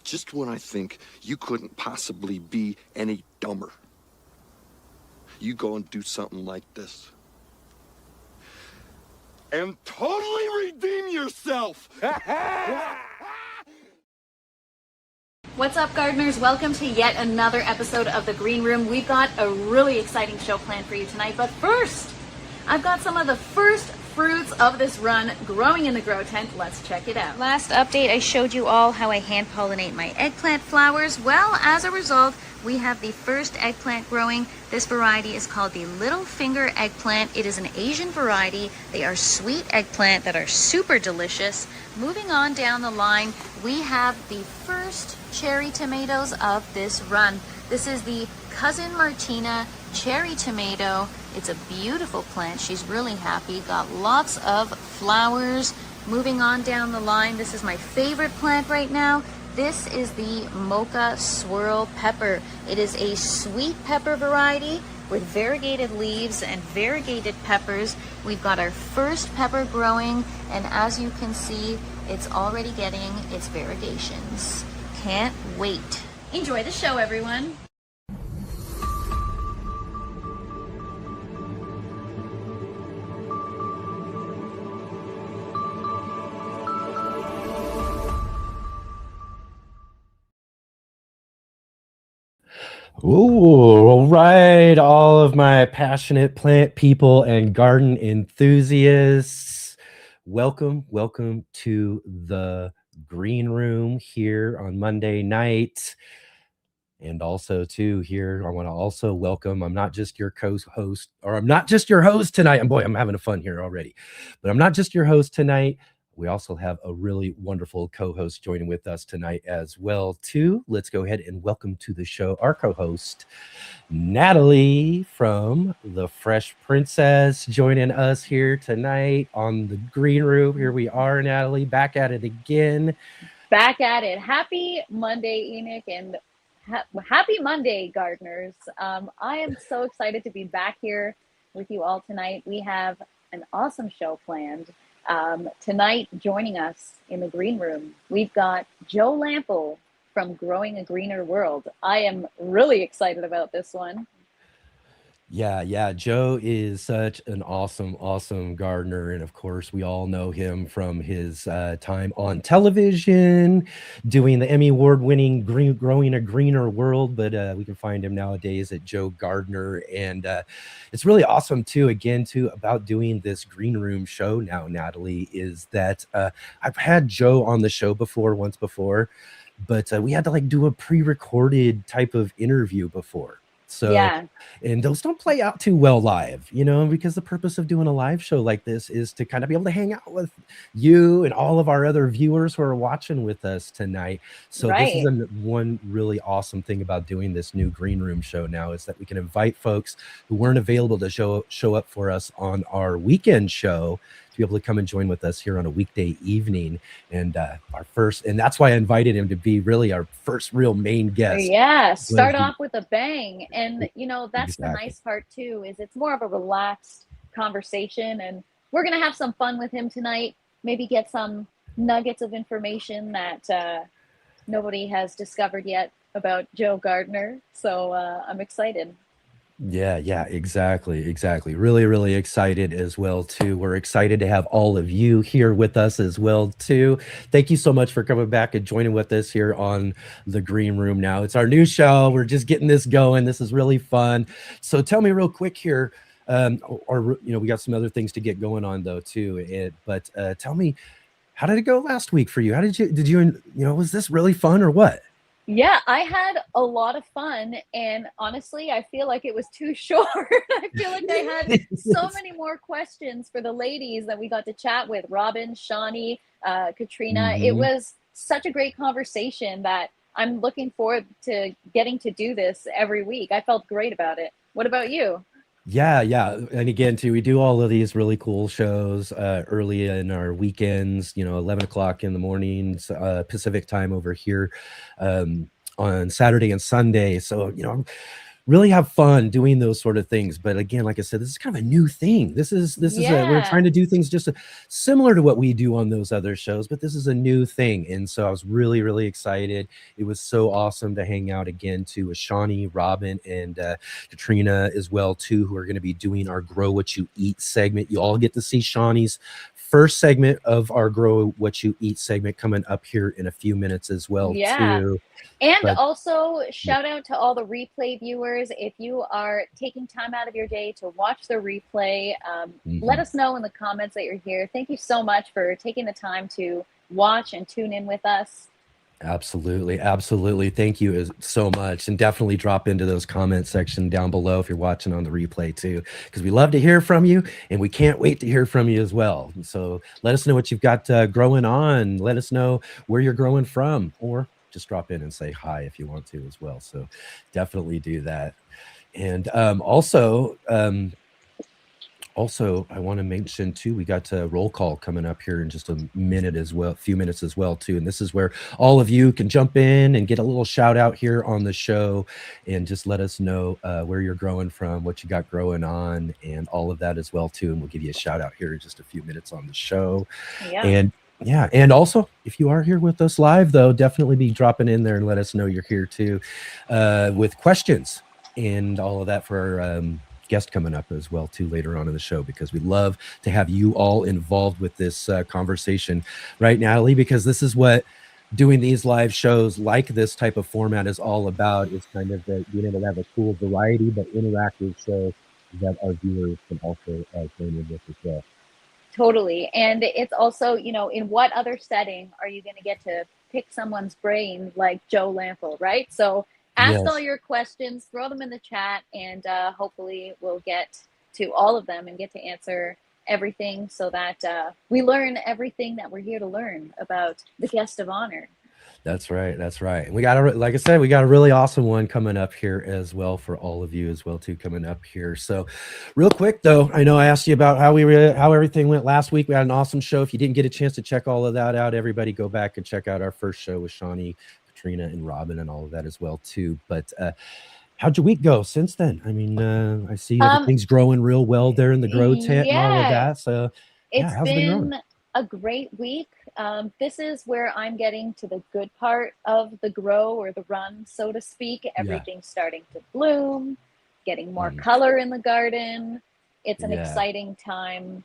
just when I think you couldn't possibly be any dumber, you go and do something like this. And totally redeem yourself! What's up, gardeners? Welcome to yet another episode of The Green Room. We've got a really exciting show planned for you tonight, but first, I've got some of the first fruits of this run growing in the grow tent. Let's check it out. Last update, I showed you all how I hand pollinate my eggplant flowers. Well, as a result, we have the first eggplant growing. This variety is called the Little Finger eggplant. It is an Asian variety. They are sweet eggplant that are super delicious. Moving on down the line, we have the first cherry tomatoes of this run. This is the Cousin Martina cherry tomato. It's a beautiful plant. She's really happy. Got lots of flowers. Moving on down the line, this is my favorite plant right now. This is the Mocha Swirl Pepper. It is a sweet pepper variety with variegated leaves and variegated peppers. We've got our first pepper growing, and as you can see, it's already getting its variegations. Can't wait. Enjoy the show, everyone. Ooh, all right, all of my passionate plant people and garden enthusiasts. Welcome to the Green Room here on Monday night. And also too here, I want to also welcome, I'm not just your co-host, or I'm not just your host tonight. And boy, I'm having fun here already, but I'm not just your host tonight. We also have a really wonderful co-host joining with us tonight as well, too. Let's go ahead and welcome to the show our co-host, Natalie from The Fresh Princess, joining us here tonight on the Green Room. Here we are, Natalie, back at it again. Back at it. Happy Monday, Enoch, and happy Monday, gardeners. I am so excited to be back here with you all tonight. We have an awesome show planned. Tonight, joining us in the Green Room, we've got Joe Lample from Growing a Greener World. I am really excited about this one. Yeah. Joe is such an awesome gardener. And of course, we all know him from his time on television, doing the Emmy Award-winning Growing a Greener World. But we can find him nowadays at Joe Gardener. And it's really awesome, too, about doing this Green Room show now, Natalie, is that I've had Joe on the show once before, but we had to do a pre-recorded type of interview before. So, yeah. And those don't play out too well live, because the purpose of doing a live show like this is to kind of be able to hang out with you and all of our other viewers who are watching with us tonight. So This is one really awesome thing about doing this new Green Room show now, is that we can invite folks who weren't available to show up for us on our weekend show to be able to come and join with us here on a weekday evening. And and that's why I invited him to be really our first real main guest. Yeah, start off with a bang. And that's the nice part too, is it's more of a relaxed conversation, and we're gonna have some fun with him tonight. Maybe get some nuggets of information that nobody has discovered yet about Joe Gardener. So I'm excited. Yeah, exactly. Really excited as well too. We're excited to have all of you here with us as well too. Thank you so much for coming back and joining with us here on the Green Room now. It's our new show. We're just getting this going. This is really fun. So tell me real quick here, we got some other things to get going on though too. But tell me, how did it go last week for you? How did you was this really fun or what? Yeah, I had a lot of fun, and honestly, I feel like it was too short. I feel like I had so many more questions for the ladies that we got to chat with, Robin, Shawnee, Katrina. Mm-hmm. It was such a great conversation that I'm looking forward to getting to do this every week. I felt great about it. What about you? Yeah. And again, too, we do all of these really cool shows early in our weekends, 11 o'clock in the mornings, Pacific time over here on Saturday and Sunday. So, really have fun doing those sort of things. But again, like I said, this is kind of a new thing. We're trying Yeah. to do things just similar to what we do on those other shows, but this is a new thing. And so I was really, really excited. It was so awesome to hang out again too with Shawnee, Robin, and Katrina as well too, who are going to be doing our Grow What You Eat segment. You all get to see Shawnee's first segment of our Grow What You Eat segment coming up here in a few minutes as well Yeah. too. And But also, shout out to all the replay viewers. If you are taking time out of your day to watch the replay, let mhm. us know in the comments that you're here. Thank you so much for taking the time to watch and tune in with us. Absolutely, absolutely. Thank you so much, and definitely drop into those comment section down below if you're watching on the replay too, because we love to hear from you, and we can't wait to hear from you as well. So let us know what you've got growing on. Let us know where you're growing from, or just drop in and say hi if you want to as well. So definitely do that. And also, I want to mention too, we got a roll call coming up here in just a minute as well, a few minutes as well too. And this is where all of you can jump in and get a little shout out here on the show, and just let us know where you're growing from, what you got growing on, and all of that as well too. And we'll give you a shout out here in just a few minutes on the show. Yeah. And yeah, and also if you are here with us live though, definitely be dropping in there and let us know you're here too, with questions and all of that for our guest coming up as well too later on in the show, because we love to have you all involved with this conversation, right, Natalie? Because this is what doing these live shows like this type of format is all about. It's kind of being able to have a cool variety but interactive show that our viewers can also join in with as well. Totally. And it's also, in what other setting are you going to get to pick someone's brain like Joe Lampel, right? So ask all Yes. your questions, throw them in the chat, and hopefully we'll get to all of them and get to answer everything so that we learn everything that we're here to learn about the guest of honor. That's right. That's right. And we got like I said, we got a really awesome one coming up here as well for all of you as well too, coming up here. So real quick though, I know I asked you about how everything went last week. We had an awesome show. If you didn't get a chance to check all of that out, everybody go back and check out our first show with Shawnee, Katrina, and Robin and all of that as well too. But how'd your week go since then? I mean, I see everything's growing real well there in the grow tent and all of Yeah, that. So yeah, it's how's it been growing? been a great week. This is where I'm getting to the good part of the grow or the run, so to speak. Yeah. Everything's starting to bloom, getting more Mhm. color in the garden. It's an Yeah. exciting time.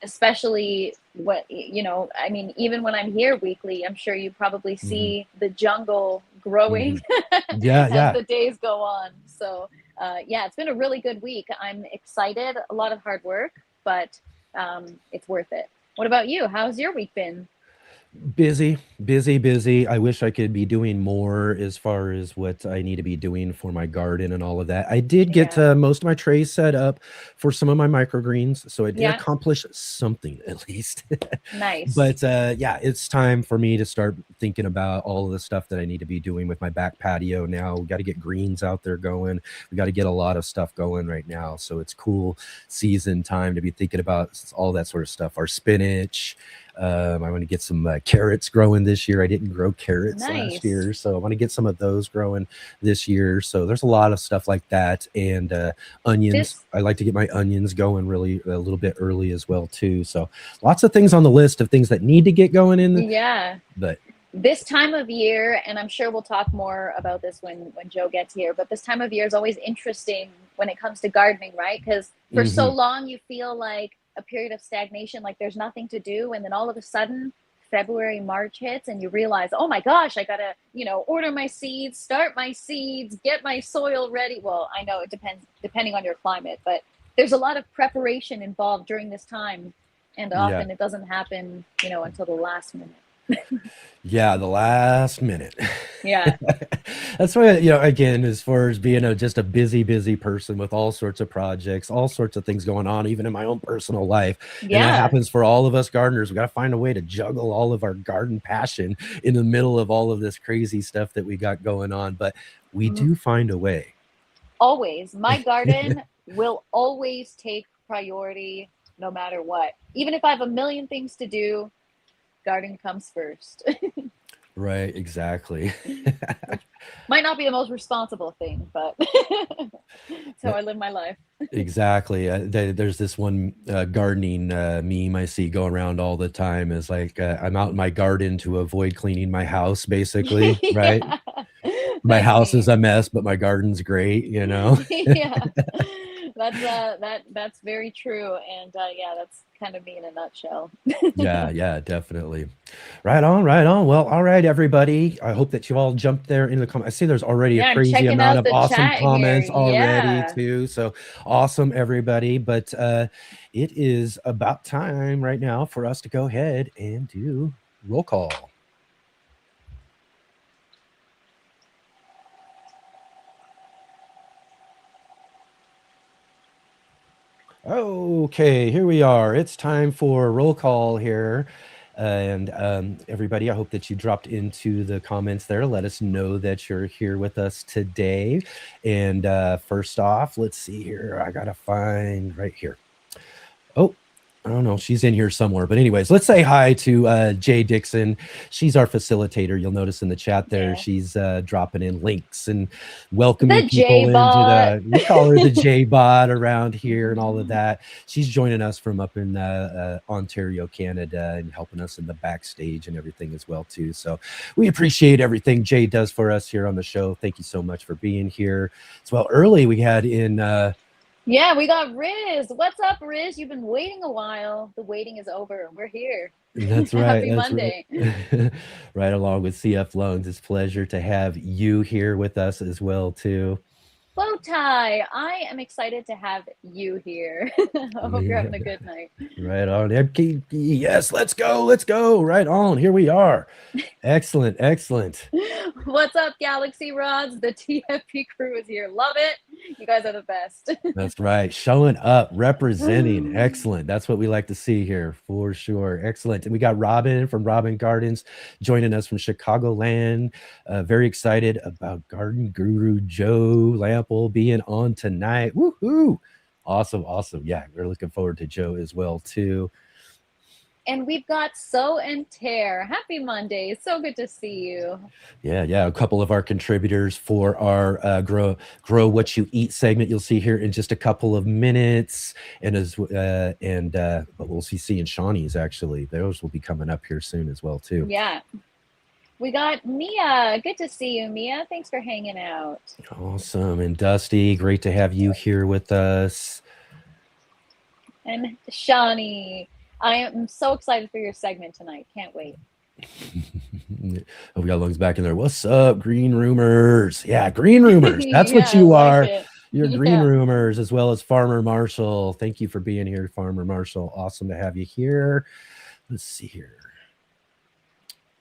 Especially I mean, even when I'm here weekly, I'm sure you probably Mhm. see the jungle growing Mhm. Yeah. as Yeah. the days go on. So, yeah, it's been a really good week. I'm excited, a lot of hard work, but it's worth it. What about you? How's your week been? Busy, busy, busy. I wish I could be doing more as far as what I need to be doing for my garden and all of that. I did get Yeah. most of my trays set up for some of my microgreens, so I did Yeah. accomplish something at least. Nice. But yeah, it's time for me to start thinking about all of the stuff that I need to be doing with my back patio now. We got to get greens out there going. We got to get a lot of stuff going right now. So it's cool season time to be thinking about all that sort of stuff. Our spinach. I want to get some carrots growing this year. I didn't grow carrots last Nice. year, so I want to get some of those growing this year. So there's a lot of stuff like that, and onions. This I like to get my onions going really a little bit early as well too. So lots of things on the list of things that need to get going in. Yeah. But This time of year, and I'm sure we'll talk more about this when Joe gets here, but this time of year is always interesting when it comes to gardening, right? Because for so mhm, long you feel like a period of stagnation, like there's nothing to do, and then all of a sudden February, March hits, and you realize, oh my gosh, I gotta, order my seeds, start my seeds, get my soil ready. Well, I know it depends depending on your climate, but there's a lot of preparation involved during this time, and yeah. often it doesn't happen, until the last minute. Yeah, the last minute. Yeah. That's why, again, as far as being just a busy, busy person with all sorts of projects, all sorts of things going on, even in my own personal life. And that Yeah. happens for all of us gardeners. We got to find a way to juggle all of our garden passion in the middle of all of this crazy stuff that we got going on. But we do find a way. Always. My garden will always take priority no matter what. Even if I have a million things to do, garden comes first. Right, exactly. Which might not be the most responsible thing, but it's how I live my life. Exactly. There's this one gardening meme I see go around all the time is like, I'm out in my garden to avoid cleaning my house, basically, right? Yeah, My that's house is me. a mess, but my garden's great, you know? Yeah, that's very true, and yeah, that's kind of me in a nutshell. Yeah, yeah, definitely. Right on, right on. Well, all right, everybody. I hope that you all jumped there in the comments. I see there's already a Yeah, I'm crazy checking amount out of the awesome chat here. comments already, Yeah. too. So awesome, everybody. But it is about time right now for us to go ahead and do roll call. Okay, here we are. It's time for roll call here. And everybody, I hope that you dropped into the comments there. Let us know that you're here with us today. And first off, let's see here. I got to find right here. Oh, I don't know. She's in here somewhere. But anyways, let's say hi to Jay Dixon. She's our facilitator. You'll notice in the chat there, Yeah. she's dropping in links and welcoming The people into J-bot. we call her the J-bot around here and all of that. She's joining us from up in Ontario, Canada, and helping us in the backstage and everything as well, too. So we appreciate everything Jay does for us here on the show. Thank you so much for being here. As well, early we had in... Yeah, we got Riz. What's up, Riz? You've been waiting a while. The waiting is over. We're here. That's right. Happy That's Monday. right. Right along with CF Lungs. It's a pleasure to have you here with us as well, too. Bowtie, I am excited to have you here. I hope you're having a good night. Right on. MKP. Yes, let's go. Let's go. Right on. Here we are. Excellent. Excellent. What's up, Galaxy Rods? The TFP crew is here. Love it. You guys are the best. That's right. Showing up, representing. Excellent. That's what we like to see here for sure. Excellent. And we got Robin from Robin Gardens joining us from Chicagoland. Very excited about Garden Guru Joe Lample being on tonight. Woohoo! Awesome. Awesome. Yeah, we're looking forward to Joe as well, too. And we've got So and Tear. Happy Monday. So good to see you. Yeah, yeah. A couple of our contributors for our grow what you eat segment. You'll see here in just a couple of minutes, and but we'll see seeing Shawnee's actually. Those will be coming up here soon as well, too. Yeah. We got Mia. Good to see you, Mia. Thanks for hanging out. Awesome. And Dusty, great to have you here with us. And Shawnee. I am so excited for your segment tonight. Can't wait. Oh, we got Lungs back in there. What's up, Green Rumors? Yeah, Green Rumors. That's Yeah, what you I are. like it. You're Yeah. Green Rumors, as well as Farmer Marshall. Thank you for being here, Farmer Marshall. Awesome to have you here. Let's see here.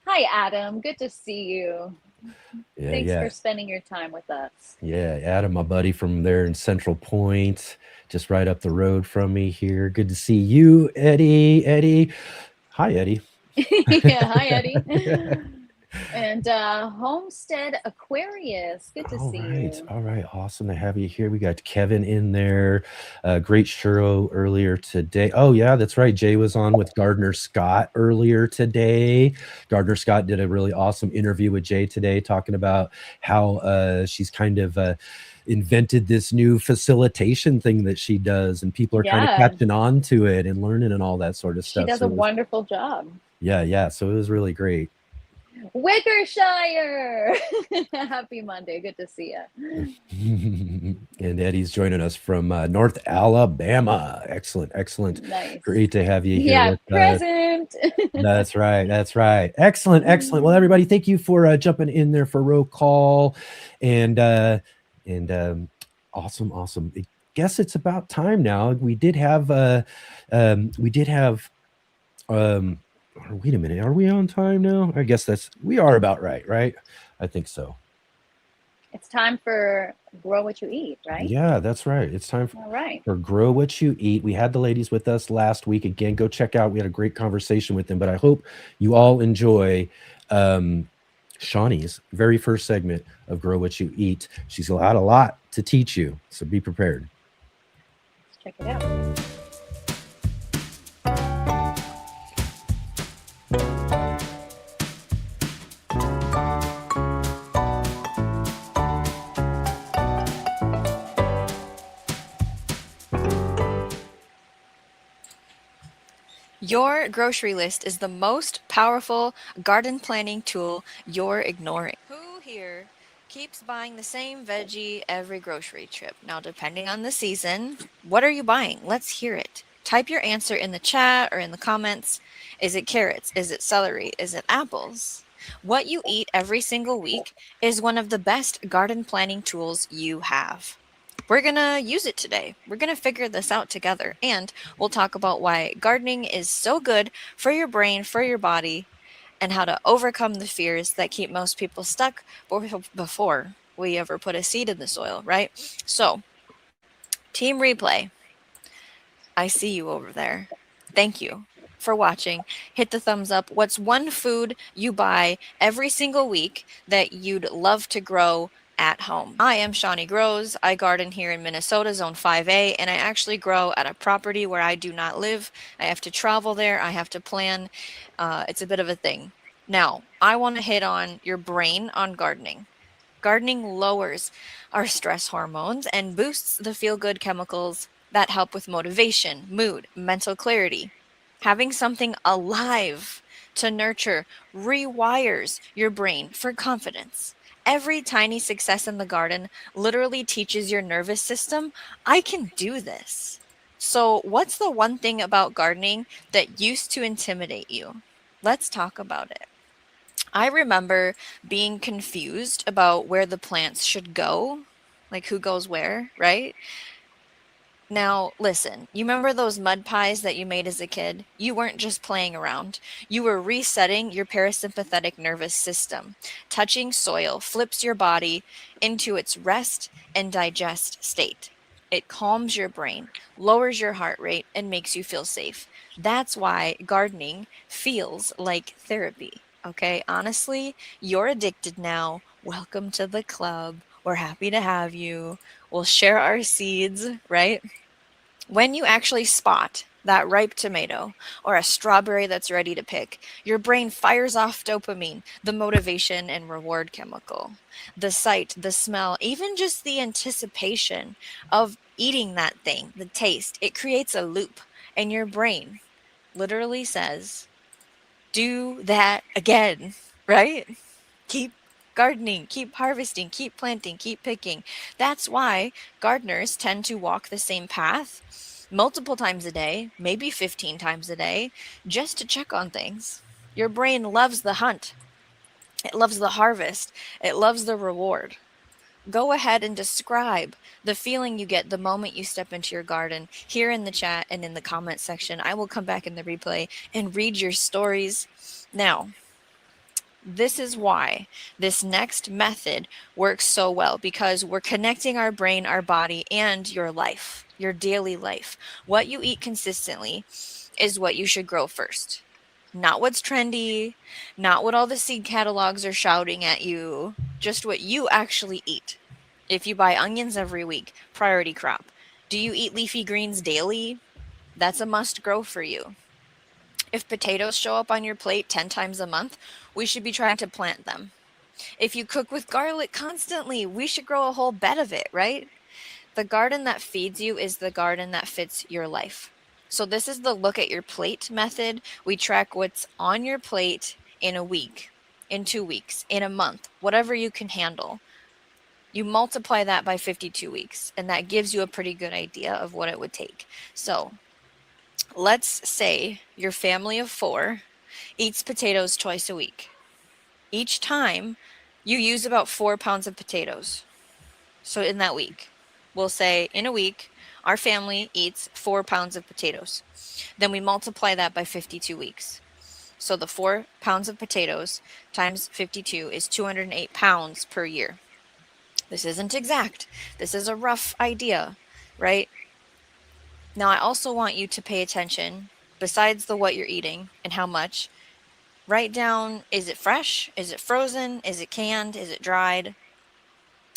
Hi, Adam. Good to see you. Yeah, Thanks for spending your time with us. Yeah, Adam, my buddy from there in Central Point, just right up the road from me here. Good to see you, Eddie. Eddie. Hi, Eddie. Yeah, hi, Eddie. And Homestead Aquarius. Good to see you. All right. Awesome to have you here. We got Kevin in there. Great show earlier today. Oh, yeah, that's right. Jay was on with Gardner Scott earlier today. Gardner Scott did a really awesome interview with Jay today, talking about how she's kind of invented this new facilitation thing that she does, and people are kind of catching on to it and learning and all that sort of stuff. She does a wonderful job. Yeah. So it was really great. Wickershire. Happy Monday. Good to see you. And Eddie's joining us from North Alabama. Excellent. Nice. Great to have you here. Yeah, present. That's right. Excellent. Well, everybody, thank you for jumping in there for roll call, and awesome. I guess it's about time now. We did have wait a minute, are we on time now? I guess we are about right? I think so. It's time for Grow What You Eat, right? Yeah, that's right. It's time for Grow What You Eat. We had the ladies with us last week. Again, go check out. We had a great conversation with them, but I hope you all enjoy Shawnee's very first segment of Grow What You Eat. She's got a lot to teach you, so be prepared. Let's check it out. Your grocery list is the most powerful garden planning tool you're ignoring. Who here keeps buying the same veggie every grocery trip? Now, depending on the season, what are you buying? Let's hear it. Type your answer in the chat or in the comments. Is it carrots? Is it celery? Is it apples? What you eat every single week is one of the best garden planning tools you have. We're going to use it today. We're going to figure this out together. And we'll talk about why gardening is so good for your brain, for your body, and how to overcome the fears that keep most people stuck before we ever put a seed in the soil, right? So, Team Replay, I see you over there. Thank you for watching. Hit the thumbs up. What's one food you buy every single week that you'd love to grow at home? I am Shawnee Grows. I garden here in Minnesota, Zone 5A, and I actually grow at a property where I do not live. I have to travel there. I have to plan. It's a bit of a thing. Now, I want to hit on your brain on gardening. Gardening lowers our stress hormones and boosts the feel-good chemicals that help with motivation, mood, mental clarity. Having something alive to nurture rewires your brain for confidence. Every tiny success in the garden literally teaches your nervous system, I can do this. So, what's the one thing about gardening that used to intimidate you? Let's talk about it. I remember being confused about where the plants should go, like who goes where, right? Now, listen, you remember those mud pies that you made as a kid? You weren't just playing around. You were resetting your parasympathetic nervous system. Touching soil flips your body into its rest and digest state. It calms your brain, lowers your heart rate, and makes you feel safe. That's why gardening feels like therapy. Okay, honestly, you're addicted now. Welcome to the club. We're happy to have you. We'll share our seeds, right? When you actually spot that ripe tomato or a strawberry that's ready to pick, your brain fires off dopamine, the motivation and reward chemical. The sight, the smell, even just the anticipation of eating that thing, the taste, it creates a loop, and your brain literally says, do that again, right? Keep gardening, keep harvesting, keep planting, keep picking. That's why gardeners tend to walk the same path multiple times a day, maybe 15 times a day, just to check on things. Your brain loves the hunt, it loves the harvest, it loves the reward. Go ahead and describe the feeling you get the moment you step into your garden here in the chat and in the comment section. I will come back in the replay and read your stories. Now, this is why this next method works so well, because we're connecting our brain, our body, and your life, your daily life. What you eat consistently is what you should grow first. Not what's trendy, not what all the seed catalogs are shouting at you, just what you actually eat. If you buy onions every week, priority crop. Do you eat leafy greens daily? That's a must grow for you. If potatoes show up on your plate 10 times a month, we should be trying to plant them. If you cook with garlic constantly, we should grow a whole bed of it, right? The garden that feeds you is the garden that fits your life. So this is the look at your plate method. We track what's on your plate in a week, in 2 weeks, in a month, whatever you can handle. You multiply that by 52 weeks, and that gives you a pretty good idea of what it would take. So let's say your family of 4 eats potatoes twice a week. Each time you use about 4 pounds of potatoes. So in that week, we'll say in a week, our family eats 4 pounds of potatoes. Then we multiply that by 52 weeks. So the 4 pounds of potatoes times 52 is 208 pounds per year. This isn't exact. This is a rough idea, right? Now, I also want you to pay attention, besides the what you're eating and how much. Write down, is it fresh? Is it frozen? Is it canned? Is it dried?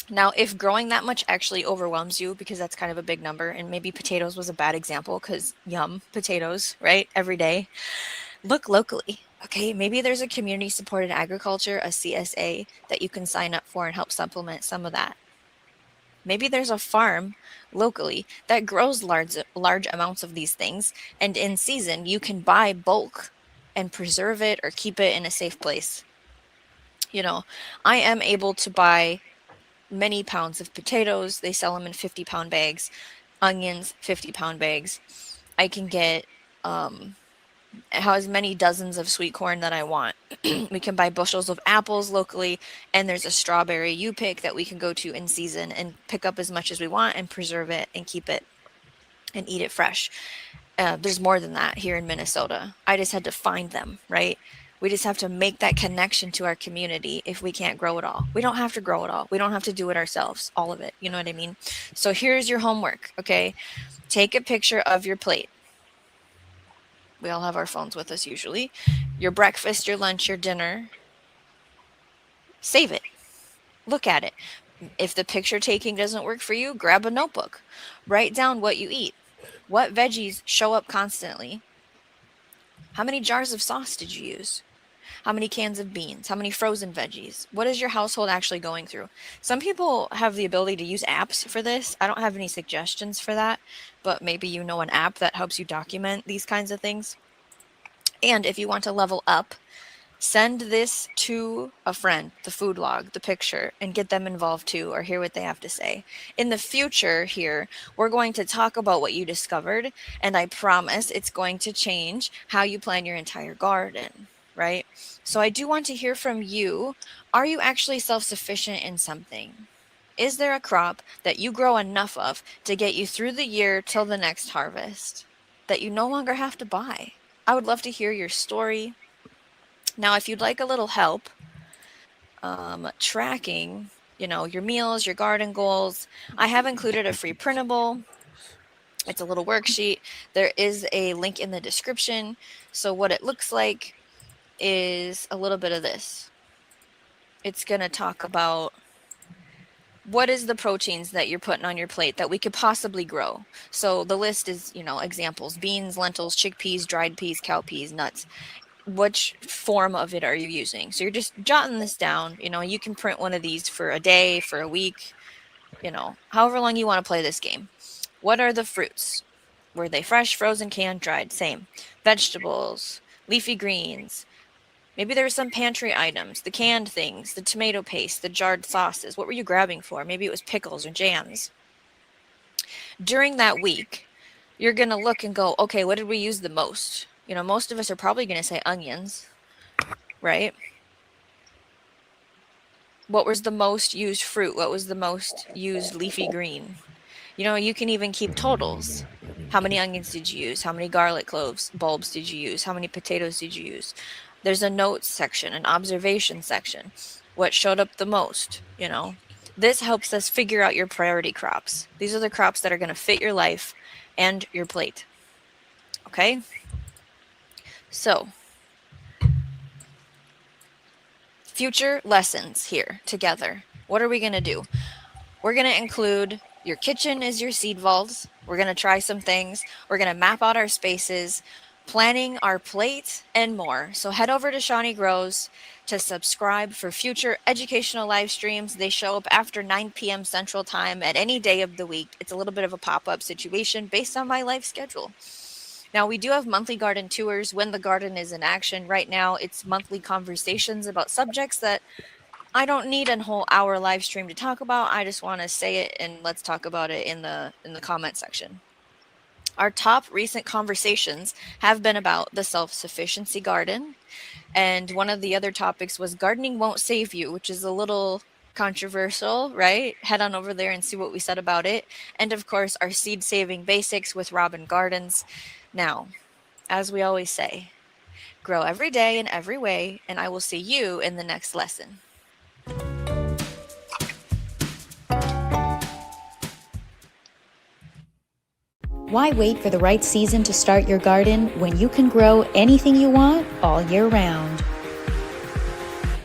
Now, if growing that much actually overwhelms you, because that's kind of a big number, and maybe potatoes was a bad example because yum, potatoes, right? Every day. Look locally, okay? Maybe there's a community supported agriculture, a CSA, that you can sign up for and help supplement some of that. Maybe there's a farm locally that grows large amounts of these things, and in season you can buy bulk and preserve it or keep it in a safe place. You know, I am able to buy many pounds of potatoes. They sell them in 50-pound bags. Onions, 50-pound bags. I can get as many dozens of sweet corn that I want. We can buy bushels of apples locally, and there's a strawberry you pick that we can go to in season and pick up as much as we want and preserve it and keep it and eat it fresh. There's more than that here in Minnesota. I just had to find them, right? We just have to make that connection to our community if we can't grow it all. We don't have to grow it all. We don't have to do it ourselves, all of it. You know what I mean? So here's your homework, okay? Take a picture of your plate. We all have our phones with us usually. Your breakfast, your lunch, your dinner. Save it. Look at it. If the picture taking doesn't work for you, grab a notebook. Write down what you eat. What veggies show up constantly? How many jars of sauce did you use? How many cans of beans? How many frozen veggies? What is your household actually going through? Some people have the ability to use apps for this. I don't have any suggestions for that, but maybe you know an app that helps you document these kinds of things. And if you want to level up, send this to a friend, the food log, the picture, and get them involved too, or hear what they have to say. In the future here, we're going to talk about what you discovered, and I promise it's going to change how you plan your entire garden, right? So I do want to hear from you. Are you actually self-sufficient in something? Is there a crop that you grow enough of to get you through the year till the next harvest that you no longer have to buy? I would love to hear your story. Now, if you'd like a little help tracking, your meals, your garden goals, I have included a free printable. It's a little worksheet. There is a link in the description. So what it looks like is a little bit of this. It's going to talk about what is the proteins that you're putting on your plate that we could possibly grow. So the list is, examples: beans, lentils, chickpeas, dried peas, cowpeas, nuts. Which form of it are you using? So you're just jotting this down. You can print one of these for a day, for a week, however long you want to play this game. What are the fruits? Were they fresh, frozen, canned, dried? Same. Vegetables, leafy greens. Maybe there were some pantry items, the canned things, the tomato paste, the jarred sauces. What were you grabbing for? Maybe it was pickles or jams. During that week, you're going to look and go, okay, what did we use the most? Most of us are probably going to say onions, right? What was the most used fruit? What was the most used leafy green? You can even keep totals. How many onions did you use? How many garlic cloves bulbs did you use? How many potatoes did you use? There's a notes section, an observation section. What showed up the most, This helps us figure out your priority crops. These are the crops that are going to fit your life and your plate. Okay? So, future lessons here together. What are we going to do? We're going to include your kitchen as your seed vaults. We're going to try some things. We're going to map out our spaces, planning our plate, and more. So head over to Shawnee Grows to subscribe for future educational live streams. They show up after 9 p.m. Central Time at any day of the week. It's a little bit of a pop-up situation based on my life schedule. Now, we do have monthly garden tours when the garden is in action. Right now, it's monthly conversations about subjects that I don't need a whole hour live stream to talk about. I just want to say it, and let's talk about it in the comment section. Our top recent conversations have been about the self-sufficiency garden. And one of the other topics was gardening won't save you, which is a little controversial, right? Head on over there and see what we said about it. And of course, our seed saving basics with Robin Gardens. Now, as we always say, grow every day in every way, and I will see you in the next lesson. Why wait for the right season to start your garden when you can grow anything you want all year round?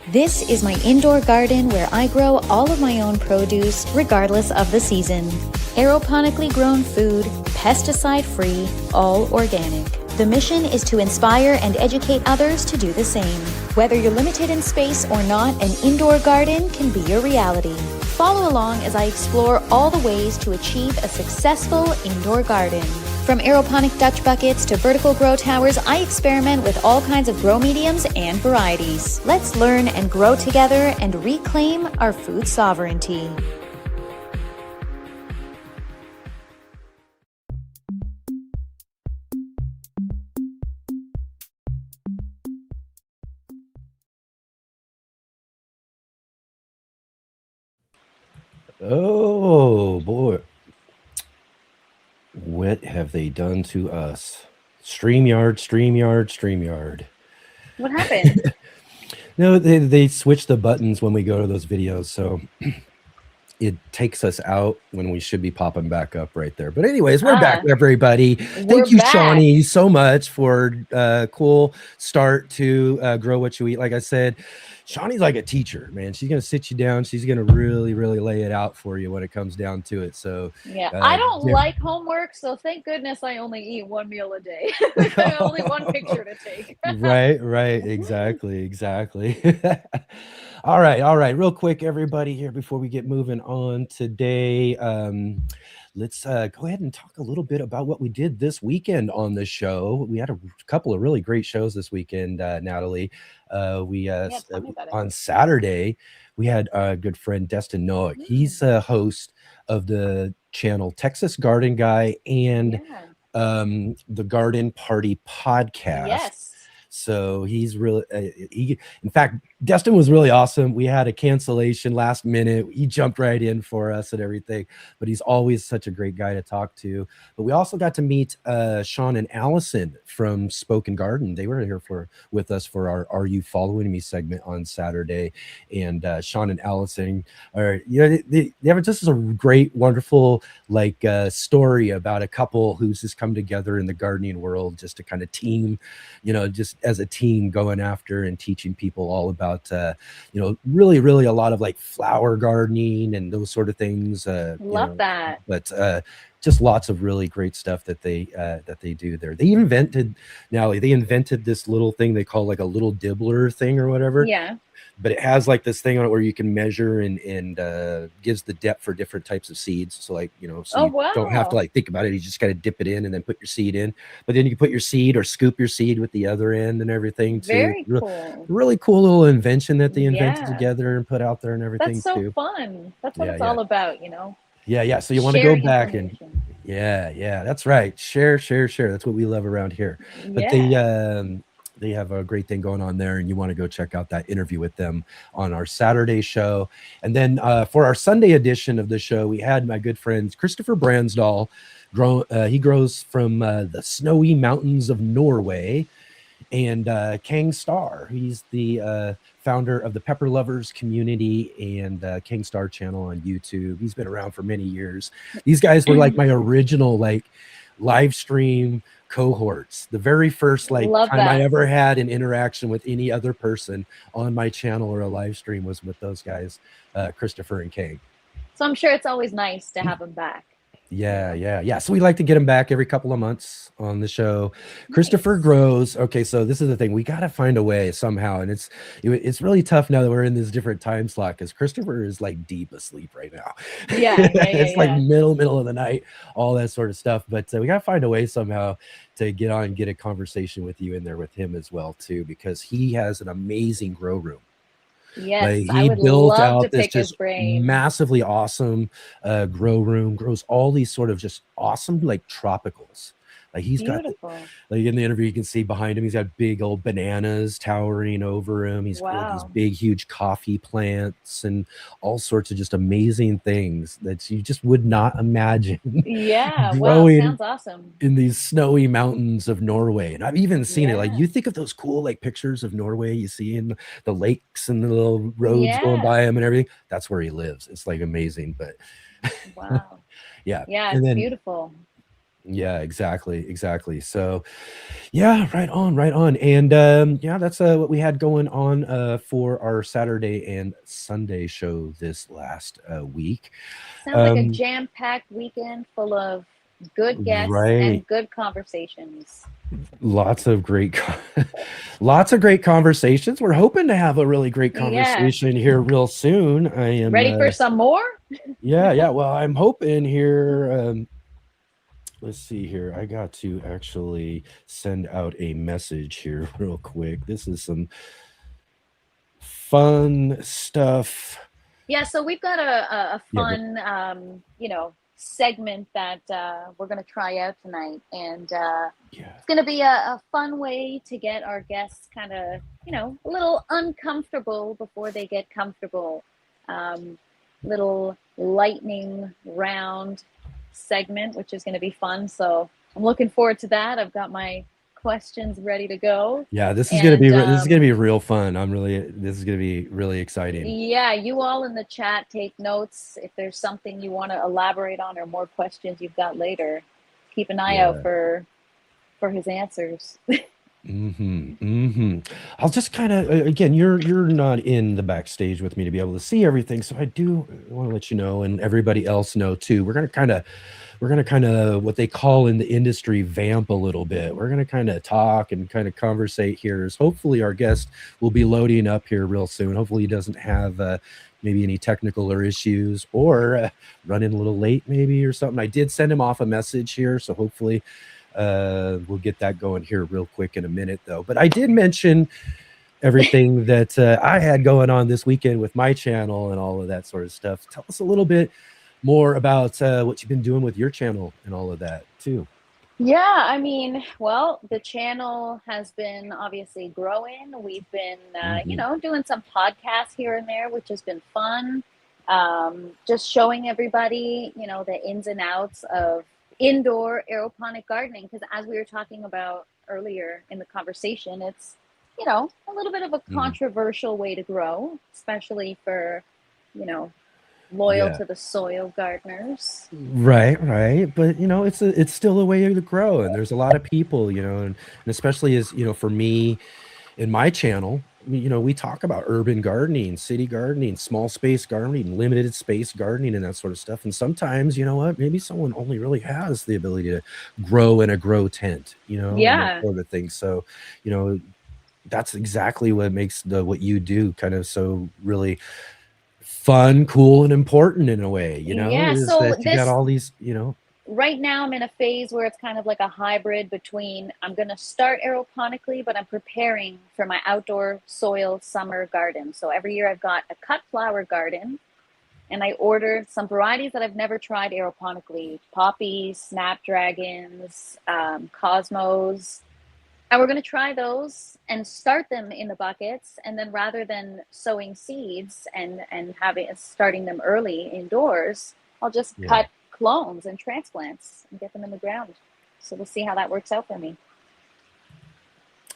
This is my indoor garden where I grow all of my own produce regardless of the season. Aeroponically grown food, pesticide-free, all organic. The mission is to inspire and educate others to do the same. Whether you're limited in space or not, an indoor garden can be your reality. follow along as I explore all the ways to achieve a successful indoor garden. From aeroponic Dutch buckets to vertical grow towers, I experiment with all kinds of grow mediums and varieties. Let's learn and grow together and reclaim our food sovereignty. Oh boy. What have they done to us? StreamYard. What happened? No, they switch the buttons when we go to those videos, so it takes us out when we should be popping back up right there. But anyways, we're back, everybody. Thank you, back. Shawnee, so much for cool start to Grow What You Eat. Like I said, Shawnee's like a teacher, man. She's gonna sit you down. She's gonna really, really lay it out for you when it comes down to it. So yeah, I don't like homework, so thank goodness I only eat one meal a day. Only one picture to take. right, exactly. All right, real quick, everybody, here before we get moving on today. Let's go ahead and talk a little bit about what we did this weekend on the show. We had a couple of really great shows this weekend, Natalie. On Saturday, we had our good friend Destin Noack. He's a host of the channel Texas Garden Guy and the Garden Party podcast. Yes. So he's really, in fact, Destin was really awesome. We had a cancellation last minute. He jumped right in for us and everything, but he's always such a great guy to talk to. But we also got to meet Sean and Allison from Spoken Garden. They were here with us for our Are You Following Me segment on Saturday. And Sean and Allison are, they have just a great, wonderful story about a couple who's just come together in the gardening world just to kind of team, just as a team going after and teaching people all about really a lot of flower gardening and those sort of things. Love that. But just lots of really great stuff that they do there. They invented this little thing they call a little dibbler thing or whatever. Yeah. But it has this thing on it where you can measure and gives the depth for different types of seeds. So don't have to think about it. You just got to dip it in and then put your seed in. But then you can put your seed or scoop your seed with the other end and everything too. Very cool. Really cool little invention that they invented together and put out there and everything. That's so too. Fun. That's what it's all about, Yeah. So you want to go back and that's right. Share. That's what we love around here. But they have a great thing going on there, and you want to go check out that interview with them on our Saturday show. And then for our Sunday edition of the show, we had my good friend Christopher Bransdahl. He grows from the snowy mountains of Norway. And Kang Star, he's the founder of the Pepper Lovers community and Kang Star channel on YouTube. He's been around for many years. These guys were my original live stream cohorts. The very first time I ever had an interaction with any other person on my channel or a live stream was with those guys, Christopher and Kang. So I'm sure it's always nice to have them back. Yeah. So we like to get him back every couple of months on the show. Nice. Christopher grows. Okay, so this is the thing. We got to find a way somehow. And it's really tough now that we're in this different time slot because Christopher is deep asleep right now. Yeah. It's middle of the night, all that sort of stuff. But we got to find a way somehow to get on and get a conversation with you in there with him as well, too, because he has an amazing grow room. Yes, he built out this just massively awesome grow room, grows all these sort of just awesome tropicals. He's beautiful. Got in the interview you can see behind him he's got big old bananas towering over him. He's got these big huge coffee plants and all sorts of just amazing things that you just would not imagine. Yeah, growing sounds awesome in these snowy mountains of Norway. And I've even seen it. You think of those cool pictures of Norway you see in the lakes and the little roads going by him and everything. That's where he lives. It's amazing. But wow. Yeah, it's beautiful. Yeah, exactly. So right on. And that's what we had going on for our Saturday and Sunday show this last week. Sounds like a jam-packed weekend full of good guests Right. and good conversations. Lots of great lots of great conversations. We're hoping to have a really great Yeah. conversation here real soon. I am Ready for some more? yeah, well, I'm hoping here let's see here. I got to actually send out a message here real quick. This is some fun stuff. Yeah, so we've got a Yeah, fun, segment that we're going to try out tonight. And yeah. it's going to be a fun way to get our guests kind of, a little uncomfortable before they get comfortable. Little lightning round segment, which is going to be fun. So I'm looking forward to that. I've got my questions ready to go. Yeah, this is gonna And be this is gonna be real fun. This is gonna be really exciting. yeah, you all in the chat take notes. If there's something you want to elaborate on or more questions you've got later, keep an eye out Yeah. for his answers. I'll just kind of again, you're not in the backstage with me to be able to see everything, so I do want to let you know, and everybody else know too. We're gonna kind of what they call in the industry vamp a little bit. We're gonna kind of talk and kind of conversate here. As hopefully our guest will be loading up here real soon. Hopefully he doesn't have maybe any technical or issues or running a little late maybe or something. I did send him off a message here, so hopefully we'll get that going here real quick in a minute though. But I did mention everything that I had going on this weekend with my channel and all of that sort of stuff. Tell us a little bit more about what you've been doing with your channel and all of that too. Yeah, I mean, well, the channel has been obviously growing. We've been, doing some podcasts here and there, which has been fun. Just showing everybody, the ins and outs of indoor aeroponic gardening. Because as we were talking about earlier in the conversation, it's, a little bit of a controversial way to grow, especially for, loyal to the soil gardeners. Right. But it's still a way to grow, and there's a lot of people, and especially as for me in my channel, we talk about urban gardening, city gardening, small space gardening, limited space gardening, and that sort of stuff. And sometimes, maybe someone only really has the ability to grow in a grow tent, and that sort of thing. So, that's exactly what makes what you do kind of so really fun, cool, and important in a way, is so that you got all these, right now I'm in a phase where it's kind of like a hybrid between I'm going to start aeroponically, but I'm preparing for my outdoor soil summer garden. So every year I've got a cut flower garden, and I ordered some varieties that I've never tried aeroponically: poppies, snapdragons, cosmos. And we're going to try those and start them in the buckets. And then rather than sowing seeds and starting them early indoors, I'll just cut clones and transplants and get them in the ground. So we'll see how that works out for me.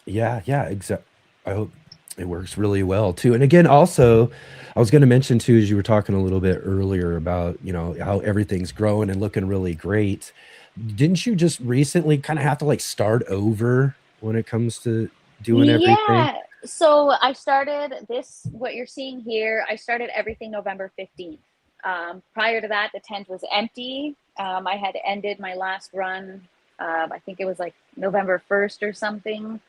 Yeah, exactly. I hope it works really well too. And again, also, I was going to mention too, as you were talking a little bit earlier about, how everything's growing and looking really great. Didn't you just recently kind of have to start over when it comes to doing everything? Yeah. So I started what you're seeing here, I started everything November 15th. Prior to that, the tent was empty. I had ended my last run. I think it was November 1st or something.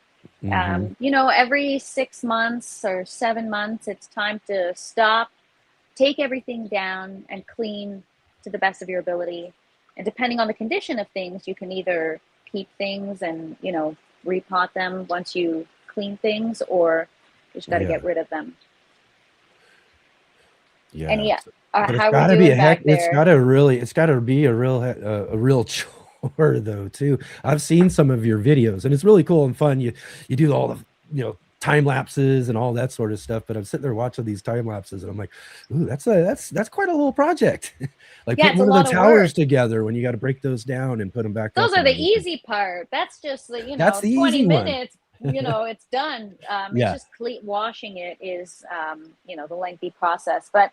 Every 6 months or 7 months, it's time to stop, take everything down and clean to the best of your ability. And depending on the condition of things, you can either keep things and, repot them once you clean things, or you just got to get rid of them. Yeah. And but how are we doing back there? It's got to be a real chore though too. I've seen some of your videos and it's really cool and fun. You do all the time lapses and all that sort of stuff. But I'm sitting there watching these time lapses and I'm like, ooh, that's quite a little project. Putting one of the towers together when you got to break those down and put them back. Those are the easy part. That's just that's the 20 easy minutes. It's done. It's just washing it is the lengthy process. But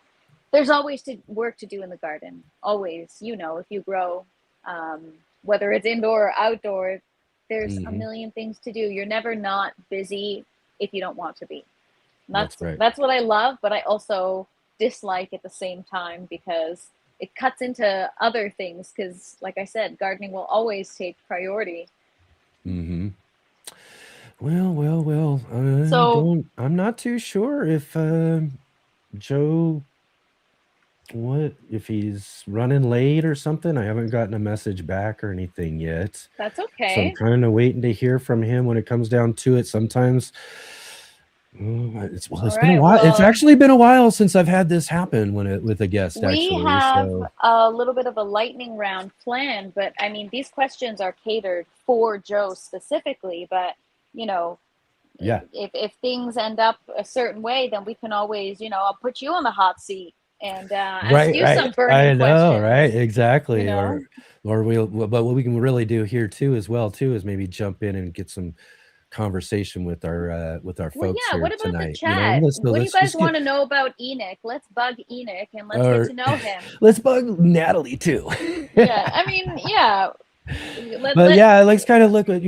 there's always work to do in the garden. Always, if you grow, whether it's indoor or outdoor, there's a million things to do. You're never not busy if you don't want to be. That's right. That's what I love, but I also dislike at the same time, because it cuts into other things because, like I said, gardening will always take priority. Mm-hmm. Well. So I'm not too sure if Joe, what if he's running late or something. I haven't gotten a message back or anything yet. that's So I'm okay. kind of waiting to hear from him when it comes down to it. Sometimes it's All been a right. while. It's Well, actually been a while since I've had this happen with a guest, we actually. have So a little bit of a lightning round planned, but I mean, these questions are catered for Joe specifically. But you know, yeah. if things end up a certain way, then we can always, I'll put you on the hot seat and ask you Right. some burning I know, right? questions. You Exactly. know, Or but what we can really do here too, as well, too, is maybe jump in and get some conversation with our well, folks yeah. here What about the tonight. chat? What do you Let's guys just get want to know about Enoch? Let's bug Enoch and let's get or to know him. let's bug Natalie too. Yeah, I mean, yeah. But Let yeah, let's kind of look at,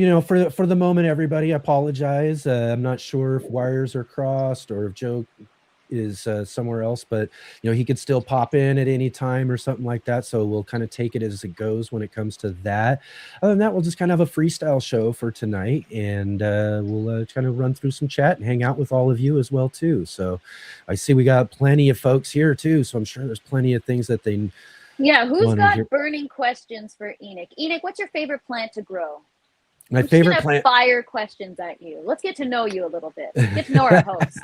for the moment, everybody, I apologize. I'm not sure if wires are crossed or if Joe is somewhere else, but he could still pop in at any time or something like that. So we'll kind of take it as it goes when it comes to that. Other than that, we'll just kind of have a freestyle show for tonight, and we'll kind of run through some chat and hang out with all of you as well too. So I see we got plenty of folks here too, so I'm sure there's plenty of things that they Yeah, who's want to hear. got burning questions for Enoch? Enoch, what's your favorite plant to grow? My I'm just favorite gonna plant. fire questions at you. Let's get to know you a little bit. Get to know our host.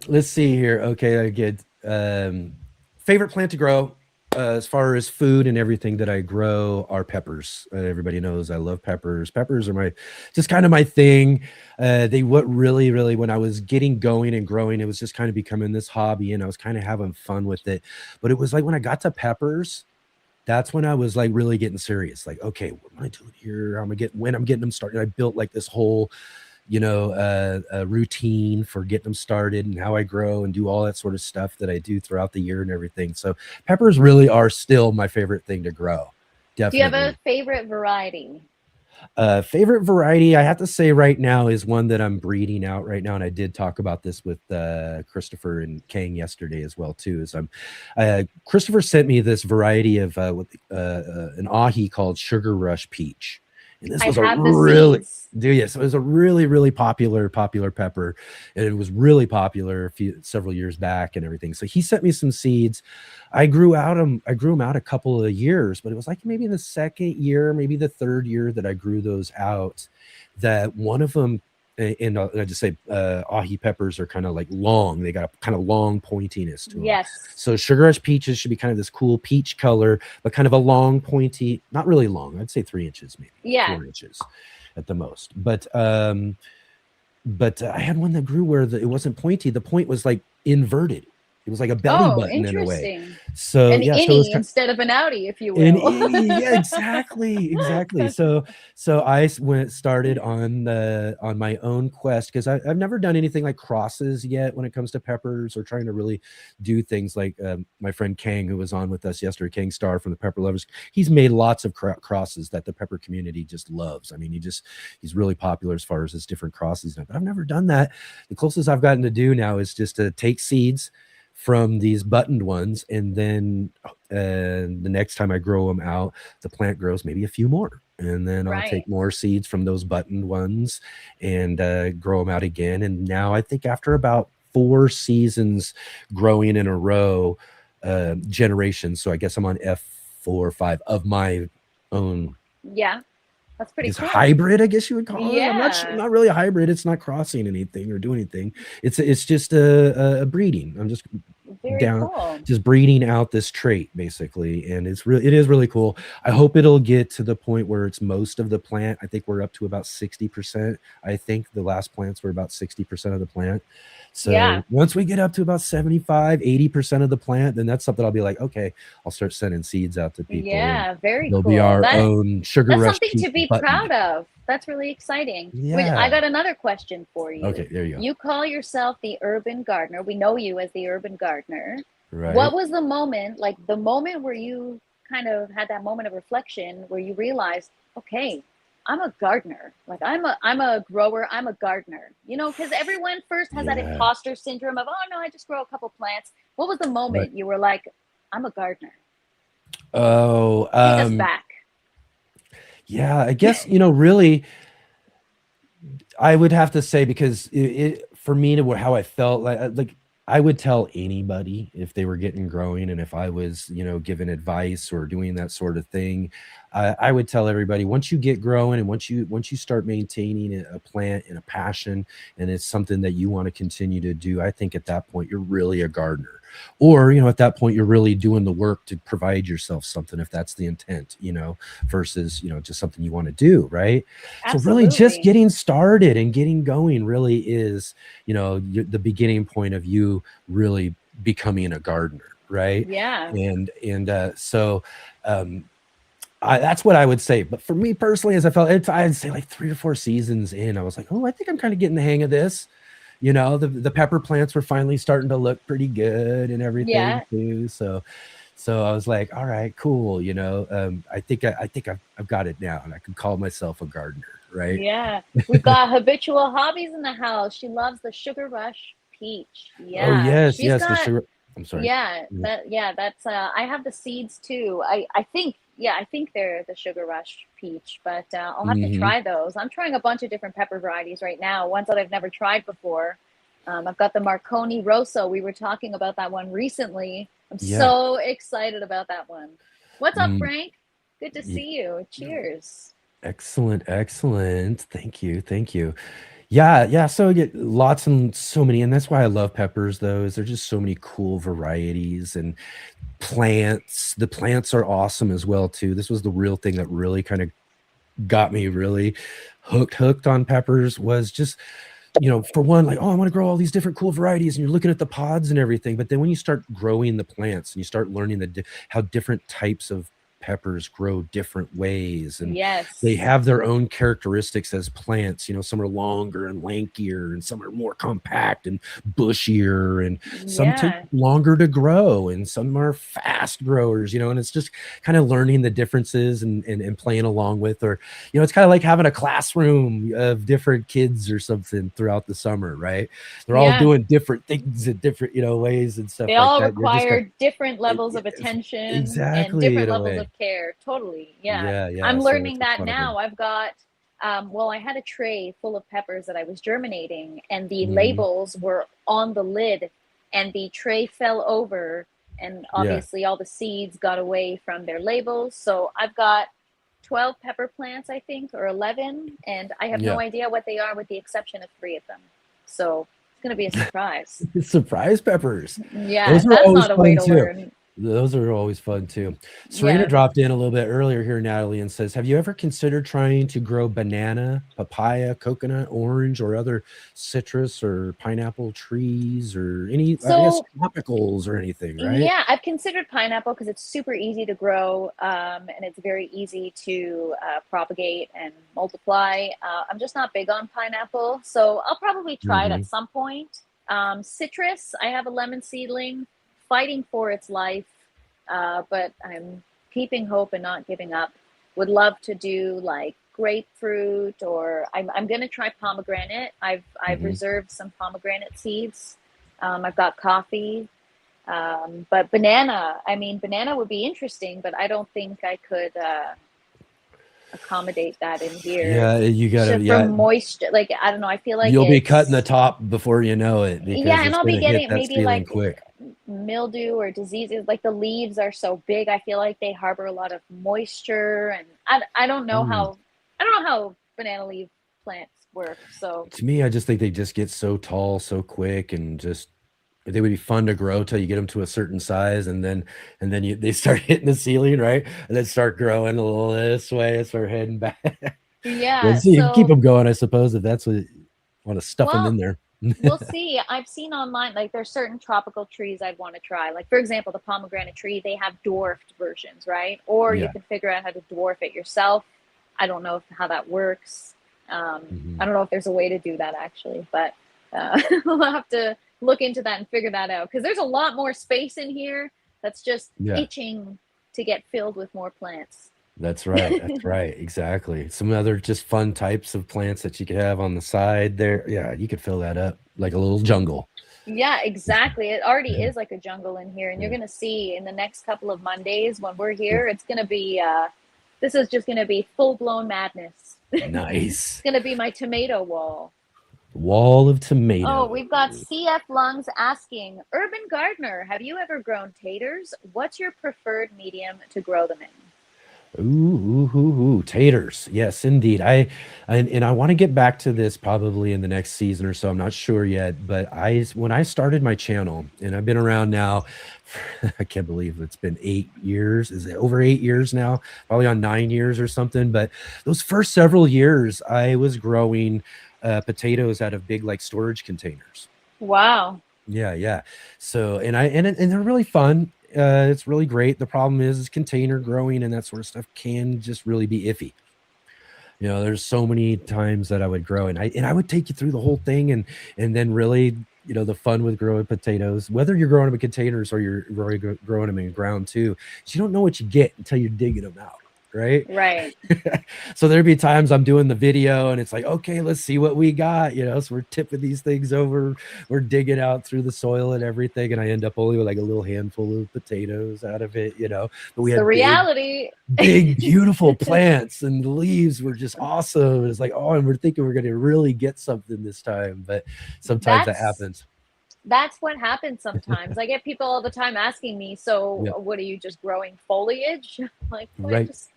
Let's see here. Okay, I get favorite plant to grow. As far as food and everything that I grow are peppers. Everybody knows I love peppers. Peppers are just kind of my thing. What really, when I was getting going and growing, it was just kind of becoming this hobby, and I was kind of having fun with it. But it was like when I got to peppers, that's when I was like really getting serious. Like, okay, what am I doing here? When I'm getting them started. I built like this whole a routine for getting them started and how I grow and do all that sort of stuff that I do throughout the year and everything. So peppers really are still my favorite thing to grow. Definitely. Do you have a favorite variety? Favorite variety, I have to say right now, is one that I'm breeding out right now. And I did talk about this with Christopher and Kang yesterday as well, too. Christopher sent me this variety of an ahi called Sugar Rush Peach. And this was it was a really popular pepper, and it was really popular several years back and everything. So he sent me some seeds. I grew them out a couple of years, but it was like maybe in the second year, maybe the third year that I grew those out, that one of them, and I just say ahi peppers are kind of like long. They got kind of long pointiness to them. Yes. So Sugar Rush Peaches should be kind of this cool peach color, but kind of a long, pointy, not really long. I'd say 3 inches, maybe 4 inches at the most. But I had one that grew where it wasn't pointy. The point was like inverted. It was like a belly button in a way. So an innie instead of an outie, if you will. Yeah, exactly. So I started on my own quest, because I've never done anything like crosses yet when it comes to peppers, or trying to really do things like my friend Kang, who was on with us yesterday, Kang Star from the Pepper Lovers. He's made lots of crosses that the pepper community just loves. I mean, he's really popular as far as his different crosses now, but I've never done that. The closest I've gotten to do now is just to take seeds from these buttoned ones, and then the next time I grow them out, the plant grows maybe a few more, and then I'll take more seeds from those buttoned ones and grow them out again. And now I think after about 4 seasons growing in a row, generations, so I guess I'm on F4 or 5 of my own. Yeah, that's pretty cool. Hybrid, I guess you would call it. I'm not really a hybrid. It's not crossing anything or doing anything. It's just a breeding. I'm just just breeding out this trait, basically, and it is really cool. I hope it'll get to the point where it's most of the plant. I think we're up to about 60%. I think the last plants were about 60% of the plant. So once we get up to about 75-80% of the plant, then that's something I'll be like, okay, I'll start sending seeds out to people. Yeah, very cool. They'll be our own Sugar Rush. That's something to be proud of. That's really exciting. Yeah. Wait, I got another question for you. Okay, there you go. You call yourself the urban gardener. We know you as the urban gardener. Right. What was the moment where you kind of had that moment of reflection where you realized, okay, I'm a gardener. Like I'm a grower. I'm a gardener. You know, because everyone first has that Yeah. imposter syndrome of, oh no, I just grow a couple plants. What was the Right. moment you were like, I'm a gardener? Oh, Take us back. yeah, I guess, really, I would have to say, because for me, to how I felt, like I would tell anybody if they were getting growing, and if I was, giving advice or doing that sort of thing, I would tell everybody, once you get growing, and once you start maintaining a plant and a passion, and it's something that you want to continue to do, I think at that point you're really a gardener. Or, at that point you're really doing the work to provide yourself something, if that's the intent, versus, just something you want to do, right? So really just Absolutely. getting started and getting going really is, the beginning point of you really becoming a gardener, right? Yeah. So that's what I would say. But for me personally, as I'd say like 3 or 4 seasons in, I was like, oh, I think I'm kind of getting the hang of this. The pepper plants were finally starting to look pretty good and everything Yeah. too. So I was like, all right, cool. I think I've got it now, and I can call myself a gardener, right? Yeah. We've got habitual hobbies in the house. She loves the Sugar Rush peach. Oh Yeah. yes, She's yes. The got, sugar. I'm sorry. yeah, Yeah. that's I have the seeds too. I think, yeah, I think they're the Sugar Rush peach, but I'll have to Hmm. try those. I'm trying a bunch of different pepper varieties right now, ones that I've never tried before. I've got the Marconi Rosso. We were talking about that one recently. I'm Yeah. so excited about that one. What's up, Mm, Frank? Good to yeah. see you. Cheers. Excellent, excellent. Thank you, thank you. Yeah, yeah. So yeah, lots and so many, and that's why I love peppers. Though, is there's just so many cool varieties and plants. The plants are awesome as well too. This was the real thing that really kind of got me really hooked on peppers. Was just, for one, like, oh, I want to grow all these different cool varieties, and you're looking at the pods and everything. But then when you start growing the plants and you start learning how different types of peppers grow different ways, and they Yes. have their own characteristics as plants. Some are longer and lankier, and some are more compact and bushier, and some take Yeah. longer to grow, and some are fast growers, and it's just kind of learning the differences, and playing along with, or it's kind of like having a classroom of different kids or something throughout the summer, right? They're all Yeah. doing different things in different, ways and stuff They like all that. You're just kind require different levels of of attention and exactly, different in a levels of way. care. Totally. Yeah. Yeah, yeah. I'm So learning it's that fun of now. them. I've got, well, I had a tray full of peppers that I was germinating, and the Mhm. labels were on the lid, and the tray fell over, and Yeah. obviously all the seeds got away from their labels. So I've got 12 pepper plants, I think, or 11, and I have no Yeah. idea what they are with the exception of 3 of them. So it's going to be a surprise. Surprise peppers. Yeah, Those are that's always not a way fun to too. learn. Those are always fun too. Serena Yeah. dropped in a little bit earlier here, Natalie, and says, have you ever considered trying to grow banana, papaya, coconut, orange, or other citrus or pineapple trees, or any, I guess, So, tropicals or anything, right? yeah, I've considered pineapple because it's super easy to grow, and it's very easy to propagate and multiply. I'm just not big on pineapple, so I'll probably try it Hmm. at some point. Citrus, I have a lemon seedling fighting for its life, but I'm keeping hope and not giving up. Would love to do like grapefruit, or I'm gonna try pomegranate. I've Hmm. reserved some pomegranate seeds. I've got coffee. But banana, I mean, banana would be interesting, but I don't think I could accommodate that in here. Yeah, you gotta, So for yeah, moisture, like, I don't know, I feel like you'll be cutting the it's, top before you know it, yeah, because and it's I'll be gonna hit getting that maybe ceiling like quick. mildew or diseases. Like the leaves are so big, I feel like they harbor a lot of moisture, and I don't know Mm. how, I don't know how banana leaf plants work. So To me, I just think they just get so tall so quick, and just they would be fun to grow till you get them to a certain size, and then they start hitting the ceiling, right? And then start growing a little this way and start heading back. yeah, Let's see, you can keep so them going, I suppose, if that's what you want to stuff them in well, there. we'll see. I've seen online, like there's certain tropical trees I'd want to try. Like for example, the pomegranate tree, they have dwarfed versions, right? Or you Yeah. can figure out how to dwarf it yourself. I don't know how that works. I Mhm. don't know if there's a way to do that actually, but we'll have to look into that and figure that out because there's a lot more space in here that's just Yeah. itching to get filled with more plants. That's right. That's right. Exactly. Some other just fun types of plants that you could have on the side there. Yeah, you could fill that up like a little jungle. Yeah, exactly. It already is like a jungle in here, and you're Yeah. gonna see in the next couple of Mondays when we're Yeah. here, it's gonna be this is just gonna be full blown madness. It's Nice. gonna be my tomato wall. Wall of Oh, tomato. we've got CF Lungs asking, Urban Gardener, have you ever grown taters? What's your preferred medium to grow them in? Ooh, taters. Yes, indeed. And I want to get back to this probably in the next season or so. I'm not sure yet, but when I started my channel, and I've been around now, I can't believe it's been 8 years. Is it over 8 years now? Probably on 9 years or something. But those first several years, I was growing potatoes out of big like storage containers. Wow. Yeah, yeah. So, and they're really fun. It's really great. The problem is container growing and that sort of stuff can just really be iffy. You know, there's so many times that I would grow and I would take you through the whole thing and then really, you know, the fun with growing potatoes, whether you're growing them in containers or you're growing them in the ground too, is you don't know what you get until you're digging them out, right? Right. So there'd be times I'm doing the video and it's like, okay, let's see what we got, you know. So we're tipping these things over, we're digging out through the soil and everything, and I end up only with like a little handful of potatoes out of it, you know. But we It's the had reality. big beautiful plants and the leaves were just awesome. It's like, oh, and we're thinking we're going to really get something this time, but sometimes that That's happens. that's what happens sometimes. I get people all the time asking me, so Yeah, what are you just growing foliage? Like, well, right. just,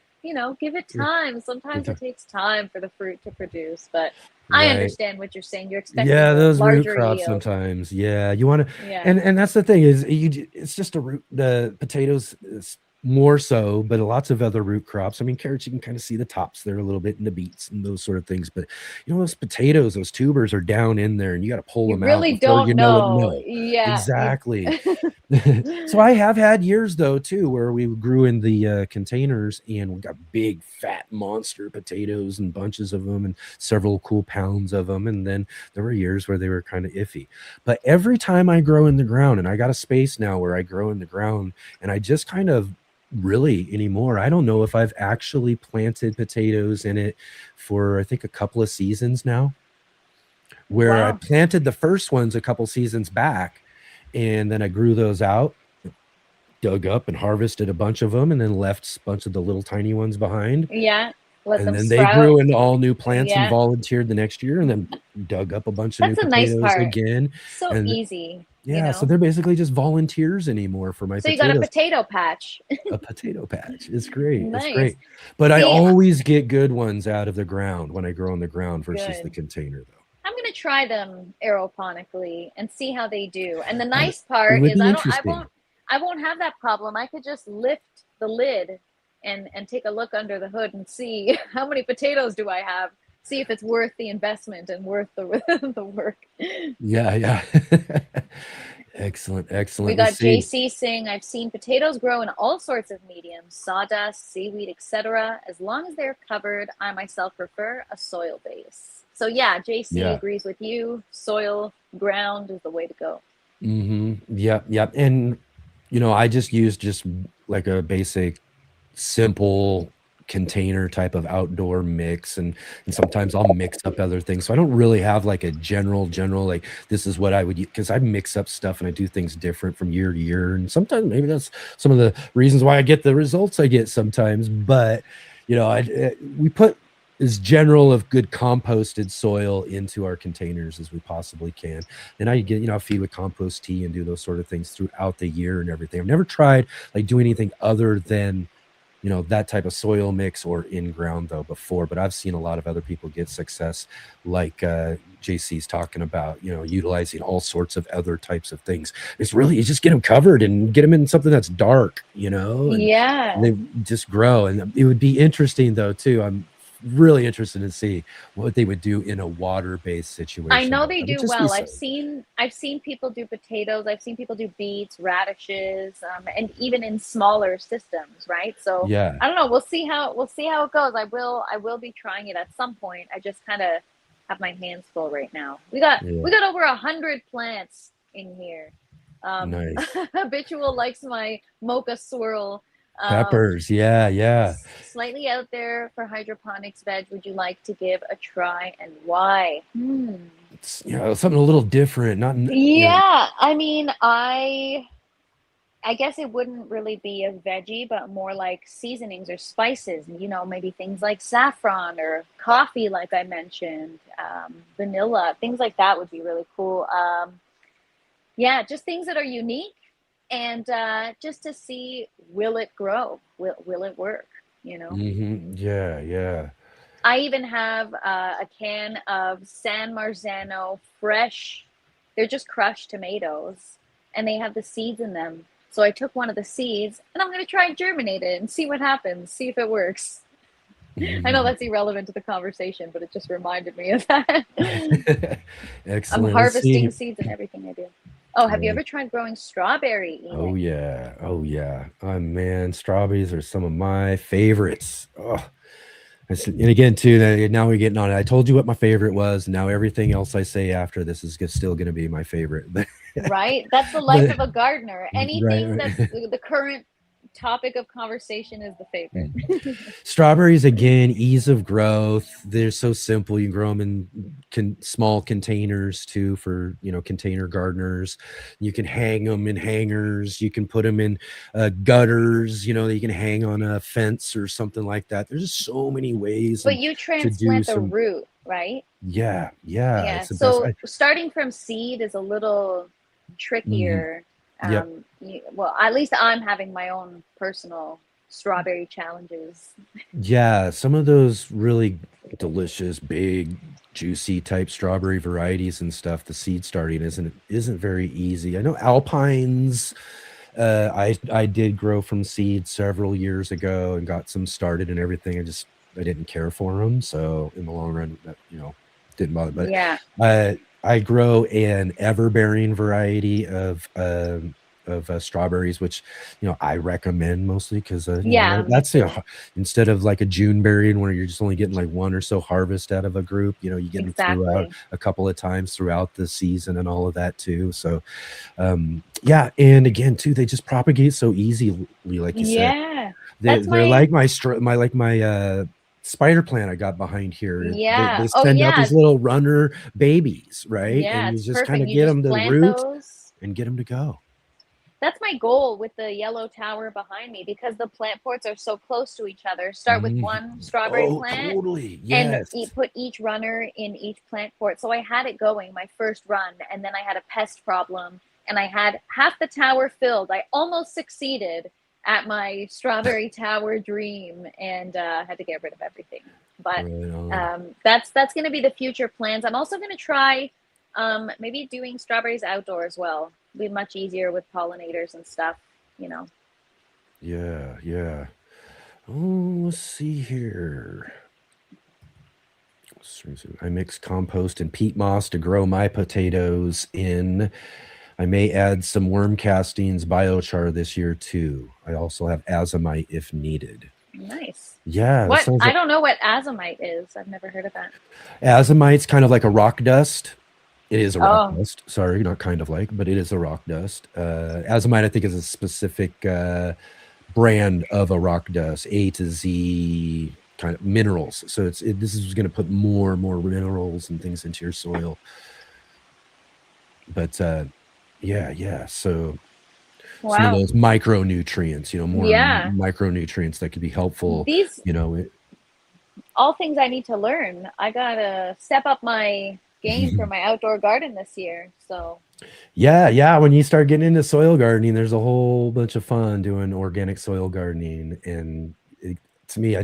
give it Yeah, time. Sometimes it takes time for the fruit to produce, but I right. understand what you're saying. You're expecting Yeah, a those root larger crops yield. sometimes. Yeah, you want to, Yeah. and that's the thing is it's just a root. The potatoes is more so, but lots of other root crops. I mean, carrots you can kind of see the tops there a little bit, and the beets and those sort of things. But you know, those potatoes, those tubers are down in there, and you got to pull You them out really before you don't know it. know. No, Yeah. exactly. So I have had years though too where we grew in the containers and we got big fat monster potatoes and bunches of them and several cool pounds of them, and then there were years where they were kind of iffy. But every time I grow in the ground, and I got a space now where I grow in the ground, and I just kind of really anymore, I don't know if I've actually planted potatoes in it for I think a couple of seasons now, where I Wow. planted the first ones a couple seasons back, and then I grew those out, dug up and harvested a bunch of them, and then left a bunch of the little tiny ones behind. Yeah. Let And them then they sprout. grew into all new plants and Yeah. volunteered the next year, and then dug up a bunch of new That's a nice potatoes part. again. So And easy, yeah, so they're basically just volunteers anymore for my So you got a potatoes. potato patch. A potato patch. It's great. It's Nice. great. But I See, always get good ones out of the ground when I grow in the ground versus the good. container, though. I'm gonna try them aeroponically and see how they do. And the Uh, nice it part would is be interesting. I won't have that problem. I could just lift the lid and take a look under the hood and see how many potatoes do I have. See if it's worth the investment and worth the the work. Yeah, yeah. Excellent, We excellent. Let's got see. JC saying, I've seen potatoes grow in all sorts of mediums, sawdust, seaweed, etc. As long as they're covered, I myself prefer a soil base. So yeah, JC Yeah. agrees with you. Soil, ground is the way to go. Yep, yep. And you know, I just use just like a basic, simple container type of outdoor mix, and sometimes I'll mix up other things. So I don't really have like a general like this is what I would use, because I mix up stuff and I do things different from year to year. And sometimes maybe that's some of the reasons why I get the results I get sometimes. But you know, we put as general of good composted soil into our containers as we possibly can. And I get, you know, feed with compost tea and do those sort of things throughout the year and everything. I've never tried like doing anything other than, you know, that type of soil mix or in ground though before, but I've seen a lot of other people get success like JC's talking about, you know, utilizing all sorts of other types of things. It's really, you just get them covered and get them in something that's dark, you know, and Yeah. they just grow. And it would be interesting though too. I'm really interested to see what they would do in a water-based situation. I know though. they That would do just be well. so. I've seen people do potatoes. I've seen people do beets, radishes, and even in smaller systems, right? So Yeah. I don't know. We'll see how it goes. I will be trying it at some point. I just kind of have my hands full right now. We got Yeah. over 100 plants in here. Nice. Habitual likes my mocha swirl. Peppers, yeah. Slightly out there for hydroponics veg would you like to give a try, and why? It's, something a little different. Not, Yeah, I mean, I guess it wouldn't really be a veggie, but more like seasonings or spices, maybe things like saffron or coffee, like I mentioned, vanilla, things like that would be really cool. Yeah, just things that are unique, and just to see, will it grow? Will it work? Yeah. I even have a can of San Marzano fresh, they're just crushed tomatoes, and they have the seeds in them. So I took one of the seeds, and I'm going to try and germinate it and see what happens, see if it works. I know that's irrelevant to the conversation, but it just reminded me of that. Excellent. I'm harvesting seeds and everything I do. Oh, have you ever tried growing strawberry, Enid? Oh yeah. Oh man, strawberries are some of my favorites. Oh. And again, too, now we're getting on it. I told you what my favorite was. Now everything else I say after this is still going to be my favorite. Right? That's the life of a gardener. Anything right. that's the current topic of conversation is the favorite. Strawberries, again, ease of growth. They're so simple. You can grow them in small containers too, for container gardeners. You can hang them in hangers. You can put them in gutters. You can hang on a fence or something like that. There's just so many ways. But you transplant the root, right? Yeah. So starting from seed is a little trickier. Well, at least I'm having my own personal strawberry challenges. Yeah, some of those really delicious, big, juicy type strawberry varieties and stuff, the seed starting isn't very easy. I know alpines, I did grow from seed several years ago and got some started and everything. I didn't care for them, so in the long run, didn't bother. But yeah, I grow an ever-bearing variety of strawberries, which I recommend mostly because that's instead of like a June berry where you're just only getting like one or so harvest out of a group, you get them throughout a couple of times throughout the season and all of that too. So yeah, and again too, they just propagate so easily, like you said. They're like my spider plant I got behind here. Yeah. They send out these little runner babies, right? Yeah, and you just kind of get them to the root and get them to go. That's my goal with the yellow tower behind me, because the plant ports are so close to each other. Start with one strawberry plant, totally. Yes. And put each runner in each plant port. So I had it going my first run, and then I had a pest problem, and I had half the tower filled. I almost succeeded at my strawberry tower dream, and had to get rid of everything. But that's going to be the future plans. I'm also going to try maybe doing strawberries outdoors as well. Be much easier with pollinators and stuff, Yeah. Oh, let's see here. I mix compost and peat moss to grow my potatoes in. I may add some worm castings, biochar this year too. I also have azomite if needed. Nice. Yeah. I don't know what azomite is. I've never heard of that. Azomite's kind of like a rock dust. It is a rock dust. Sorry, not kind of like, but it is a rock dust. Azomite, I think, is a specific brand of a rock dust, A to Z kind of minerals. So this is going to put more minerals and things into your soil. But yeah. So some of those micronutrients, more micronutrients that could be helpful. All things I need to learn. I gotta step up my game for my outdoor garden this year. So yeah, when you start getting into soil gardening, there's a whole bunch of fun doing organic soil gardening, and to me,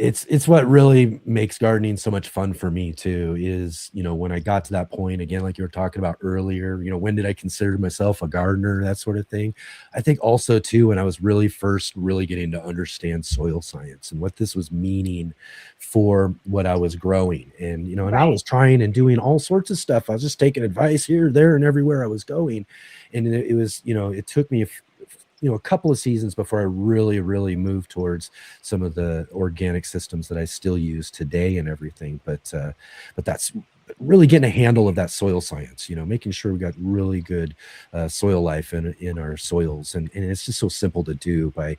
it's what really makes gardening so much fun for me too, is when I got to that point, again, like you were talking about earlier, when did I consider myself a gardener, that sort of thing. I think also too, when I was first getting to understand soil science and what this was meaning for what I was growing, and and I was trying and doing all sorts of stuff. I was just taking advice here, there, and everywhere I was going, and it was it took me a couple of seasons before I really moved towards some of the organic systems that I still use today and everything. But that's really getting a handle of that soil science, making sure we got really good soil life in our soils. And it's just so simple to do by,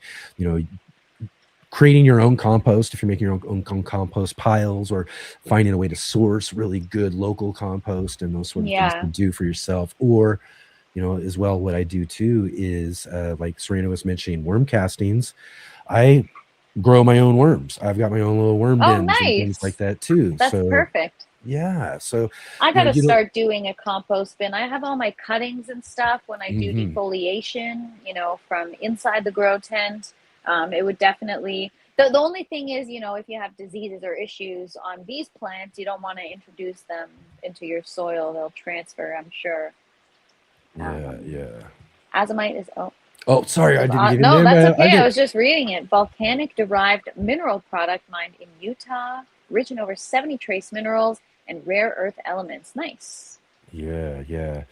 creating your own compost if you're making your own compost piles, or finding a way to source really good local compost and those sort of things to do for yourself. Or, as well, what I do too is like Serena was mentioning, worm castings. I grow my own worms. I've got my own little worm bins and things like that too. That's perfect. Yeah. So I got to start doing a compost bin. I have all my cuttings and stuff when I do defoliation, from inside the grow tent. It would definitely, the only thing is, if you have diseases or issues on these plants, you don't want to introduce them into your soil. They'll transfer, I'm sure. Azomite is, oh, sorry, I didn't give you no, that's okay. I was just reading it. Volcanic derived mineral product mined in Utah, rich in over 70 trace minerals and rare earth elements. Nice. Yeah.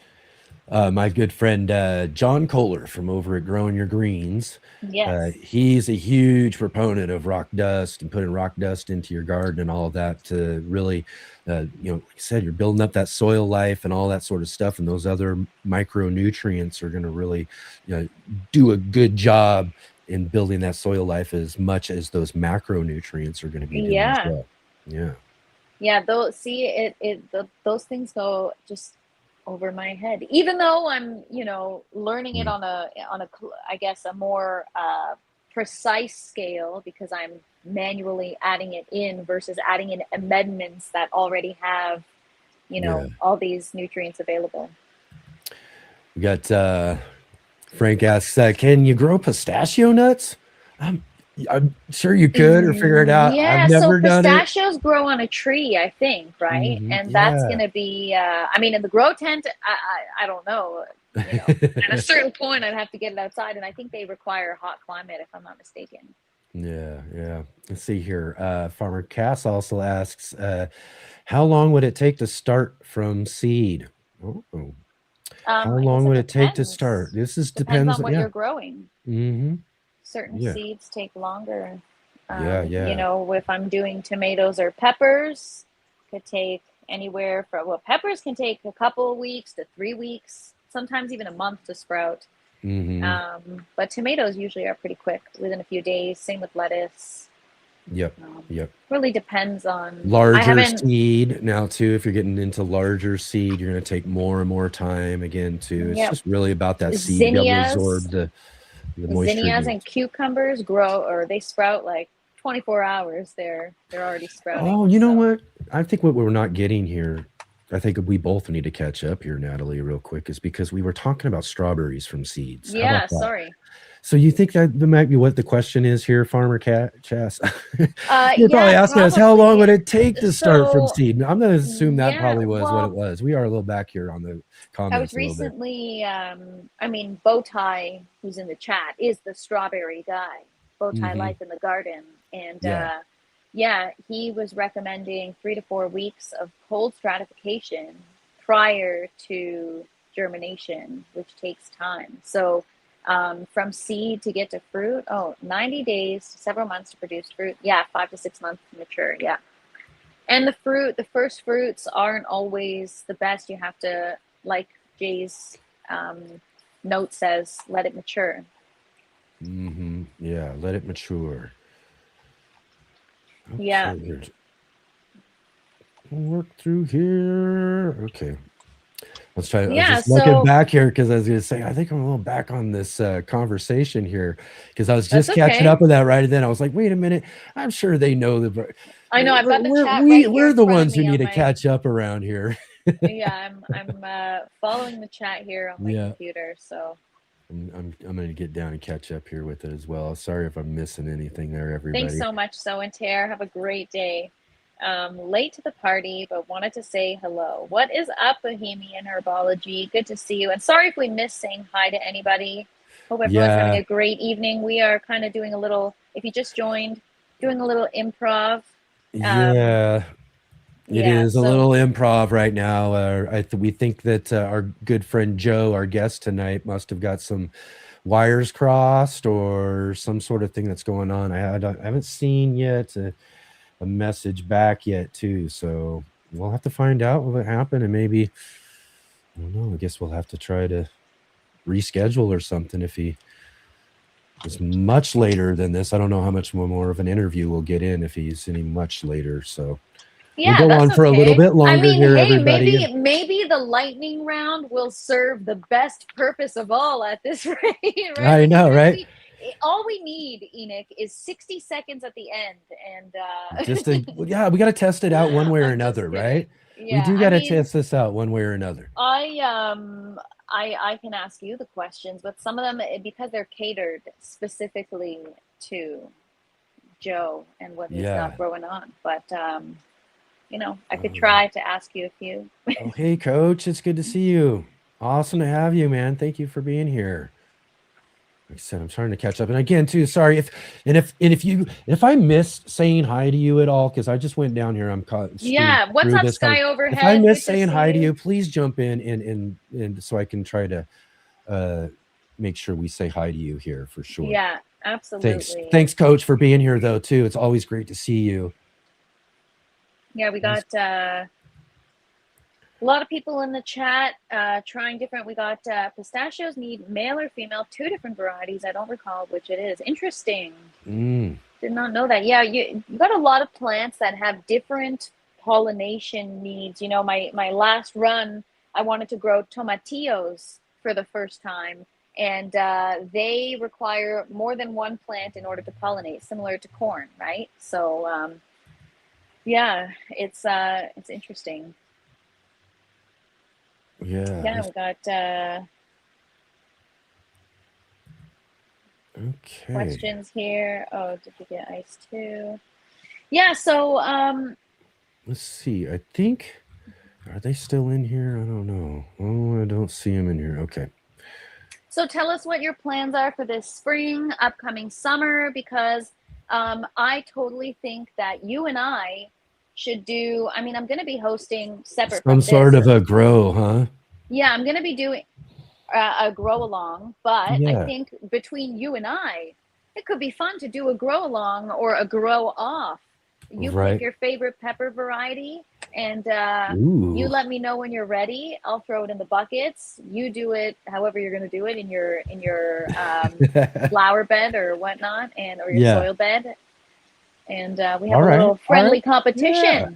My good friend John Kohler from over at Growing Your Greens. Yes. He's a huge proponent of rock dust and putting rock dust into your garden and all of that to really, like I said, you're building up that soil life and all that sort of stuff. And those other micronutrients are going to really do a good job in building that soil life as much as those macronutrients are going to be doing as well. Yeah. Those things go just over my head, even though I'm learning it on a I guess a more precise scale, because I'm manually adding it in versus adding in amendments that already have all these nutrients available. We got Frank asks, can you grow pistachio nuts? I'm sure you could, or figure it out. Yeah, I've never done pistachios grow on a tree, I think, right? And that's going to be, in the grow tent, I don't know. At a certain point, I'd have to get it outside, and I think they require a hot climate, if I'm not mistaken. Yeah. Let's see here. Farmer Cass also asks, how long would it take to start from seed? How long would it take to start? This depends on what you're growing. Certain Yeah. seeds take longer. Yeah. If I'm doing tomatoes or peppers, could take anywhere from, peppers can take a couple of weeks to 3 weeks, sometimes even a month to sprout. But tomatoes usually are pretty quick, within a few days. Same with lettuce. Yep. Really depends on larger seed now too. If you're getting into larger seed, you're going to take more and more time again too. It's just really about that seed being able to absorb the moisture. Zinnias and cucumbers they sprout like 24 hours. They're already sprouting. Oh, you know what? I think what we're not getting here, I think we both need to catch up here, Natalie, real quick, is because we were talking about strawberries from seeds. Yeah, sorry. So you think that might be what the question is here, Farmer Chas? You're probably asking us, how long would it take to start from seed? I'm going to assume that probably was what it was. We are a little back here on the comments. I was recently, Bowtie, who's in the chat, is the strawberry guy. Bowtie Life in the Garden. And he was recommending 3 to 4 weeks of cold stratification prior to germination, which takes time. So from seed to get to fruit, 90 days to several months to produce fruit. 5 to 6 months to mature. And the first fruits aren't always the best. You have to, like Jay's note says, let it mature. Yeah, let it mature. Okay, Yeah. We'll work through here. Okay. Let's try. I was just looking back here because I was going to say, I think I'm a little back on this conversation here because I was just catching up with that right. And then I was like, wait a minute. I'm sure they know the. I know. I've got the chat. We're the ones who need to catch up around here. I'm following the chat here on my computer. So I'm going to get down and catch up here with it as well. Sorry if I'm missing anything there, everybody. Thanks so much, So and Tear. Have a great day. Late to the party, but wanted to say hello. What is up, Bohemian Herbology? Good to see you. And sorry if we missed saying hi to anybody. Hope everyone's having a great evening. We are kind of doing a little, if you just joined, doing a little improv. It is a little improv right now. We think that our good friend Joe, our guest tonight, must have got some wires crossed or some sort of thing that's going on. I haven't seen yet a message back yet too. So we'll have to find out what happened, and maybe, I don't know, I guess we'll have to try to reschedule or something if he is much later than this. I don't know how much more of an interview we'll get in if he's any much later. So Yeah, we'll go on that's for a little okay. bit longer I mean, here, hey, everybody. maybe the lightning round will serve the best purpose of all at this rate, right? I Like, know, right? all we need, Enoch, is 60 seconds at the end, and Just to, yeah, we got to test it out one way or I'm just another, kidding. right? We Yeah, do I got to mean, test this out one way or another. I can ask you the questions, but some of them, because they're catered specifically to Joe and what he's Yeah. got going on. But I could try to ask you a few. Oh, hey, Coach, it's good to see you. Awesome to have you, man. Thank you for being here. Like I said, I'm trying to catch up, and again, too, sorry if I missed saying hi to you at all, because I just went down here. I'm caught. Yeah, what's up, Sky Overhead? If I miss Good saying hi to you. you, please jump in and so I can try to make sure we say hi to you here for sure. Yeah, absolutely. Thanks, Coach, for being here though too. It's always great to see you. Yeah, we got a lot of people in the chat trying different. We got pistachios need male or female, 2 different varieties. I don't recall which it is. Interesting. Did not know that. Yeah, you got a lot of plants that have different pollination needs. My last run, I wanted to grow tomatillos for the first time, and they require more than one plant in order to pollinate, similar to corn, right? So yeah, it's interesting. Yeah, we got okay questions here. Oh, did you get ice too? Yeah, so let's see. I think, are they still in here? I don't know. Oh, I don't see them in here. Okay. So tell us what your plans are for this spring, upcoming summer, because I totally think that you and I should do, I'm going to be hosting separate Some sort of a grow, huh? Yeah, I'm going to be doing a grow along, but I think between you and I, it could be fun to do a grow along or a grow off. You pick your favorite pepper variety, and you let me know when you're ready. I'll throw it in the buckets. You do it however you're going to do it in your flower bed or whatnot, or your soil bed. And we have a little friendly competition. Yeah.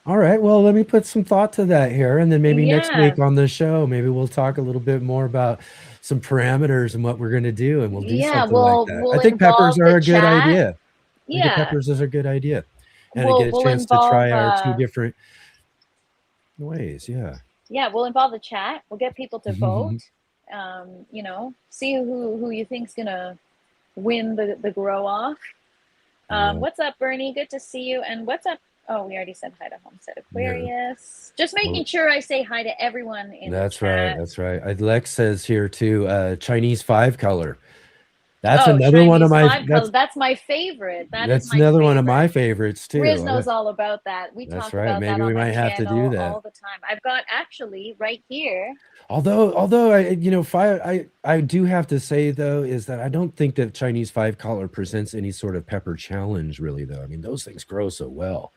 All right. Well, let me put some thought to that here, and then maybe next week on the show, maybe we'll talk a little bit more about some parameters and what we're going to do, and we'll do something like that. I think peppers are a good idea. Yeah, peppers is a good idea, and to get a chance to try our 2 different ways. Yeah, we'll involve the chat. We'll get people to vote. See who you think's gonna win the grow off. What's up, Bernie? Good to see you. And what's up? Oh, we already said hi to Homestead Aquarius. Just making sure I say hi to everyone in the chat. That's right. Lex says here too, Chinese 5-color. That's another Chinese one of my. That's my favorite. That's another one of my favorites too. Riz knows all about that. We talk about Maybe that we on might have to do that all the time. I've got actually right here. Although I do have to say though is that I don't think that Chinese 5-color presents any sort of pepper challenge really though. I mean, those things grow so well.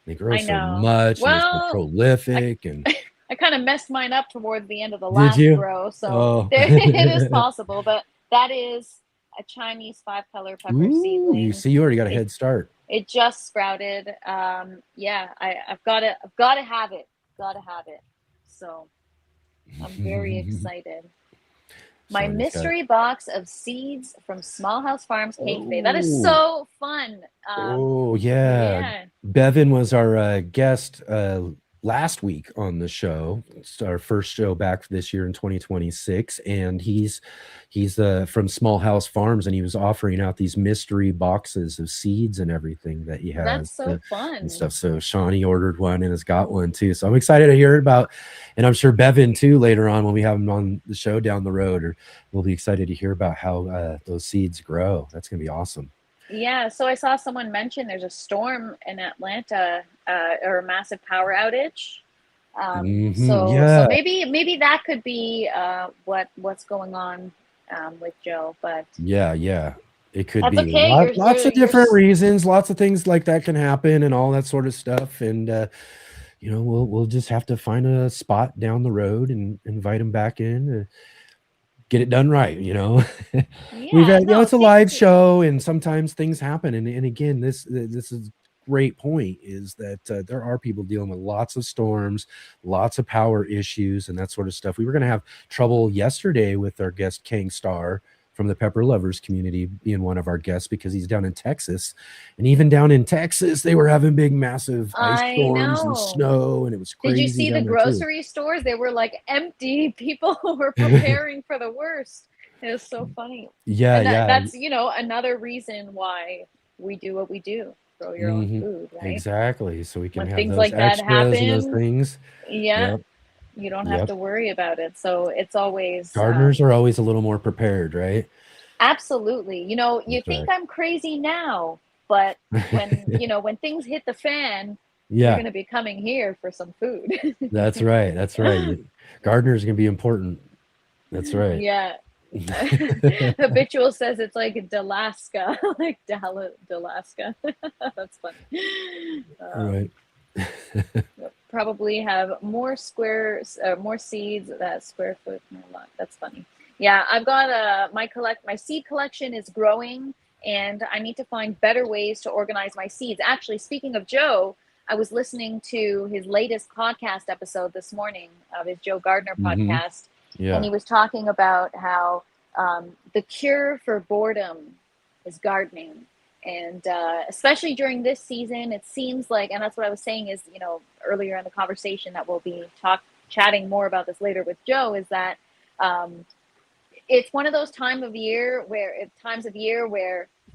They grow so much, and they're so prolific. I kind of messed mine up towards the end of the last grow, so it is possible. But that is a Chinese 5-color pepper seedling. You see, you already got a head start. It just sprouted. I've got to have it. So I'm very excited. My mystery box of seeds from Small House Farms, Kate Bay. That is so fun. Bevan was our guest last week on the show. It's our first show back this year in 2026, and he's from Small House Farms, and he was offering out these mystery boxes of seeds and everything that he has. That's so fun and stuff. So Shawnee ordered one and has got one too. So I'm excited to hear about, and I'm sure Bevan too later on when we have him on the show down the road, or we'll be excited to hear about how those seeds grow. That's gonna be awesome. Yeah, so I saw someone mention there's a storm in Atlanta or a massive power outage. So maybe that could be what's going on with Joe. But yeah, it could be okay. lots of different reasons, lots of things like that can happen, and all that sort of stuff. And we'll just have to find a spot down the road and invite them back in to get it done right. We've Yeah, had, no, it's a live things, show, and sometimes things happen. And again, this is great point, is that there are people dealing with lots of storms, lots of power issues, and that sort of stuff. We were going to have trouble yesterday with our guest Kang Starr from the Pepper Lovers community being one of our guests, because he's down in Texas, and even down in Texas they were having big massive ice I storms and know. snow, and it was Did you crazy see the down there too. grocery stores? They were like empty. People were preparing for the worst. It was so funny. Yeah, And yeah. that's, another reason why we do what we do. Grow your own food, right? Exactly. So we can When have things those like that extras and those happen, things. yeah, Yep. you don't have Yep. to worry about it. So it's always Gardeners are always a little more prepared, right? absolutely. You That's think right. I'm crazy now, but when things hit the fan, you're Yeah, going to be coming here for some food. that's right. That's right. Gardeners are gonna be important. That's right. Yeah. Habitual says it's like Dalaska, like Dalaska. That's funny. All right. Probably have more more seeds that square foot more lot. That's funny. Yeah, I've got my seed collection is growing, and I need to find better ways to organize my seeds. Actually, speaking of Joe, I was listening to his latest podcast episode this morning of his Joe Gardner Mhm. podcast, and Yeah. he was talking about how the cure for boredom is gardening. And especially during this season, it seems like, and that's what I was saying is, earlier in the conversation that we'll be chatting more about this later with Joe, is that um, it's one of those times of year where it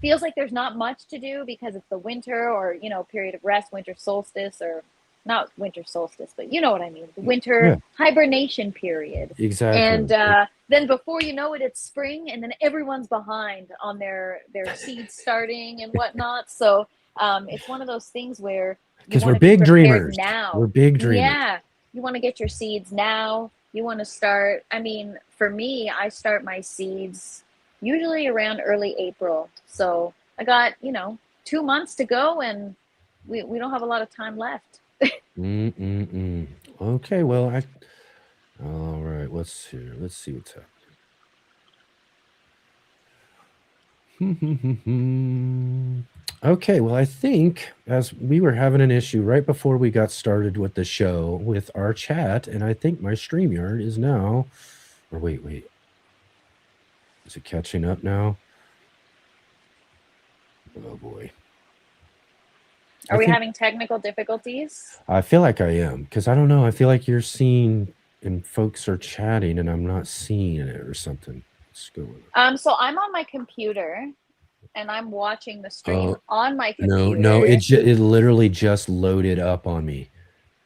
feels like there's not much to do because it's the winter, or period of rest, winter solstice, or not winter solstice, but you know what I mean, the winter Yeah. hibernation period. And Exactly. then before you know it, it's spring, and then everyone's behind on their seeds starting and whatnot. So it's one of those things where you Because want we're to be big prepared dreamers. now. We're big dreamers. Yeah, you want to get your seeds now. You want to start. I mean, for me, I start my seeds usually around early April. So I got 2 months to go, and we don't have a lot of time left. Okay, well, all right, let's see what's happening. Okay, well, I think, as we were having an issue right before we got started with the show with our chat, and I think my StreamYard is now, or wait, is it catching up now? Oh boy. Are we having technical difficulties? I feel like I am, because I don't know. I feel like you're seeing and folks are chatting and I'm not seeing it or something. What's going on? So I'm on my computer and I'm watching the stream Oh, on my computer. No, it literally just loaded up on me.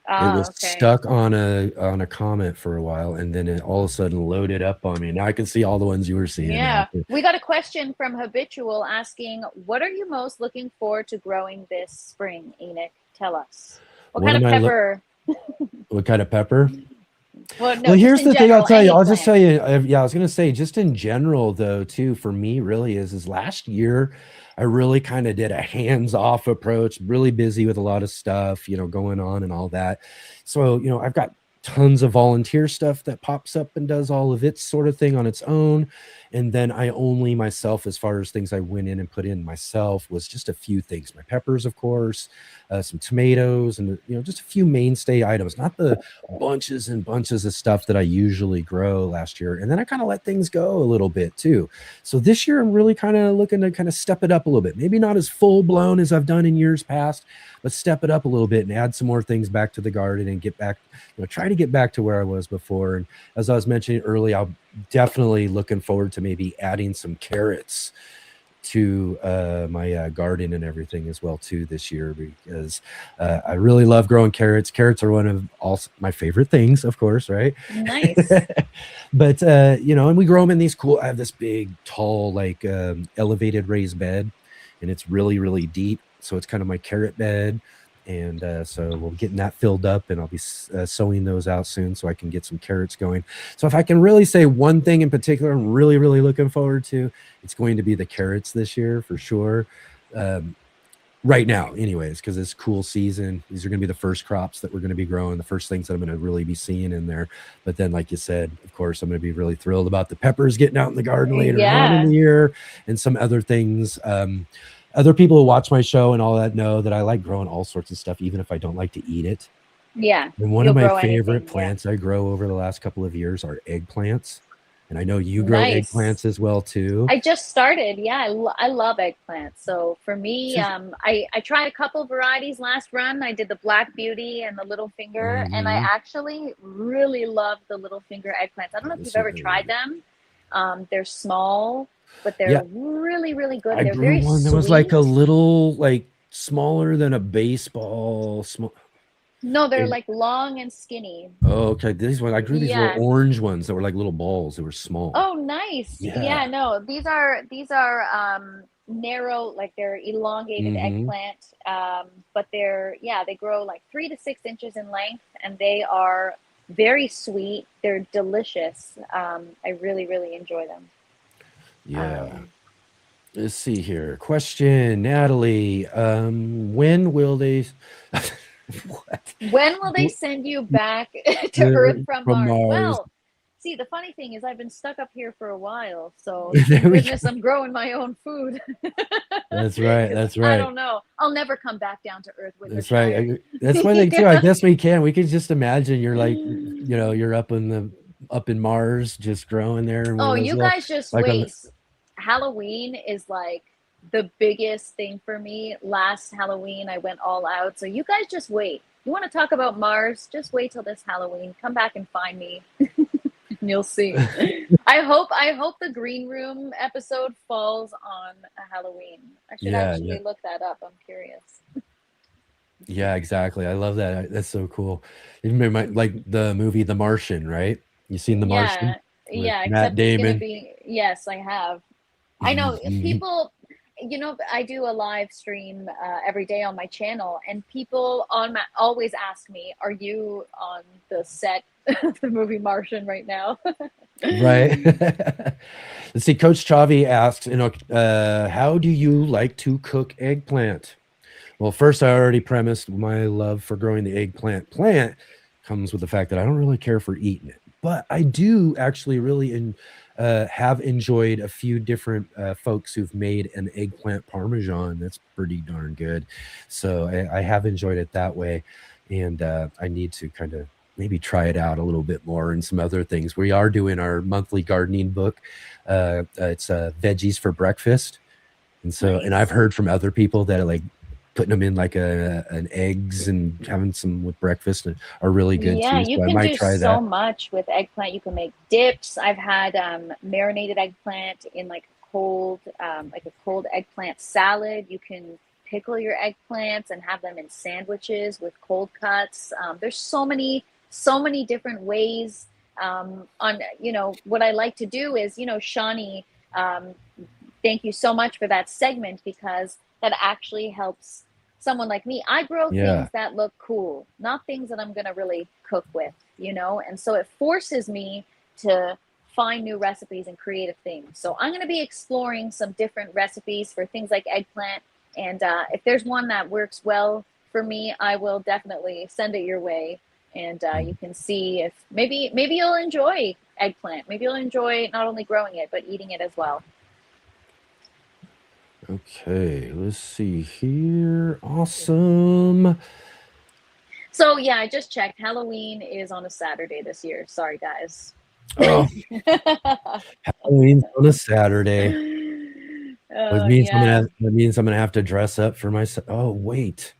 It was Okay. stuck on a comment for a while, and then it all of a sudden loaded up on me. Now I can see all the ones you were seeing. Yeah. Now. We got a question from Habitual asking, what are you most looking forward to growing this spring, Enoch? Tell us. What kind of pepper? What kind of pepper? Well, no, well, here's the thing I'll tell you. I'll just tell you. Yeah, I was going to say, just in general, though, too, for me, really is last year, I really kind of did a hands-off approach, really busy with a lot of stuff, going on and all that. So, I've got tons of volunteer stuff that pops up and does all of its sort of thing on its own. And then I only myself, as far as things I went in and put in myself, was just a few things. My peppers, of course, some tomatoes, and just a few mainstay items, not the bunches and bunches of stuff that I usually grow last year. And then I kind of let things go a little bit too. So this year I'm really kind of looking to kind of step it up a little bit. Maybe not as full blown as I've done in years past, but step it up a little bit and add some more things back to the garden and get back, try to get back to where I was before. And as I was mentioning earlier, I'm definitely looking forward to maybe adding some carrots to my garden and everything as well too this year, because I really love growing carrots. Carrots are one of also my favorite things, of course, right? Nice. But and we grow them in these cool. I have this big, tall, like elevated raised bed, and it's really, really deep. So it's kind of my carrot bed. And so we're getting that filled up, and I'll be sowing those out soon so I can get some carrots going. So if I can really say one thing in particular I'm really, really looking forward to, it's going to be the carrots this year for sure. right now anyways, because it's cool season. These are going to be the first crops that we're going to be growing, the first things that I'm going to really be seeing in there. But then, like you said, of course, I'm going to be really thrilled about the peppers getting out in the garden later on in the year, and some other things. Other people who watch my show and all that know that I like growing all sorts of stuff, even if I don't like to eat it. Yeah. And one of my favorite plants I grow over the last couple of years are eggplants. And I know you grow eggplants as well too. I just started. Yeah, I love eggplants. So for me, I tried a couple varieties last run. I did the Black Beauty and the Little Finger, and I actually really love the Little Finger eggplants. I don't know if you've ever tried them. They're small, but they're really, really good. I They're grew very one sweet. that was like a little, like smaller than a baseball. No, they're like long and skinny. Oh, okay. These ones, I grew these little orange ones that were like little balls. They were small. Oh, nice. Yeah, no, these are narrow, like they're elongated eggplant. But they grow like 3 to 6 inches in length, and they are very sweet. They're delicious. I really, really enjoy them. Yeah. Let's see here. Question, Natalie. When will they What? When will they send you back to Earth from Mars? Well, see, the funny thing is I've been stuck up here for a while, so thank goodness I'm growing my own food. That's right. That's right. I don't know. I'll never come back down to Earth with That's right. That's one thing too. I guess we can. We can just imagine you're like, you're up in Mars, just growing there. And oh, you guys just wait. Halloween is like the biggest thing for me. Last Halloween, I went all out. So you guys just wait. You want to talk about Mars? Just wait till this Halloween. Come back and find me. And you'll see. I hope the Green Room episode falls on a Halloween. I should actually look that up. I'm curious. Yeah, exactly. I love that. That's so cool. You remember like the movie The Martian, right? You seen The Martian? Yeah, Matt Damon. Yes, I have. I know people, I do a live stream every day on my channel, and people always ask me, are you on the set of the movie Martian right now? Right. Let's see. Coach Chavi asks, how do you like to cook eggplant? Well, first, I already premised my love for growing the eggplant plant comes with the fact that I don't really care for eating it, but I do actually really have enjoyed a few different folks who've made an eggplant parmesan that's pretty darn good. So I have enjoyed it that way, and I need to kind of maybe try it out a little bit more and some other things. We are doing our monthly gardening book. It's veggies for breakfast, and so and I've heard from other people that like putting them in like an eggs and having some with breakfast are really good too. You can do so much with eggplant. You can make dips. I've had marinated eggplant in like a cold eggplant salad. You can pickle your eggplants and have them in sandwiches with cold cuts. There's so many different ways. What I like to do is, Shawnee, thank you so much for that segment, because that actually helps someone like me. I grow things that look cool, not things that I'm going to really cook with, and so it forces me to find new recipes and creative things. So I'm going to be exploring some different recipes for things like eggplant. And if there's one that works well for me, I will definitely send it your way. And you can see if maybe you'll enjoy eggplant. Maybe you'll enjoy not only growing it, but eating it as well. Okay, let's see here. Awesome. So yeah, I just checked. Halloween is on a Saturday this year. Sorry, guys. Oh, Halloween's on a Saturday. That means I'm gonna have to dress up for myself. Oh wait,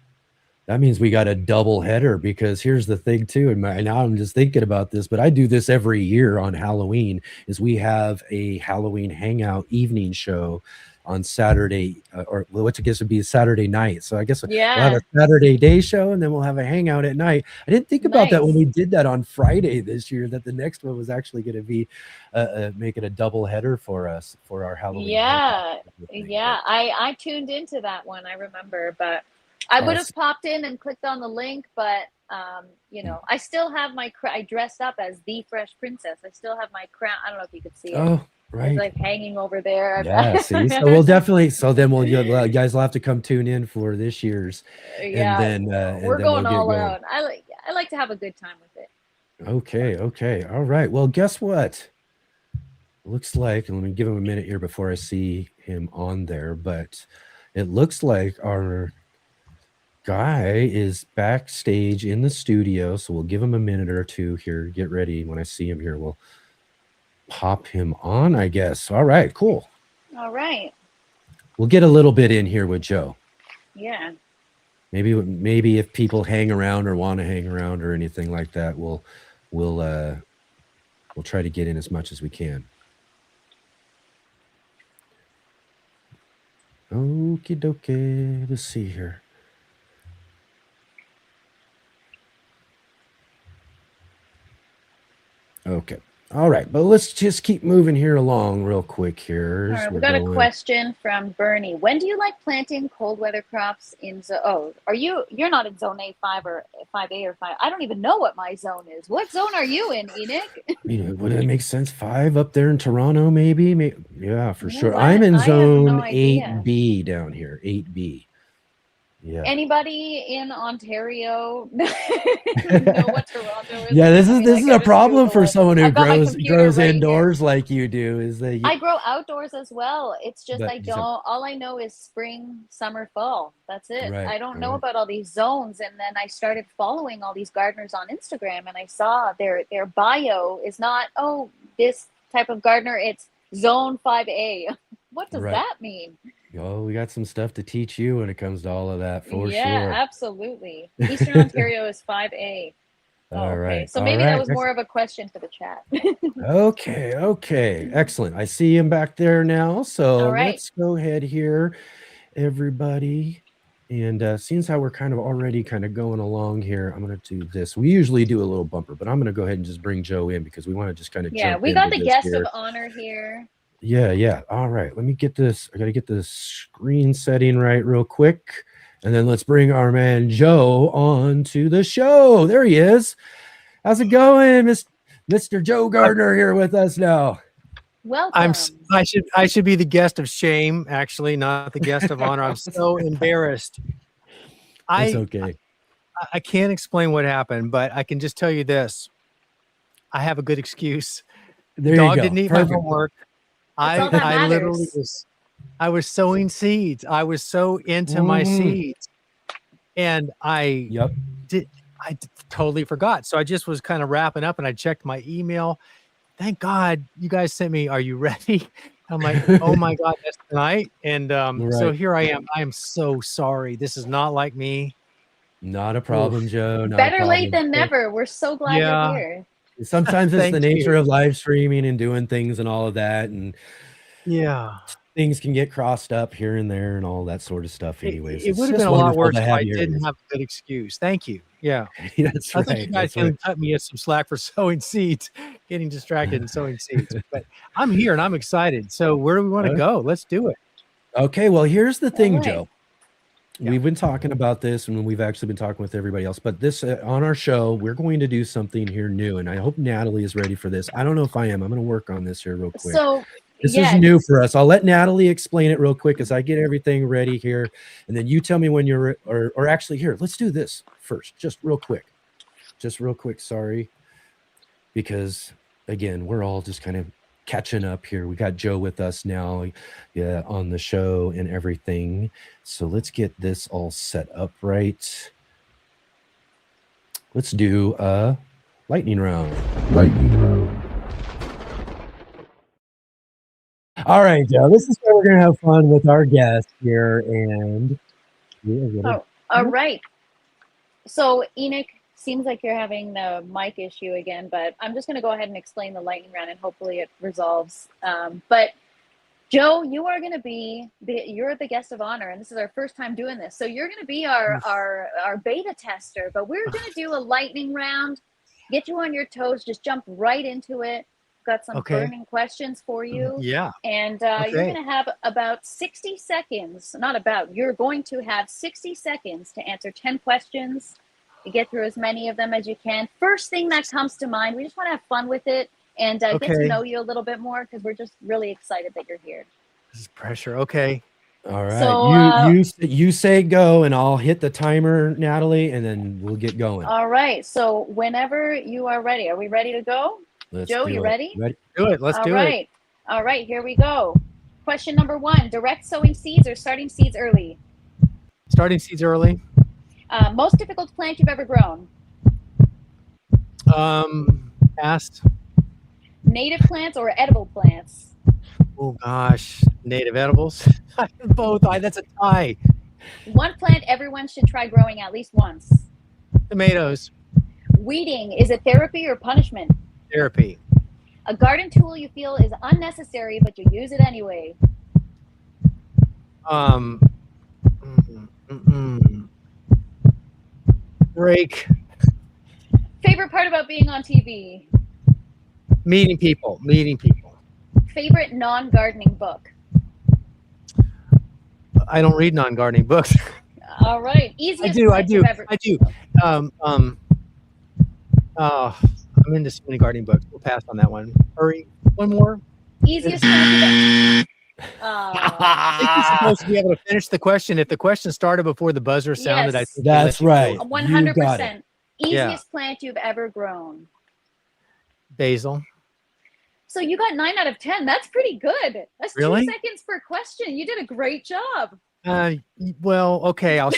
that means we got a double header, because here's the thing too. And now I'm just thinking about this, but I do this every year on Halloween. Is we have a Halloween hangout evening show on Saturday, or which I guess would be a Saturday night. So I guess we'll have a Saturday day show, and then we'll have a hangout at night. I didn't think about that when we did that on Friday this year, that the next one was actually going to be making a double header for us for our Halloween. Yeah. I tuned into that one. I remember, but I would have popped in and clicked on the link, but I still have I dressed up as the Fresh Princess. I still have my crown. I don't know if you could see it. It's Right. like hanging over there. Yeah, see, so we'll definitely so then we'll you guys will have to come tune in for this year's, Yeah, and we're then we'll going get all going. out. I like to have a good time with it. Okay, okay, all right. Well, guess what? Looks like, and let me give him a minute here before I see him on there, but it looks like our guy is backstage in the studio, so we'll give him a minute or two here. Get ready. When I see him here, we'll pop him on, I guess. All right, cool. All right. We'll get a little bit in here with Joe. Yeah. Maybe if people hang around or want to hang around or anything like that, we'll try to get in as much as we can. Okie dokie. Let's see here. Okay. All right, but let's just keep moving here along real quick here. All right, we got a question from Bernie. When do you like planting cold weather crops in you're not in zone A5 or 5A or 5. I don't even know what my zone is. What zone are you in, Enoch? Would that make sense? 5 up there in Toronto, maybe? Yeah, for sure. What? I'm in I have zone no idea. 8B down here. 8B. Yeah. Anybody in Ontario know what Toronto is? Yeah, this is a problem for Google it. someone who I've got my grows computer right indoors like you do. Is that I grow outdoors as well. It's just But I don't. All I know is spring, summer, fall. That's it. Right, I don't know right. about all these zones. And then I started following all these gardeners on Instagram, and I saw their bio is not this type of gardener. It's zone 5A. What does Right. that mean? Oh, we got some stuff to teach you when it comes to all of that, for Yeah, sure. absolutely. Eastern Ontario is 5A. All right. So all maybe right. that was more of a question for the chat. Okay. Excellent. I see him back there now. So All right. let's go ahead here, everybody. And seeing how we're kind of already going along here, I'm going to do this. We usually do a little bumper, but I'm going to go ahead and just bring Joe in because we want to just kind of Yeah, jump we got into the this guest here. of honor here. Yeah. All right. Let me get this. I got to get the screen setting right real quick. And then let's bring our man Joe on to the show. There he is. How's it going, Mr. Joe Gardner here with us now? Welcome. I should be the guest of shame, actually, not the guest of honor. I'm so embarrassed. It's okay. I can't explain what happened, but I can just tell you this. I have a good excuse. There Dog you go. didn't eat Perfect. my homework. That's all that I literally matters. I was sowing seeds. I was so into my seeds. And I totally forgot. So I just was kind of wrapping up and I checked my email. Thank God you guys sent me, are you ready? I'm like, oh my God, that's tonight. And so here I am. I am so sorry. This is not like me. Not a problem, Joe. Not Better a problem. late than never. We're so glad you're here. Sometimes it's the Thank nature you. of live streaming and doing things and all of that. And yeah, things can get crossed up here and there and all that sort of stuff. Anyways, it would have been a lot worse if I didn't have a good excuse. Thank you. Yeah. That's I right. think you guys can cut me some slack for sowing seeds, getting distracted and sowing seeds. But I'm here and I'm excited. So where do we want to go? Let's do it. Okay. Well, here's the thing, right. Joe. We've been talking about this and we've actually been talking with everybody else, but this on our show, we're going to do something here new. And I hope Natalie is ready for this. I don't know if I am. I'm going to work on this here real quick. So this is new for us. I'll let Natalie explain it real quick as I get everything ready here. And then you tell me when you're, or actually here, let's do this first, just real quick. Sorry. Because again, we're all just kind of catching up here. We got Joe with us now, on the show and everything. So let's get this all set up right. Let's do a lightning round. All right, Joe. This is where we're gonna have fun with our guest here, and all right. So Enoch, seems like you're having the mic issue again, but I'm just going to go ahead and explain the lightning round and hopefully it resolves. But Joe, you are going to be you're the guest of honor, and this is our first time doing this. So you're going to be our beta tester, but we're going to do a lightning round, get you on your toes, just jump right into it. Got some burning questions for you. Yeah. And you're going to have about 60 seconds, you're going to have 60 seconds to answer 10 questions. You get through as many of them as you can. First thing that comes to mind, we just want to have fun with it. and get to Okay. know you a little bit more, because we're just really excited that you're here. This is pressure. Okay. All right. So, You say go, and I'll hit the timer, Natalie, and then we'll get going. all right. So whenever you are ready, are we ready to go? Let's Joe, do you it. ready? Do it. Let's All do it. right. All right, here we go. Question number 1, direct sowing seeds or starting seeds early? Starting seeds early. Most difficult plant you've ever grown? Passed. Native plants or edible plants? Oh gosh, native edibles. Both. That's a tie. One plant everyone should try growing at least once. Tomatoes. Weeding, is it therapy or punishment? Therapy. A garden tool you feel is unnecessary, but you use it anyway. Break. Favorite part about being on TV? Meeting people. Favorite non-gardening book? I don't read non-gardening books. All right. Easiest I do. plant you've ever- I'm into so many gardening books. We'll pass on that one. Hurry. One more. Easiest plant you've ever... I think you're supposed to be able to finish the question. If the question started before the buzzer sounded, I Yes. think That's right. 100%. Yeah. Easiest plant you've ever grown. Basil. So you got 9 out of 10. That's pretty good. That's Really? 2 seconds per question. You did a great job. Well, okay. I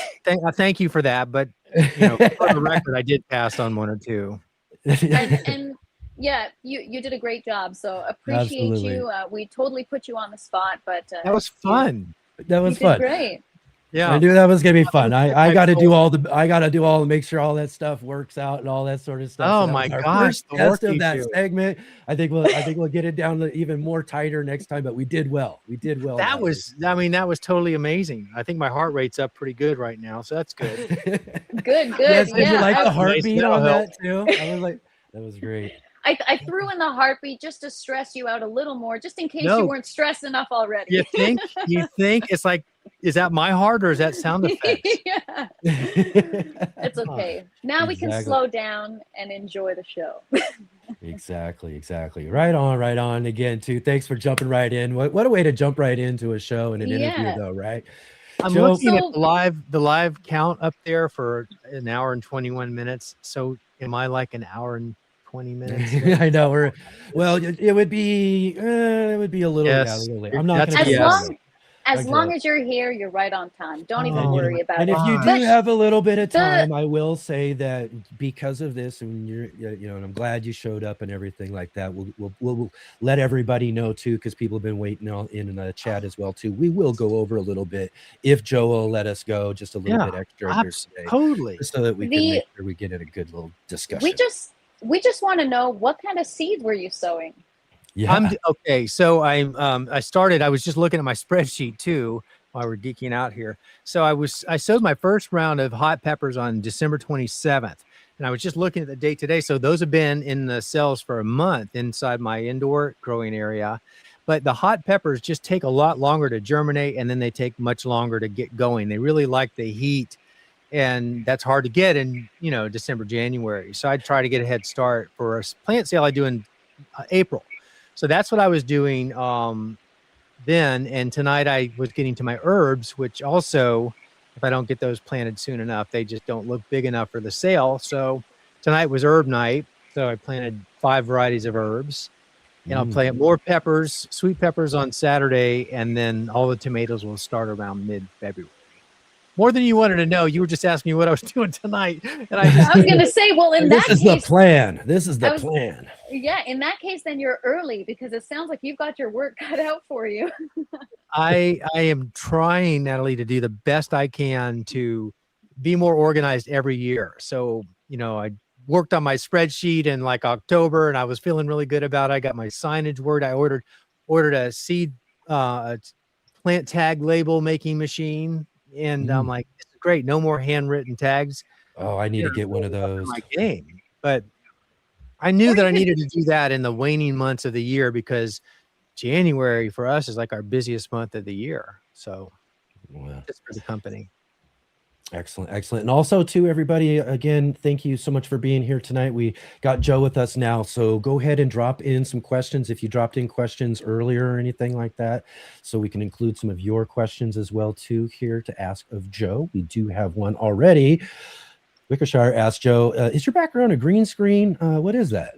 thank you for that, but for the record, I did pass on 1 or 2. And yeah, you did a great job. So appreciate Absolutely. you. We totally put you on the spot, but That was fun. That you was did fun. great. Yeah. I knew that was gonna be fun. I got to do told- all the. I got to do all the make sure all that stuff works out and all that sort of stuff. Oh that my was our gosh, first the test work of you that do. segment. I think we'll get it down to even more tighter next time. But we did well. We did well. That was totally amazing. I think my heart rate's up pretty good right now, so that's good. Good. Yes, did you Yeah, like the Nice, heartbeat that'll on help. that too? I was like, that was great. I threw in the heartbeat just to stress you out a little more, just in case No. you weren't stressed enough already. You think it's like, is that my heart or is that sound effects? Yeah. It's okay. Now we can Exactly. slow down and enjoy the show. Exactly. Right on. Again, too. Thanks for jumping right in. What a way to jump right into a show and an interview, Yeah. though, right? I'm Joe- looking So- at the live count up there for 1 hour and 21 minutes. So am I like 1 hour and 20 minutes? I know it would be a little, Yes. yeah, a little late. I'm not That's gonna As be yes. long as Okay. long as you're here, you're right on time. Don't even Oh, worry about And it. if you But- do have a little bit of The- time, I will say that because of this, and and I'm glad you showed up and everything like that. We'll let everybody know too, because people have been waiting in the chat as well too. We will go over a little bit if Joe will let us go just a little Yeah, bit extra here today, Totally. just so that we can The- make sure we get in a good little discussion. we just want to know, what kind of seeds were you sowing? yeah. Okay. So I was just looking at my spreadsheet too while we're geeking out here. So I sowed my first round of hot peppers on December 27th. And I was just looking at the date today. So those have been in the cells for a month inside my indoor growing area. But the hot peppers just take a lot longer to germinate, and then they take much longer to get going. They really like the heat, and that's hard to get in, December, January. So I try to get a head start for a plant sale I do in April. So that's what I was doing then. And tonight I was getting to my herbs, which also, if I don't get those planted soon enough, they just don't look big enough for the sale. So tonight was herb night. So I planted 5 varieties of herbs. And I'll plant more peppers, sweet peppers on Saturday. And then all the tomatoes will start around mid-February. More than you wanted to know. You were just asking me what I was doing tonight. And I was going to say, well, in This that is the case, plan. This is the I was- plan. yeah, in that case, then you're early, because it sounds like you've got your work cut out for you. I am trying, Natalie, to do the best I can to be more organized every year. So, I worked on my spreadsheet in like October, and I was feeling really good about it. I got my signage word. I ordered a seed plant tag label making machine, and I'm like, this is great. No more handwritten tags. Oh, I need to get one of those. My game, but I knew that I needed to do that in the waning months of the year, because January for us is like our busiest month of the year. So Wow. just for the company. Excellent, excellent. And also to everybody, again, thank you so much for being here tonight. We got Joe with us now, so go ahead and drop in some questions if you dropped in questions earlier or anything like that, so we can include some of your questions as well too here to ask of Joe. We do have one already. Wickershire asked Joe, is your background a green screen? What is that?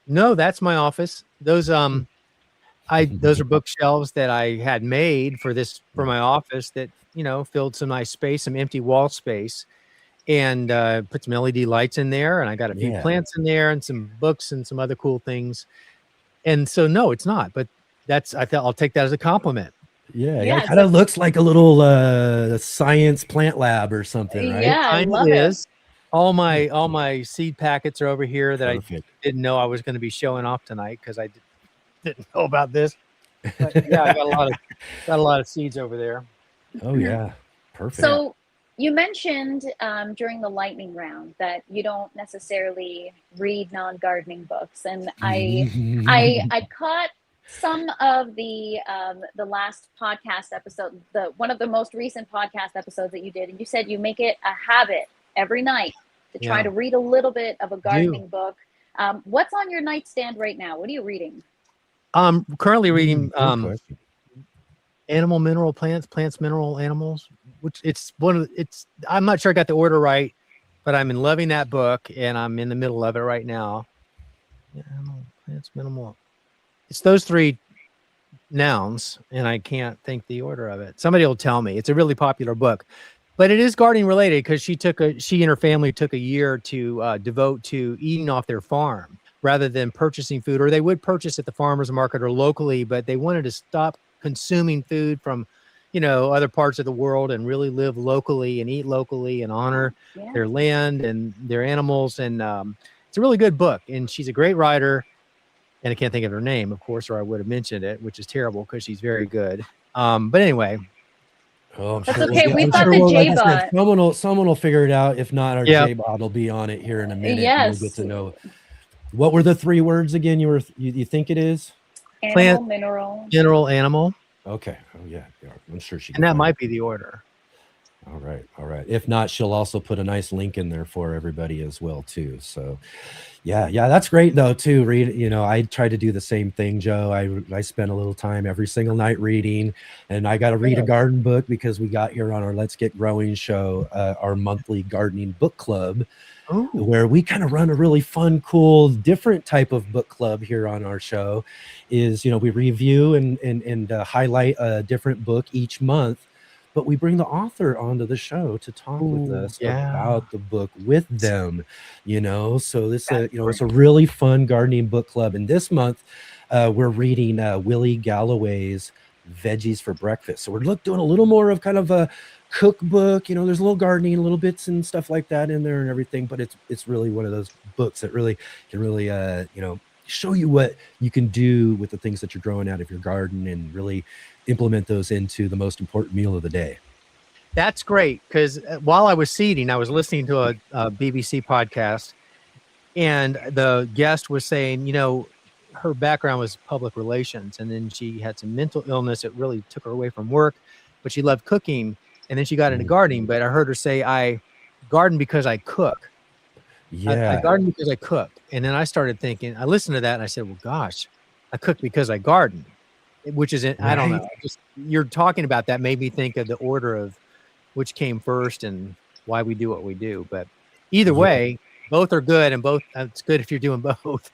No, that's my office. Those are bookshelves that I had made for my office that, filled some nice space, some empty wall space, and put some LED lights in there. And I got a few plants in there and some books and some other cool things. And so, no, it's not, but I thought I'll take that as a compliment. Yeah, it kind of looks like a little science plant lab or something, right? Yeah, I love it. All my seed packets are over here that I didn't know I was going to be showing off tonight because I didn't know about this. But yeah, I got a lot of seeds over there. Oh yeah, perfect. So you mentioned during the lightning round that you don't necessarily read non-gardening books, and I caught some of the last podcast episode, one of the most recent podcast episodes that you did, and you said you make it a habit every night to try to read a little bit of a gardening book. What's on your nightstand right now? What are you reading? I'm currently reading Animal, Mineral, Plants, Mineral, Animals, which I'm not sure I got the order right, but I'm loving that book and I'm in the middle of it right now. Animal, Plants, Mineral. It's those three nouns and I can't think the order of it. Somebody will tell me. It's a really popular book, but it is gardening related because she and her family took a year to devote to eating off their farm rather than purchasing food, or they would purchase at the farmer's market or locally, but they wanted to stop consuming food from, other parts of the world and really live locally and eat locally and honor their land and their animals. And it's a really good book. And she's a great writer. And I can't think of her name, of course, or I would have mentioned it, which is terrible because she's very good. But anyway. Oh, that's okay. We thought the J-Bot. Someone will figure it out. If not, our J-Bot will be on it here in a minute. Yes. We'll get to know. What were the three words again? You think it is? Animal, mineral, animal. Okay. Oh yeah. I'm sure she. And that might be the order. All right. If not, she'll also put a nice link in there for everybody as well too. So, yeah, that's great though too. Read. I try to do the same thing, Joe. I spend a little time every single night reading, and I got to read a garden book because we got here on our Let's Get Growing show, our monthly gardening book club. Ooh. Where we kind of run a really fun, cool, different type of book club here on our show. Is we review and highlight a different book each month, but we bring the author onto the show to talk with us about the book with them. So this it's a really fun gardening book club. And this month we're reading Willie Galloway's Veggies for Breakfast. So we're doing a little more of kind of a cookbook. There's a little gardening, little bits and stuff like that in there and everything, but it's really one of those books that really can really show you what you can do with the things that you're growing out of your garden and really implement those into the most important meal of the day. That's great, because while I was seeding, I was listening to a BBC podcast, and the guest was saying, her background was public relations, and then she had some mental illness that really took her away from work, but she loved cooking. And then she got into gardening, but I heard her say, I garden because I cook. Yeah. I garden because I cook. And then I started thinking, I listened to that and I said, well, gosh, I cook because I garden, which is, I don't know. Just you're talking about that made me think of the order of which came first and why we do what we do. But either way, both are good, and it's good if you're doing both.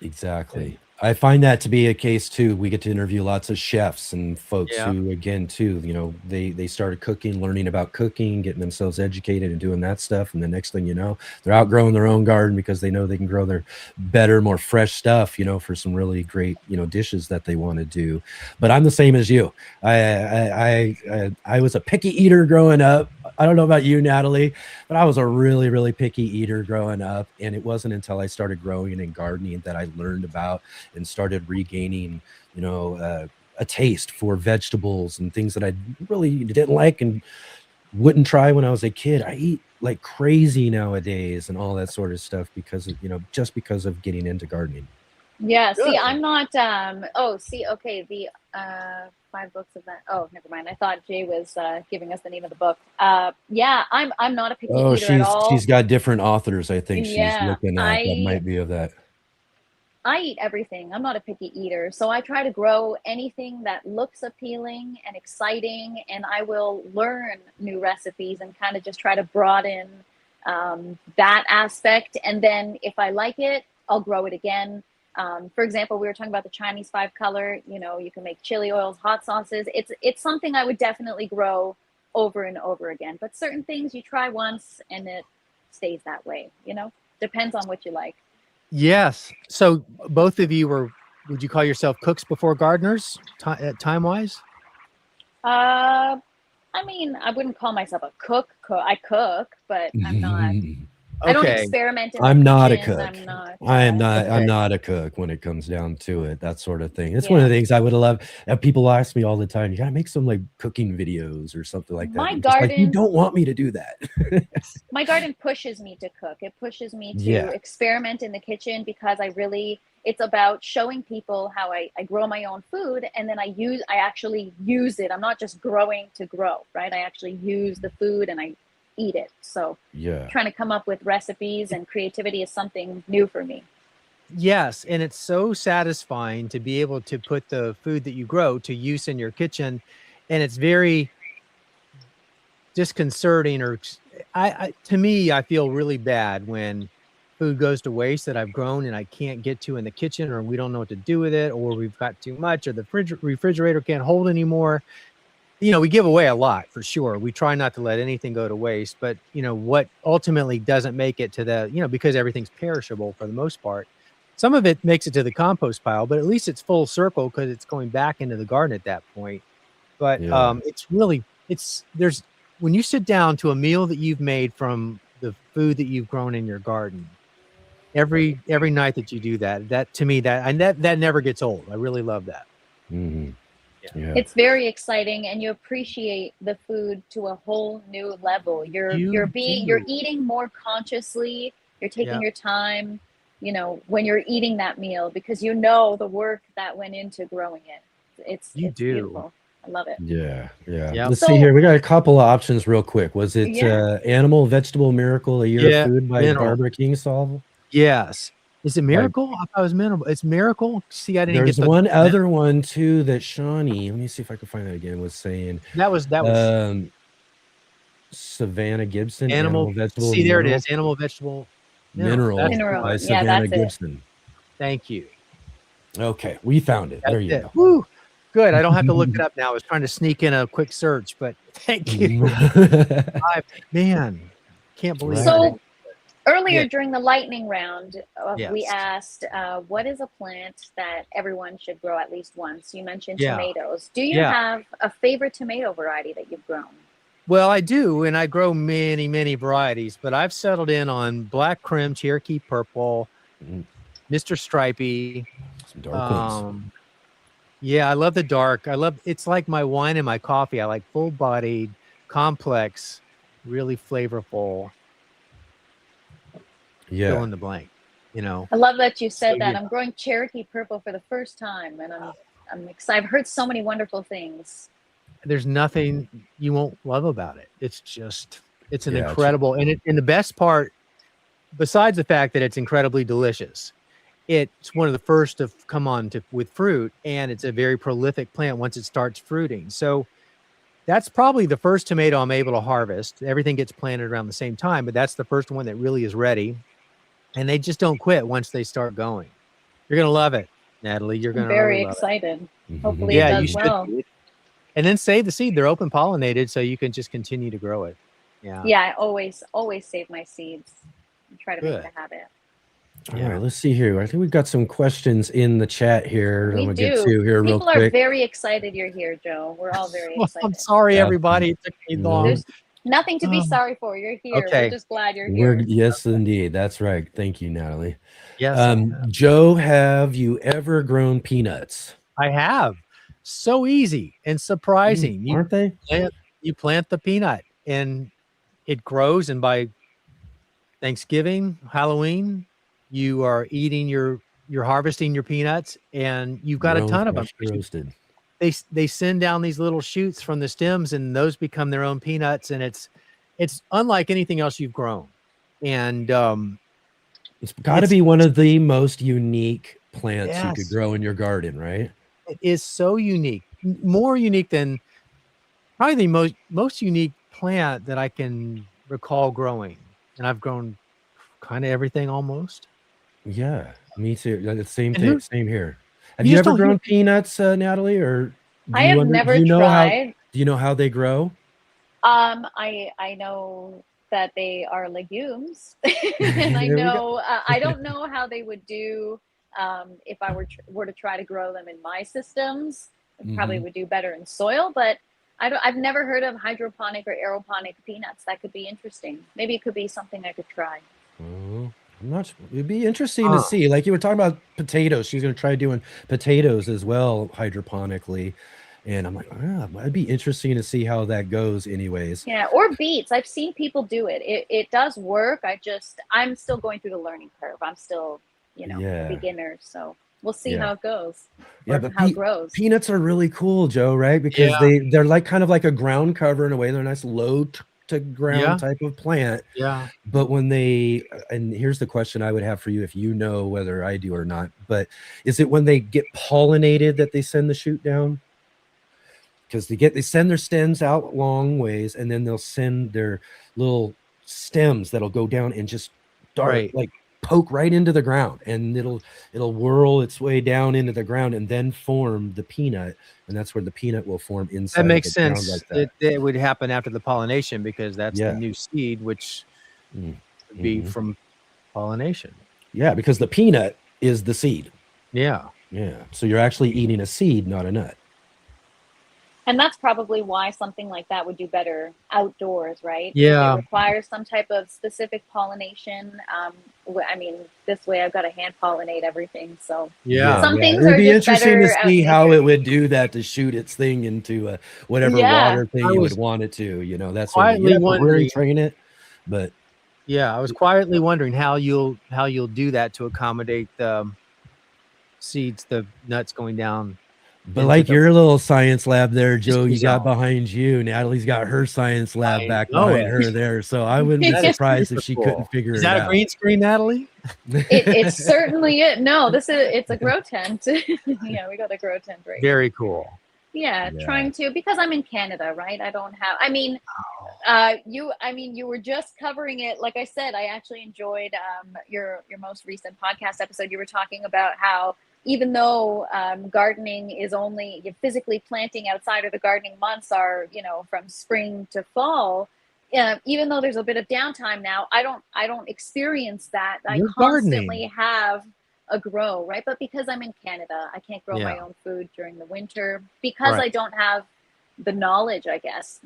Exactly. I find that to be a case too. We get to interview lots of chefs and folks who, again, too, they started cooking, learning about cooking, getting themselves educated and doing that stuff. And the next thing you know, they're outgrowing their own garden because they know they can grow their better, more fresh stuff, for some really great, dishes that they want to do. But I'm the same as you. I was a picky eater growing up. I don't know about you, Natalie, but I was a really, really picky eater growing up. And it wasn't until I started growing and gardening that I learned about and started regaining, a taste for vegetables and things that I really didn't like and wouldn't try when I was a kid. I eat like crazy nowadays and all that sort of stuff because of, just because of getting into gardening. Yeah, see, Good. I'm not okay, the 5 books of that. Oh, never mind. I thought Jay was giving us the name of the book. Yeah, I'm not a picky Oh, eater at all. she's got different authors, I think she's Yeah, looking at that might be of that. I eat everything. I'm not a picky eater. So I try to grow anything that looks appealing and exciting, and I will learn new recipes and kind of just try to broaden that aspect. And then if I like it, I'll grow it again. For example, we were talking about the Chinese 5-color. You know, you can make chili oils, hot sauces. It's something I would definitely grow over and over again. But certain things you try once and it stays that way. You know, depends on what you like. Yes. So both of you would you call yourself cooks before gardeners, time-wise? I mean, I wouldn't call myself a cook. I cook, but I'm not. I don't Okay. experiment in the I'm not a kitchen. cook. I'm not. I'm Okay. not a cook when it comes down to it. That sort of thing. It's one of the things I would love. People ask me all the time, you gotta make some like cooking videos or something like that. My I'm just like, you garden, don't want me to do that. my garden pushes me to cook. It pushes me to Yeah. experiment in the kitchen because it's about showing people how I grow my own food, and then I actually use it. I'm not just growing to grow, right? I actually use the food and I eat it. So Yeah. trying to come up with recipes and creativity is something new for me. Yes, and it's so satisfying to be able to put the food that you grow to use in your kitchen, and it's very disconcerting, or to me, I feel really bad when food goes to waste that I've grown and I can't get to in the kitchen, or we don't know what to do with it, or we've got too much, or the refrigerator can't hold anymore. You know, we give away a lot for sure. We try not to let anything go to waste, but you know, what ultimately doesn't make it to the, you know, because everything's perishable for the most part. Some of it makes it to the compost pile, but at least it's full circle because it's going back into the garden at that point. But Yeah. there's when you sit down to a meal that you've made from the food that you've grown in your garden, every night that you do that to me, that never gets old. I really love that. Mm-hmm. Yeah. It's very exciting, and you appreciate the food to a whole new level. You're eating more consciously. You're taking your time, you know, when you're eating that meal, because you know the work that went into growing it. It's beautiful. I love it. Yeah. Yep. Let's see here. We got a couple of options real quick. Was it Animal Vegetable Miracle, A Year of Food by Barbara Kingsolver? Yes. Is it Miracle? I thought it was Miracle. It's Miracle. See, I didn't There's get one other one too that Shawnee, let me see if I can find that again, was saying. That was Savannah Gibson. Animal Vegetable. See, there it is. Animal Vegetable Mineral by Savannah Gibson. Thank you. Okay, we found it. There you go. Woo. Good. I don't have to look it up now. I was trying to sneak in a quick search, but thank you. Man, can't believe it. So earlier during the lightning round, we asked, what is a plant that everyone should grow at least once? You mentioned tomatoes. Do you have a favorite tomato variety that you've grown? Well, I do, and I grow many, many varieties, but I've settled in on Black Krim, Cherokee Purple, Mr. Stripey. Some dark ones. Yeah, I love the dark. It's like my wine and my coffee. I like full-bodied, complex, really flavorful. Yeah. Fill in the blank, you know. I love that you said that. I'm growing Cherokee Purple for the first time, and I'm excited. I've heard so many wonderful things. There's nothing you won't love about it. It's an incredible, and the best part, besides the fact that it's incredibly delicious, it's one of the first to come on with fruit, and it's a very prolific plant once it starts fruiting. So that's probably the first tomato I'm able to harvest. Everything gets planted around the same time, but that's the first one that really is ready. And they just don't quit once they start going. You're going to love it, Natalie. You're going to very really excited. Hopefully it does well. And then save the seed. They're open pollinated, so you can just continue to grow it. Yeah, I always save my seeds and try to make it a habit. All right, let's see here. I think we've got some questions in the chat here. I'm gonna get to here real quick. People are very excited you're here, Joe. We're all very excited. I'm sorry, everybody. It took me long. There's nothing to be sorry for. You're here. Okay. We're just glad you're here. Yes, indeed. That's right. Thank you, Natalie. Yes. Joe, have you ever grown peanuts? I have. So easy and surprising. Aren't they? You plant the peanut and it grows, and by Thanksgiving, Halloween, you are eating your you're harvesting your peanuts, and you've got Your a own ton of them. fresh roasted. They send down these little shoots from the stems, and those become their own peanuts, and it's unlike anything else you've grown. And It's got to be one of the most unique plants you could Yes. grow in your garden, right? it is so unique, more unique than probably the most unique plant that I can recall growing. And I've grown kind of everything almost. Yeah, me too. The same And thing, who- same here. Have you you just ever don't hear- grown peanuts, Natalie, or do I you have under- never do you know tried. do you know how they grow? I know that they are legumes, and I There we go. know I don't know how they would do if I were to try to grow them in my systems. It probably would do better in soil, but I've never heard of hydroponic or aeroponic peanuts. That could be interesting. Maybe it could be something I could try. Oh, I'm not sure. It'd be interesting to see. Like you were talking about potatoes. She's going to try doing potatoes as well hydroponically. And I'm like, it'd be interesting to see how that goes anyways. Yeah, or beets. I've seen people do it. It does work. I'm still going through the learning curve. I'm still, a beginner. So we'll see how it goes. Yeah, or but how it grows. peanuts are really cool, Joe, right? Because they're like kind of like a ground cover in a way. They're a nice low to ground type of plant. Yeah. But when and here's the question I would have for you, if you know whether I do or not, but is it when they get pollinated that they send the shoot down? Because they send their stems out long ways, and then they'll send their little stems that'll go down and just like poke right into the ground, and it'll whirl its way down into the ground and then form the peanut, and that's where the peanut will form inside. That makes the ground sense. like that. It would happen after the pollination, because that's the new seed, which would be from pollination. Yeah, because the peanut is the seed. Yeah. Yeah. So you're actually eating a seed, not a nut. And that's probably why something like that would do better outdoors, right? Yeah. It requires some type of specific pollination. I mean, this way I've got to hand pollinate everything. So some things it would are be just interesting better to see how it would do that to shoot its thing into whatever water thing you would want it to. That's quietly wondering, train it. But I was quietly wondering how you'll do that to accommodate the seeds, the nuts going down. But like your little science lab there, Joe, you got behind you. Natalie's got her science lab back behind her there. So I wouldn't be surprised if she couldn't figure it out. Is that a green screen, Natalie? It certainly is. No, it's a grow tent. Yeah, we got a grow tent right. Very cool. Yeah, trying to, because I'm in Canada, right? I don't have, you were just covering it. Like I said, I actually enjoyed your most recent podcast episode. You were talking about how even though gardening is only physically planting outside of the gardening months are, from spring to fall, even though there's a bit of downtime now, I don't experience that. You're I constantly have a grow, right? But because I'm in Canada, I can't grow my own food during the winter because I don't have the knowledge, I guess.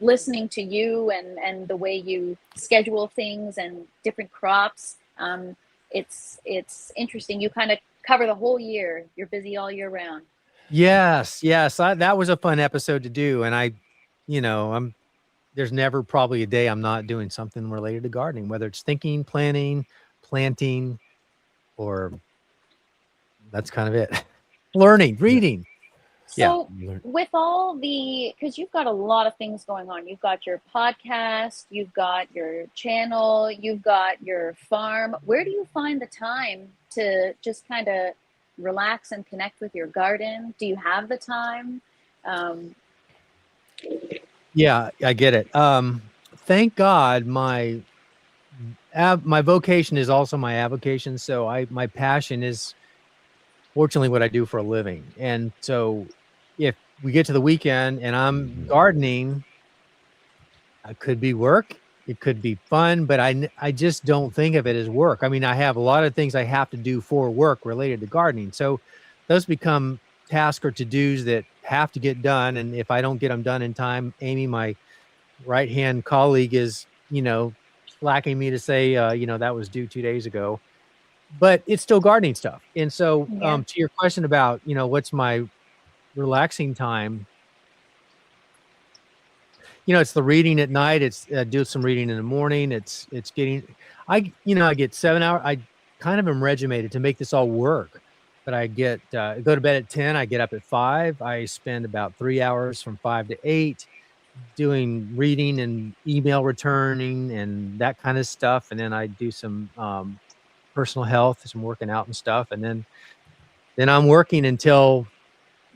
Listening to you and the way you schedule things and different crops, it's interesting. You kind of cover the whole year. You're busy all year round. Yes. That was a fun episode to do, and there's never probably a day I'm not doing something related to gardening, whether it's thinking, planning, planting, or that's kind of it. Learning, reading. So with all because you've got a lot of things going on. You've got your podcast, you've got your channel, you've got your farm. Where do you find the time to just kind of relax and connect with your garden? Do you have the time? Yeah, I get it. Thank God my vocation is also my avocation. So my passion is fortunately what I do for a living. And so if we get to the weekend and I'm gardening, it could be work, it could be fun, but I just don't think of it as work. I mean, I have a lot of things I have to do for work related to gardening. So those become tasks or to-dos that have to get done. And if I don't get them done in time, Amy, my right-hand colleague, is, slacking me to say, that was due 2 days ago, but it's still gardening stuff. And so to your question about, what's my relaxing time, it's the reading at night. It's do some reading in the morning. It's getting, I get 7 hours. kind of am regimented to make this all work. But I go to bed at 10. I get up at 5. I spend about 3 hours from 5 to 8 doing reading and email returning and that kind of stuff. And then I do some personal health, some working out and stuff. And then I'm working until,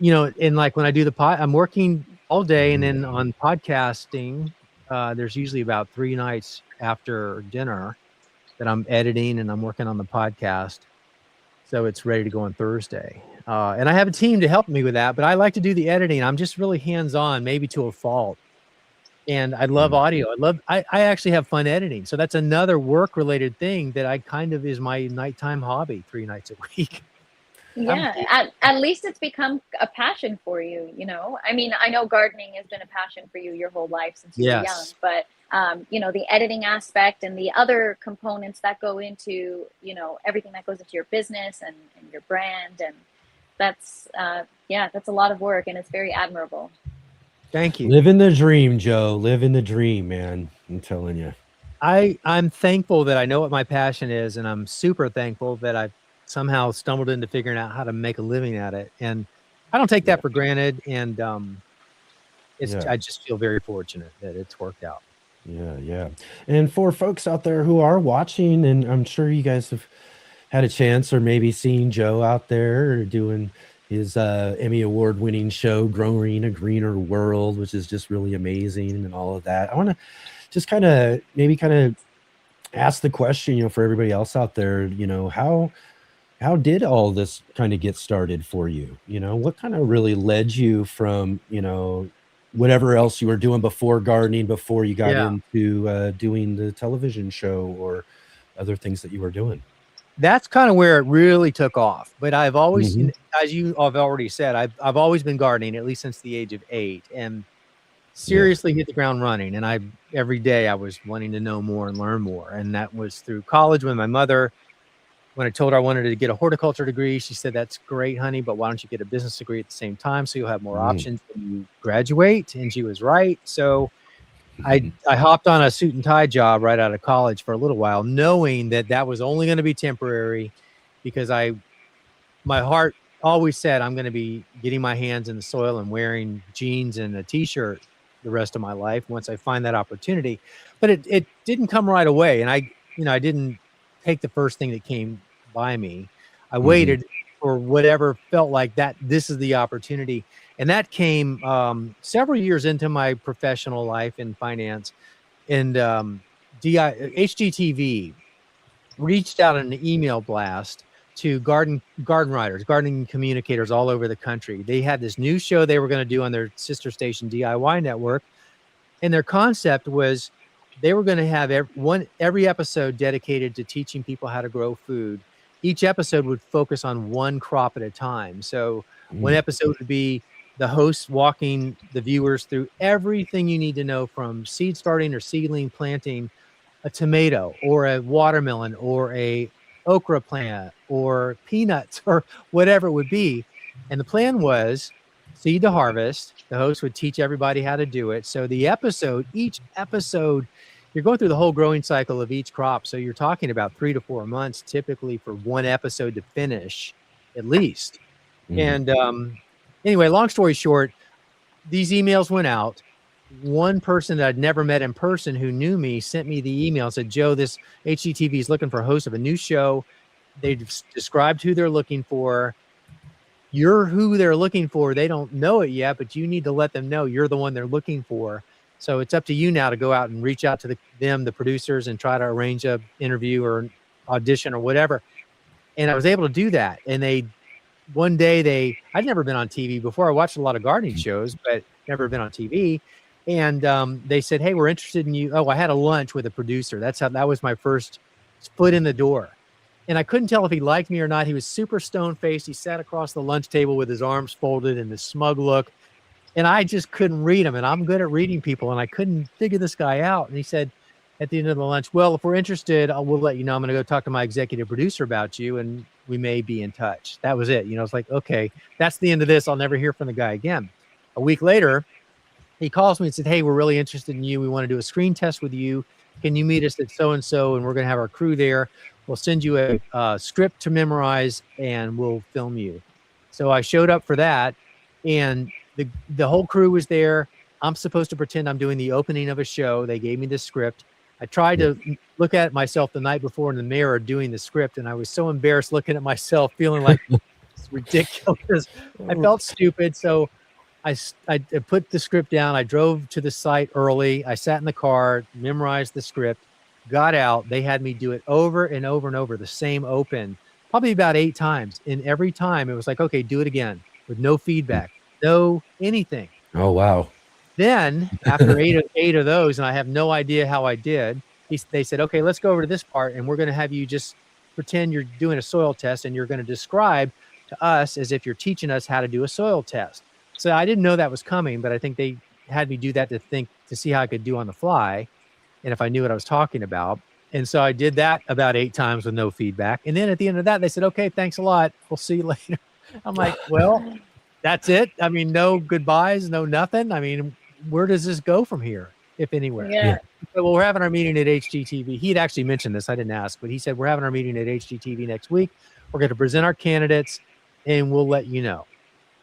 and like when I do I'm working all day. And then on podcasting, there's usually about 3 nights after dinner that I'm editing and I'm working on the podcast. So it's ready to go on Thursday. And I have a team to help me with that, but I like to do the editing. I'm just really hands-on, maybe to a fault. And I love audio. I actually have fun editing. So that's another work-related thing that I kind of is my nighttime hobby 3 nights a week. Yeah, at least it's become a passion for you, I mean, I know gardening has been a passion for you your whole life since you were young, but the editing aspect and the other components that go into, everything that goes into your business and your brand, and that's a lot of work, and it's very admirable. Thank you. Living the dream, Joe. Living the dream, man. I'm telling you. I'm thankful that I know what my passion is, and I'm super thankful that I've somehow stumbled into figuring out how to make a living at it. And I don't take that for granted. And I just feel very fortunate that it's worked out. Yeah. And for folks out there who are watching, and I'm sure you guys have had a chance or maybe seen Joe out there doing his Emmy Award-winning show, Growing a Greener World, which is just really amazing and all of that. I want to just kind of ask the question, for everybody else out there, how did all this kind of get started for you? What kind of really led you from, whatever else you were doing before gardening, before you got into doing the television show or other things that you were doing? That's kind of where it really took off. But I've always, as you have already said, I've always been gardening, at least since the age of 8, and seriously hit the ground running. And every day I was wanting to know more and learn more. And that was through college when my mother, when I told her I wanted to get a horticulture degree, she said, "That's great, honey, but why don't you get a business degree at the same time so you'll have more options when you graduate?" And she was right. So I hopped on a suit and tie job right out of college for a little while, knowing that was only going to be temporary, because my heart always said I'm going to be getting my hands in the soil and wearing jeans and a t-shirt the rest of my life once I find that opportunity. But it didn't come right away. And I didn't take the first thing that came by me. I waited for whatever felt like this is the opportunity. And that came several years into my professional life in finance. And HGTV reached out in an email blast to garden writers, gardening communicators all over the country. They had this new show they were going to do on their sister station, DIY Network. And their concept was they were going to have every episode dedicated to teaching people how to grow food. Each episode would focus on one crop at a time. So one episode would be the host walking the viewers through everything you need to know, from seed starting or seedling planting a tomato or a watermelon or a okra plant or peanuts or whatever it would be. And the plan was seed to harvest. The host would teach everybody how to do it. So each episode, you're going through the whole growing cycle of each crop. So you're talking about 3 to 4 months typically for one episode to finish, at least. And anyway, long story short, these emails went out. One person that I'd never met in person who knew me sent me the email and said, "Joe, this HGTV is looking for a host of a new show. They've described who they're looking for. You're who they're looking for. They don't know it yet, but you need to let them know you're the one they're looking for. So it's up to you now to go out and reach out to the producers, and try to arrange a interview or audition or whatever." And I was able to do that. And one day I'd never been on TV before. I watched a lot of gardening shows, but never been on TV. And they said, "Hey, we're interested in you." Oh, I had a lunch with a producer. That was my first foot in the door. And I couldn't tell if he liked me or not. He was super stone-faced. He sat across the lunch table with his arms folded and this smug look. And I just couldn't read him. And I'm good at reading people. And I couldn't figure this guy out. And he said at the end of the lunch, "Well, if we're interested, we'll let you know. I'm going to go talk to my executive producer about you, and we may be in touch." That was it. It's like, okay, that's the end of this. I'll never hear from the guy again. A week later, he calls me and said, "Hey, we're really interested in you. We want to do a screen test with you. Can you meet us at so-and-so? And we're going to have our crew there. we'll send you a script to memorize and we'll film you. So I showed up for that, and the whole crew was there. I'm supposed to pretend I'm doing the opening of a show. They gave me the script. I tried to look at myself the night before in the mirror doing the script, and I was so embarrassed looking at myself, feeling like it's ridiculous. I felt stupid. So I put the script down. I drove to the site early. I sat in the car, memorized the script, got out. They had me do it over and over and over, the same open, probably about 8 times. And every time it was like, okay, do it again with no feedback, no anything. Oh, wow. Then after eight of those, and I have no idea how I did, they said, okay, let's go over to this part, and we're going to have you just pretend you're doing a soil test, and you're going to describe to us as if you're teaching us how to do a soil test. So I didn't know that was coming, but I think they had me do that to see how I could do on the fly, and if I knew what I was talking about. And so I did that about 8 times with no feedback. And then at the end of that, they said, okay, thanks a lot. We'll see you later. I'm like, well, that's it. I mean, no goodbyes, no nothing. I mean, where does this go from here, if anywhere? Yeah. So, well, we're having our meeting at HGTV. He'd actually mentioned this. I didn't ask, but he said, we're having our meeting at HGTV next week. We're going to present our candidates, and we'll let you know.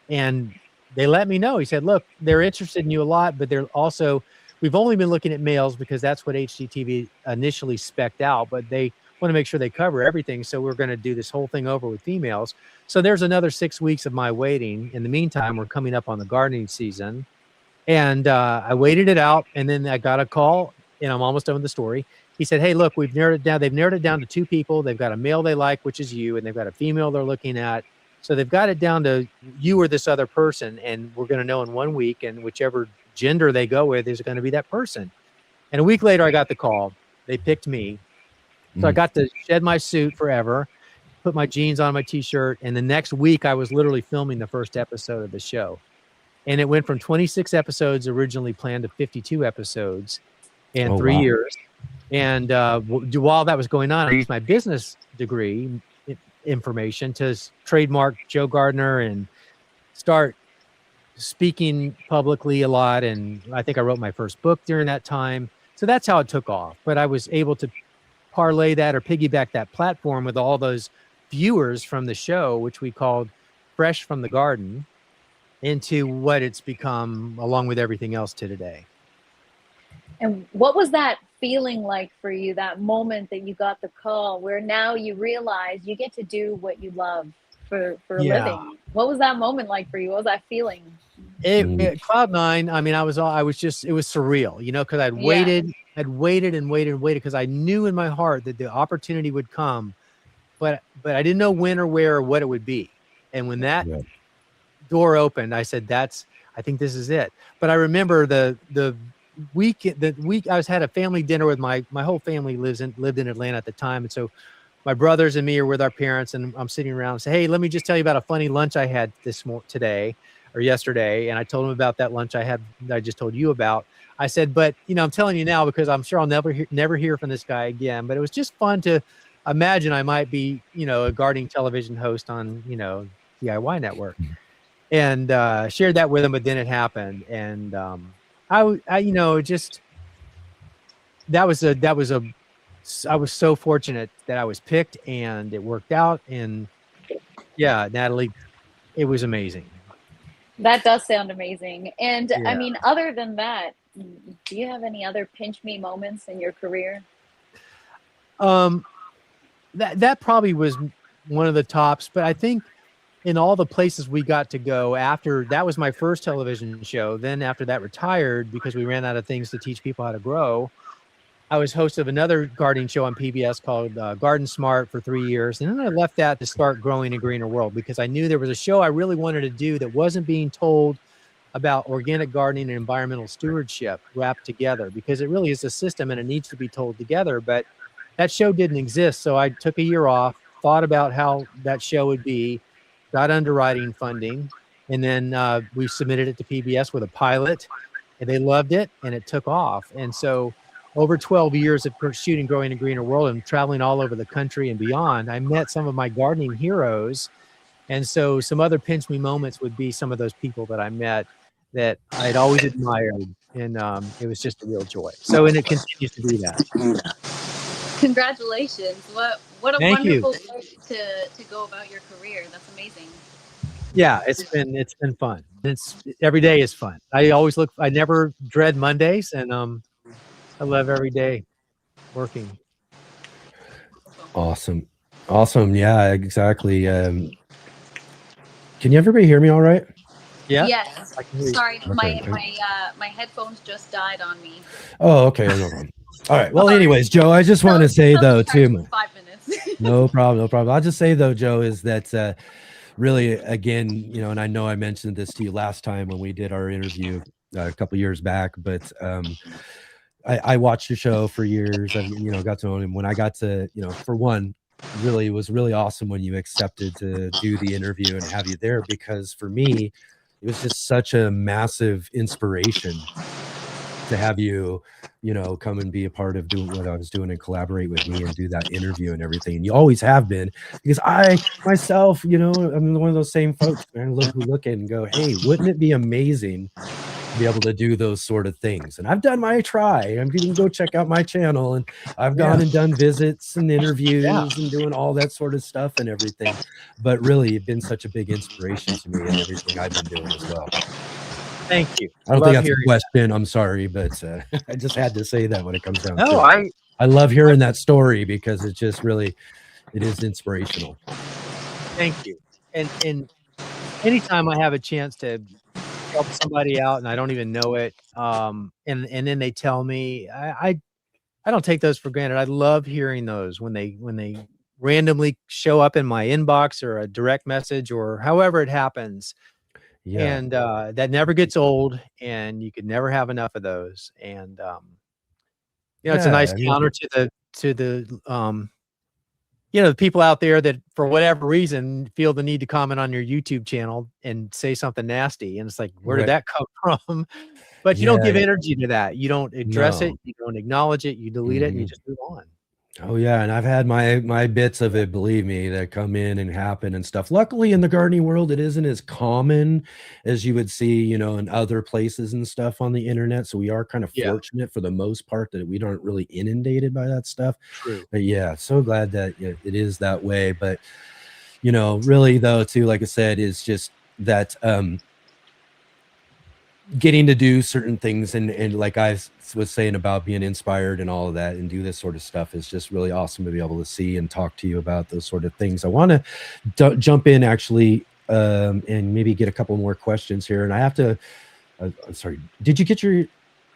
And they let me know. He said, look, they're interested in you a lot, but they're also, we've only been looking at males because that's what HGTV initially spec'd out, but they want to make sure they cover everything. So we're going to do this whole thing over with females. So there's another 6 weeks of my waiting. In the meantime, we're coming up on the gardening season. And I waited it out, and then I got a call, and I'm almost done with the story. He said, hey, look, we've narrowed it down. They've narrowed it down to 2 people. They've got a male they like, which is you, and they've got a female they're looking at. So they've got it down to you or this other person, and we're going to know in 1 week, and whichever gender they go with is going to be that person. And a week later, I got the call. They picked me. So I got to shed my suit forever, put my jeans on, my T-shirt, and the next week I was literally filming the first episode of the show. And it went from 26 episodes originally planned to 52 episodes in 3 years. And while that was going on, I used my business degree information to trademark Joe Gardner and start speaking publicly a lot. And I think I wrote my first book during that time. So that's how it took off. But I was able to parlay that or piggyback that platform with all those viewers from the show, which we called Fresh from the Garden, into what it's become along with everything else to today. And what was that feeling like for you, that moment that you got the call where now you realize you get to do what you love for a living? What was that moment like for you? What was that feeling? Cloud nine. I mean, it was surreal, you know, because I'd waited because I knew in my heart that the opportunity would come, but I didn't know when or where or what it would be. And when that door opened, I said, I think this is it. But I remember the week I had a family dinner with my whole family lived in Atlanta at the time. And so my brothers and me are with our parents, and I'm sitting around and say, hey, let me just tell you about a funny lunch I had today or yesterday. And I told them about that lunch I had that I just told you about. I said, but you know, I'm telling you now because I'm sure I'll never hear from this guy again. But it was just fun to imagine I might be, you know, a gardening television host on, you know, DIY Network. And shared that with him, but then it happened. And I was so fortunate that I was picked and it worked out. And yeah, Natalie, it was amazing. That does sound amazing. And I mean, other than that, do you have any other pinch me moments in your career? That probably was one of the tops, but I think in all the places we got to go after, that was my first television show. Then after that retired because we ran out of things to teach people how to grow. I was host of another gardening show on PBS called Garden Smart for 3 years. And then I left that to start Growing a Greener World because I knew there was a show I really wanted to do that wasn't being told about organic gardening and environmental stewardship wrapped together, because it really is a system and it needs to be told together. But that show didn't exist. So I took a year off, thought about how that show would be, got underwriting funding, and then we submitted it to PBS with a pilot, and they loved it, and it took off. And so over 12 years of shooting Growing a Greener World and traveling all over the country and beyond, I met some of my gardening heroes. And so some other pinch me moments would be some of those people that I met that I'd always admired, and it was just a real joy. So, and it continues to be that. Congratulations. What a Thank you. wonderful way to go about your career. That's amazing. Yeah, it's been fun. It's every day is fun. I never dread Mondays, and I love every day working. Awesome. Yeah, exactly. Can everybody hear me all right? Yeah. Yes. Sorry, Okay. my headphones just died on me. Oh, okay. No problem. All right. Well, anyways, Joe, I just want to say though, too. 5 minutes. No problem. I'll just say though, Joe, is that really, again, and I know I mentioned this to you last time when we did our interview a couple years back, but I watched your show for years. I got to know him. When I got to, for one, really, it was really awesome when you accepted to do the interview and have you there, because for me, it was just such a massive inspiration to have you, come and be a part of doing what I was doing and collaborate with me and do that interview and everything. And you always have been, because I myself, I'm one of those same folks, man, who look at it and go, hey, wouldn't it be amazing to be able to do those sort of things? And I've done my try. You can go check out my channel, and I've gone and done visits and interviews and doing all that sort of stuff and everything. But really, you've been such a big inspiration to me and everything I've been doing as well. Thank you. I don't think that's a question. I'm sorry, but I just had to say that when it comes down to it. I love hearing that story, because it's just really, it is inspirational. Thank you. And anytime I have a chance to help somebody out and I don't even know it, and then they tell me, I don't take those for granted. I love hearing those when they randomly show up in my inbox or a direct message or however it happens. Yeah. And that never gets old, and you could never have enough of those. And it's a nice counter to the the people out there that for whatever reason feel the need to comment on your YouTube channel and say something nasty, and it's like, where did that come from? But you don't give energy to that. You don't address it. You don't acknowledge it. You delete it, and you just move on. Oh yeah, and I've had my bits of it, believe me, that come in and happen and stuff. Luckily, in the gardening world, it isn't as common as you would see, in other places and stuff on the internet. So we are kind of fortunate for the most part that we aren't really inundated by that stuff. True. But yeah, so glad that it is that way. But really though, too, like I said, is just that getting to do certain things and like I was saying about being inspired and all of that and do this sort of stuff is just really awesome to be able to see and talk to you about those sort of things. I want to jump in actually and maybe get a couple more questions here. And I have to, sorry, did you get your?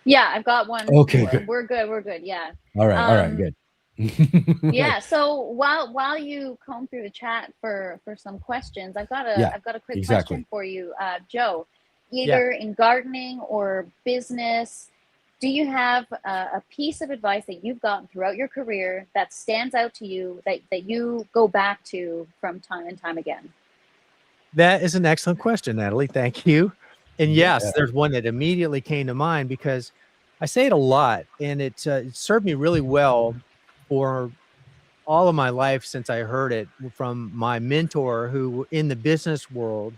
Yeah, I've got one. Okay, good. We're good. Yeah. All right, good. Yeah. So while you comb through the chat for some questions, I've got a quick question for you, Joe. Either in gardening or business, do you have a piece of advice that you've gotten throughout your career that stands out to you that you go back to from time and time again? That is an excellent question, Natalie. Thank you. And yes, there's one that immediately came to mind because I say it a lot, and it served me really well for all of my life since I heard it from my mentor, who in the business world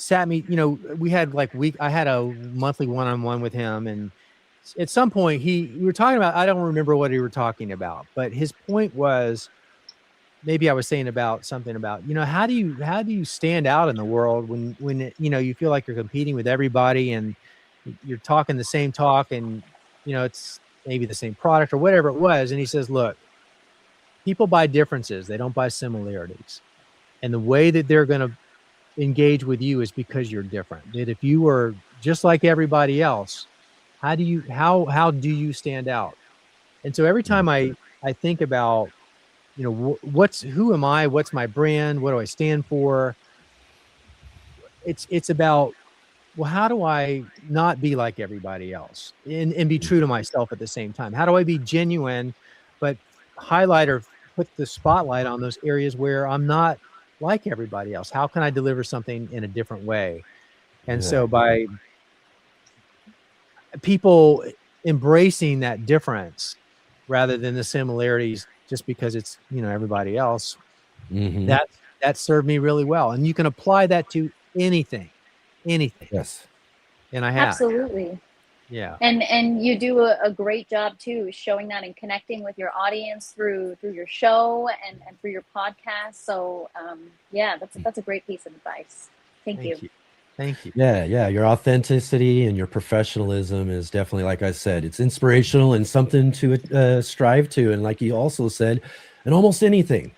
sat me, we had I had a monthly one-on-one with him, and at some point we were talking about, I don't remember what we were talking about, but his point was, maybe I was saying about something about, how do you stand out in the world when you feel like you're competing with everybody and you're talking the same talk and, it's maybe the same product or whatever it was. And he says, look, people buy differences. They don't buy similarities. And the way that they're going to engage with you is because you're different. That if you were just like everybody else, how do you stand out? And so every time I think about, who am I? What's my brand? What do I stand for? It's about, well, how do I not be like everybody else and be true to myself at the same time? How do I be genuine, but highlight or put the spotlight on those areas where I'm not like everybody else? How can I deliver something in a different way? And so by people embracing that difference rather than the similarities, just because it's, everybody else, that served me really well. And you can apply that to anything. Yes. And I have. Absolutely. Yeah. And you do a great job too, showing that and connecting with your audience through your show and through your podcast. So yeah, that's a great piece of advice. Thank you. Thank you. Yeah. Your authenticity and your professionalism is definitely, like I said, it's inspirational and something to strive to. And like you also said, in almost anything.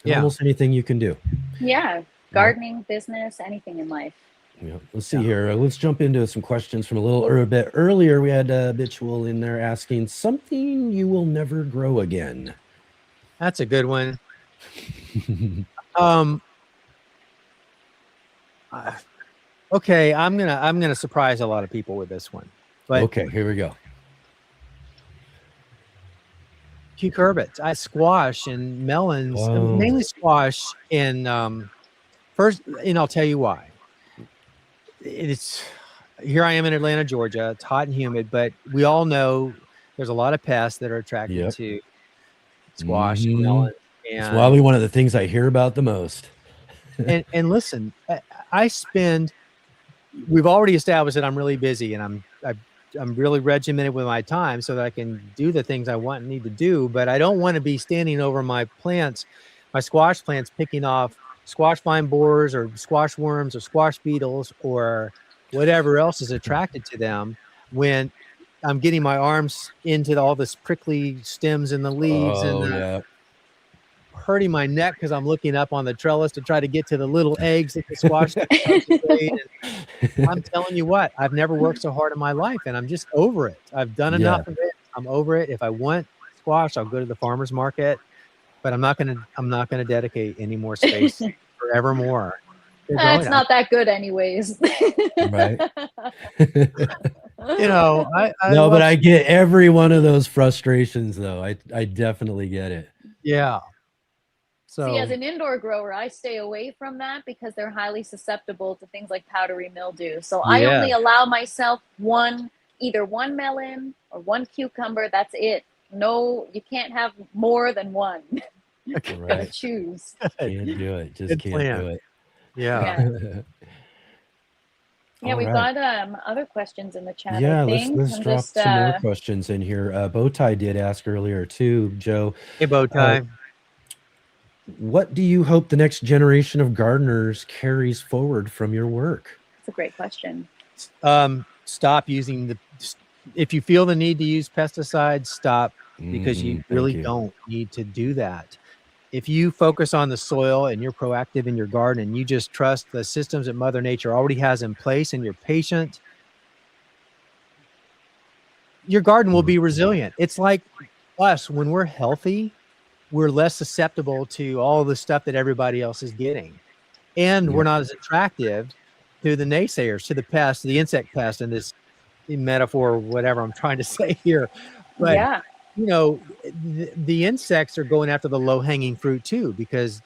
Almost anything you can do. Yeah. Gardening, business, anything in life. Yeah. Let's see here. Let's jump into some questions from a little bit earlier. We had Habitual in there asking something you will never grow again. That's a good one. Okay, I'm gonna surprise a lot of people with this one. But okay, here we go. Cucurbits, squash and melons, mainly squash. And first, and I'll tell you why. It's here I am in Atlanta, Georgia. It's hot and humid, but we all know there's a lot of pests that are attracted to squash and melons. And it's probably one of the things I hear about the most. and listen, we've already established that I'm really busy, and I'm really regimented with my time so that I can do the things I want and need to do. But I don't want to be standing over my plants, my squash plants, picking off squash vine borers or squash worms or squash beetles or whatever else is attracted to them when I'm getting my arms into all this prickly stems and the leaves hurting my neck because I'm looking up on the trellis to try to get to the little eggs that the squash I'm telling you what, I've never worked so hard in my life, and I'm just over it. I've done enough of it. I'm over it. If I want squash, I'll go to the farmer's market, but I'm not gonna dedicate any more space forevermore. It's not that good anyways. Right. But I get every one of those frustrations though. I definitely get it. Yeah. So see, as an indoor grower, I stay away from that because they're highly susceptible to things like powdery mildew. So I only allow myself either one melon or one cucumber. That's it. No, you can't have more than one. Okay. You gotta choose. Can't do it. Just can't do it. Yeah. We've got other questions in the chat. Yeah, I think. let's drop some more questions in here. Bowtie did ask earlier too, Joe. Hey, Bowtie. What do you hope the next generation of gardeners carries forward from your work? That's a great question. Stop using if you feel the need to use pesticides, stop, because you really don't need to do that. If you focus on the soil and you're proactive in your garden and you just trust the systems that Mother Nature already has in place and you're patient, your garden will be resilient. It's like us, when we're healthy, we're less susceptible to all the stuff that everybody else is getting. And we're not as attractive to the naysayers, to the pests, the insect pest, and this metaphor, whatever I'm trying to say here. But, the insects are going after the low-hanging fruit too, because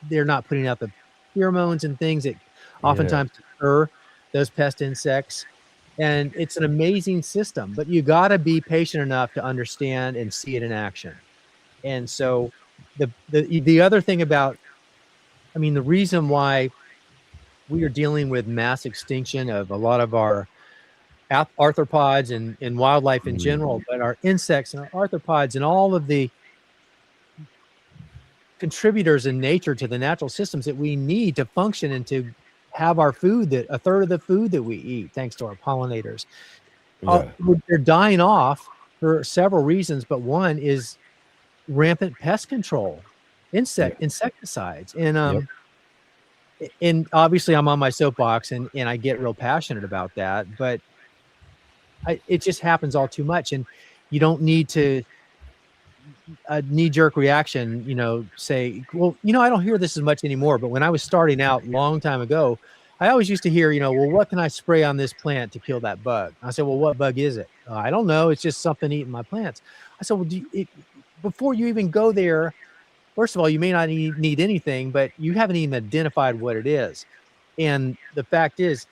they're not putting out the pheromones and things that oftentimes deter those pest insects. And it's an amazing system, but you got to be patient enough to understand and see it in action. And so the other thing about, the reason why we are dealing with mass extinction of a lot of our arthropods and wildlife in general, but our insects and our arthropods and all of the contributors in nature to the natural systems that we need to function and to have our food, that a third of the food that we eat, thanks to our pollinators, they're dying off for several reasons, but one is rampant pest control, insecticides. And and obviously I'm on my soapbox and I get real passionate about that, but it just happens all too much. And you don't need to a knee-jerk reaction, say, well, I don't hear this as much anymore, but when I was starting out a long time ago, I always used to hear, well, what can I spray on this plant to kill that bug? I said, well, what bug is it? I don't know. It's just something eating my plants. I said, well, before you even go there, first of all, you may not need anything, but you haven't even identified what it is. And the fact is,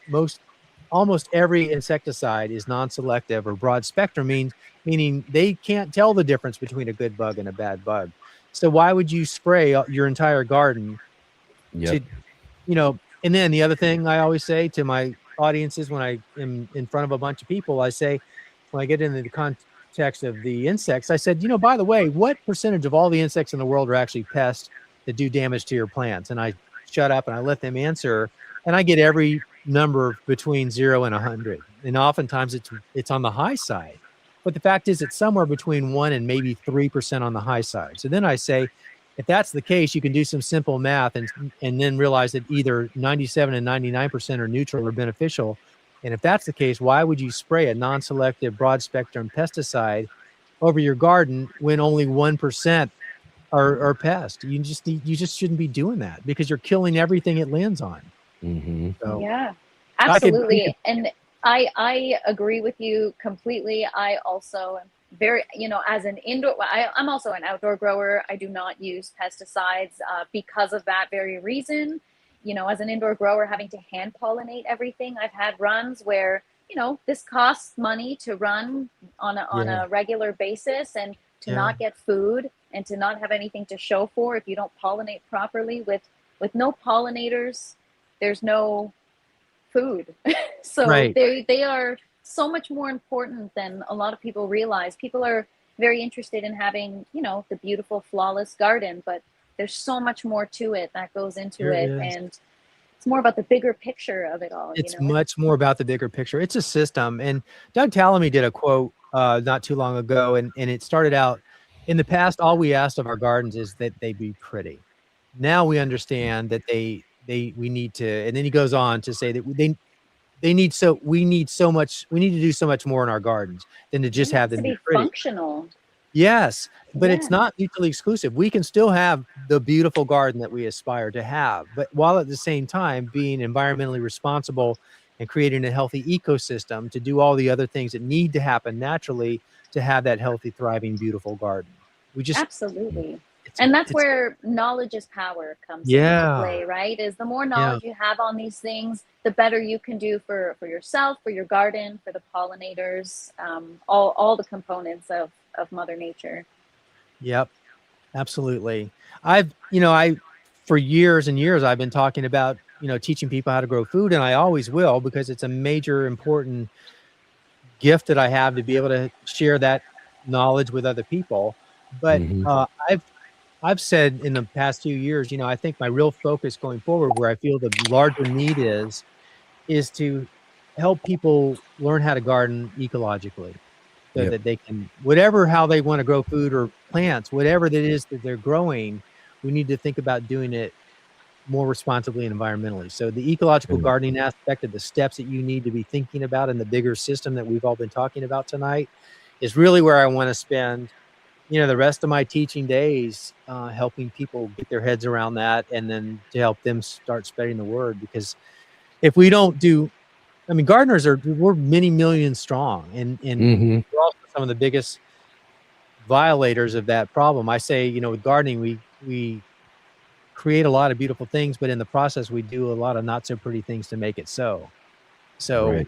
almost every insecticide is non-selective or broad spectrum, meaning they can't tell the difference between a good bug and a bad bug. So why would you spray your entire garden? And then the other thing I always say to my audiences when I am in front of a bunch of people, I say, when I get into the context of the insects, I said, by the way, what percentage of all the insects in the world are actually pests that do damage to your plants? And I shut up and I let them answer, and I get every number between 0 and 100. And oftentimes it's on the high side. But the fact is it's somewhere between 1 and maybe 3% on the high side. So then I say, if that's the case, you can do some simple math and then realize that either 97 and 99% are neutral or beneficial. And if that's the case, why would you spray a non-selective broad spectrum pesticide over your garden when only 1% are pests? You just shouldn't be doing that, because you're killing everything it lands on. So, yeah, absolutely. And I agree with you completely. I also am very, as an indoor, I'm also an outdoor grower. I do not use pesticides because of that very reason. As an indoor grower, having to hand pollinate everything, I've had runs where, this costs money to run on a regular basis, and to not get food and to not have anything to show for if you don't pollinate properly. With no pollinators, there's no food. So they are so much more important than a lot of people realize. People are very interested in having, the beautiful, flawless garden, but there's so much more to it that goes into it. And it's more about the bigger picture of it all. It's much more about the bigger picture. It's a system. And Doug Tallamy did a quote not too long ago, and it started out, in the past, all we asked of our gardens is that they be pretty. Now we understand that we need to, and then he goes on to say that we need to do so much more in our gardens than to just have them be pretty. Functional. Yes, but it's not mutually exclusive. We can still have the beautiful garden that we aspire to have, but while at the same time being environmentally responsible and creating a healthy ecosystem to do all the other things that need to happen naturally to have that healthy, thriving, beautiful garden. Absolutely. And that's where knowledge is power comes into play, right? Is the more knowledge you have on these things, the better you can do for yourself, for your garden, for the pollinators, all the components of Mother Nature. Yep, absolutely. For years and years, I've been talking about, teaching people how to grow food, and I always will, because it's a major, important gift that I have to be able to share that knowledge with other people. But I've said in the past few years, I think my real focus going forward, where I feel the larger need is to help people learn how to garden ecologically, so that they can, how they want to grow food or plants, whatever that is that they're growing, we need to think about doing it more responsibly and environmentally. So the ecological gardening aspect of the steps that you need to be thinking about in the bigger system that we've all been talking about tonight is really where I want to spend the rest of my teaching days, helping people get their heads around that, and then to help them start spreading the word. Because if we don't gardeners we're many millions strong, and we're also some of the biggest violators of that problem. I say, with gardening, we create a lot of beautiful things, but in the process, we do a lot of not so pretty things to make it so. So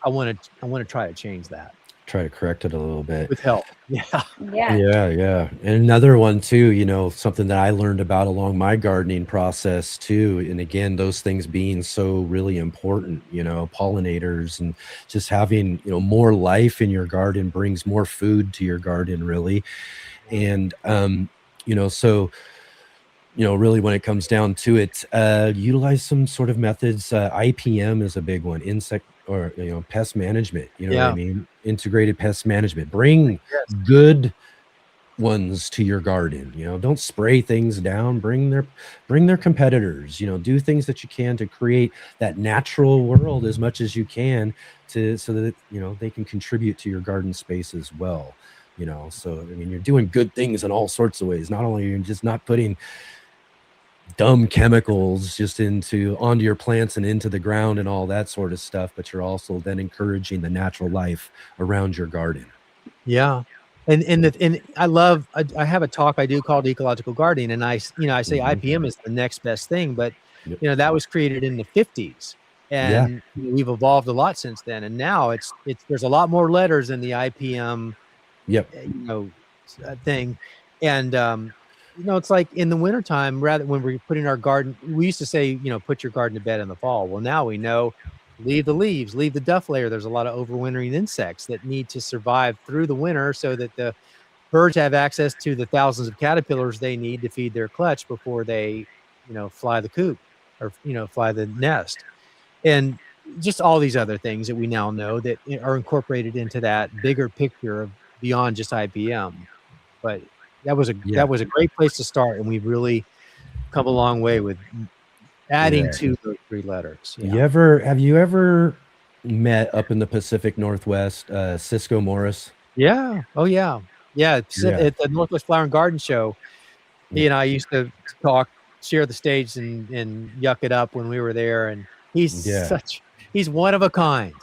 I want to try to change that. Try to correct it a little bit with help. Yeah. And another one too, something that I learned about along my gardening process too, and again, those things being so really important, pollinators, and just having more life in your garden brings more food to your garden, really. And so really when it comes down to it, utilize some sort of methods. IPM is a big one. Insect or pest management, what I mean? Integrated pest management. Bring good ones to your garden. Don't spray things down. Bring their competitors. Do things that you can to create that natural world as much as you can, so that they can contribute to your garden space as well. So you're doing good things in all sorts of ways. Not only are you just not putting dumb chemicals just onto your plants and into the ground and all that sort of stuff, but you're also then encouraging the natural life around your garden. And I have a talk I do called Ecological Gardening, and I say IPM is the next best thing, but that was created in the 50s, and we've evolved a lot since then, and now there's a lot more letters in the IPM thing. And it's like in the wintertime, rather when we're putting our garden, we used to say, put your garden to bed in the fall. Well, now we know leave the leaves, leave the duff layer. There's a lot of overwintering insects that need to survive through the winter so that the birds have access to the thousands of caterpillars they need to feed their clutch before they, fly the coop or, fly the nest. And just all these other things that we now know that are incorporated into that bigger picture of beyond just IBM. But that was a great place to start, and we've really come a long way with adding to those 3 letters. Yeah. Have you ever met up in the Pacific Northwest, Cisco Morris? Yeah. Oh yeah. Yeah. At the Northwest Flower and Garden Show, he and I used to share the stage and yuck it up when we were there. And he's one of a kind.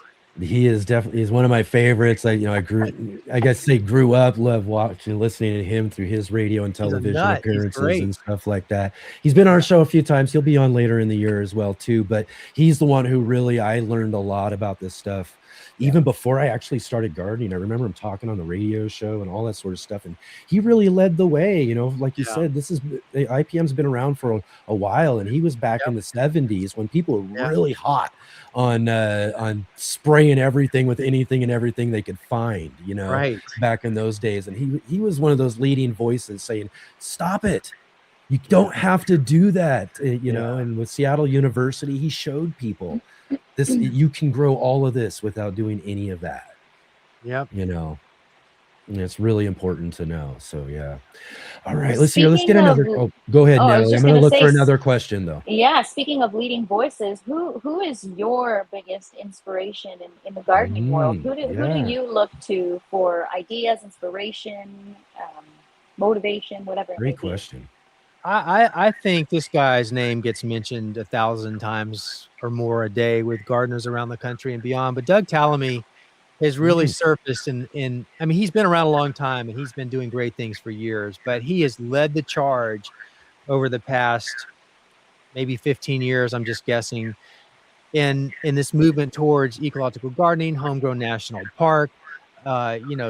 He is definitely, he's one of my favorites. I grew up, loved watching, listening to him through his radio and television appearances and stuff like that. He's been on our show a few times. He'll be on later in the year as well too, but he's the one who really, I learned a lot about this stuff. Even before I actually started gardening, I remember him talking on the radio show and all that sort of stuff. And he really led the way, like you said, IPM's been around for a while, and he was back in the 70s when people were really hot on spraying everything with anything and everything they could find, back in those days. And he was one of those leading voices saying, stop it. You don't have to do that, and with Seattle University, he showed people this, you can grow all of this without doing any of that. Yep. And it's really important to know. So yeah. All right, let's get another. Go ahead, Natalie. I'm going to look for another question though. Yeah. Speaking of leading voices, who is your biggest inspiration in the gardening world? Who do you look to for ideas, inspiration, motivation, whatever? Great question. I think this guy's name gets mentioned 1,000 times or more a day with gardeners around the country and beyond. But Doug Tallamy has really surfaced he's been around a long time and he's been doing great things for years, but he has led the charge over the past maybe 15 years, I'm just guessing, in this movement towards ecological gardening, homegrown national park,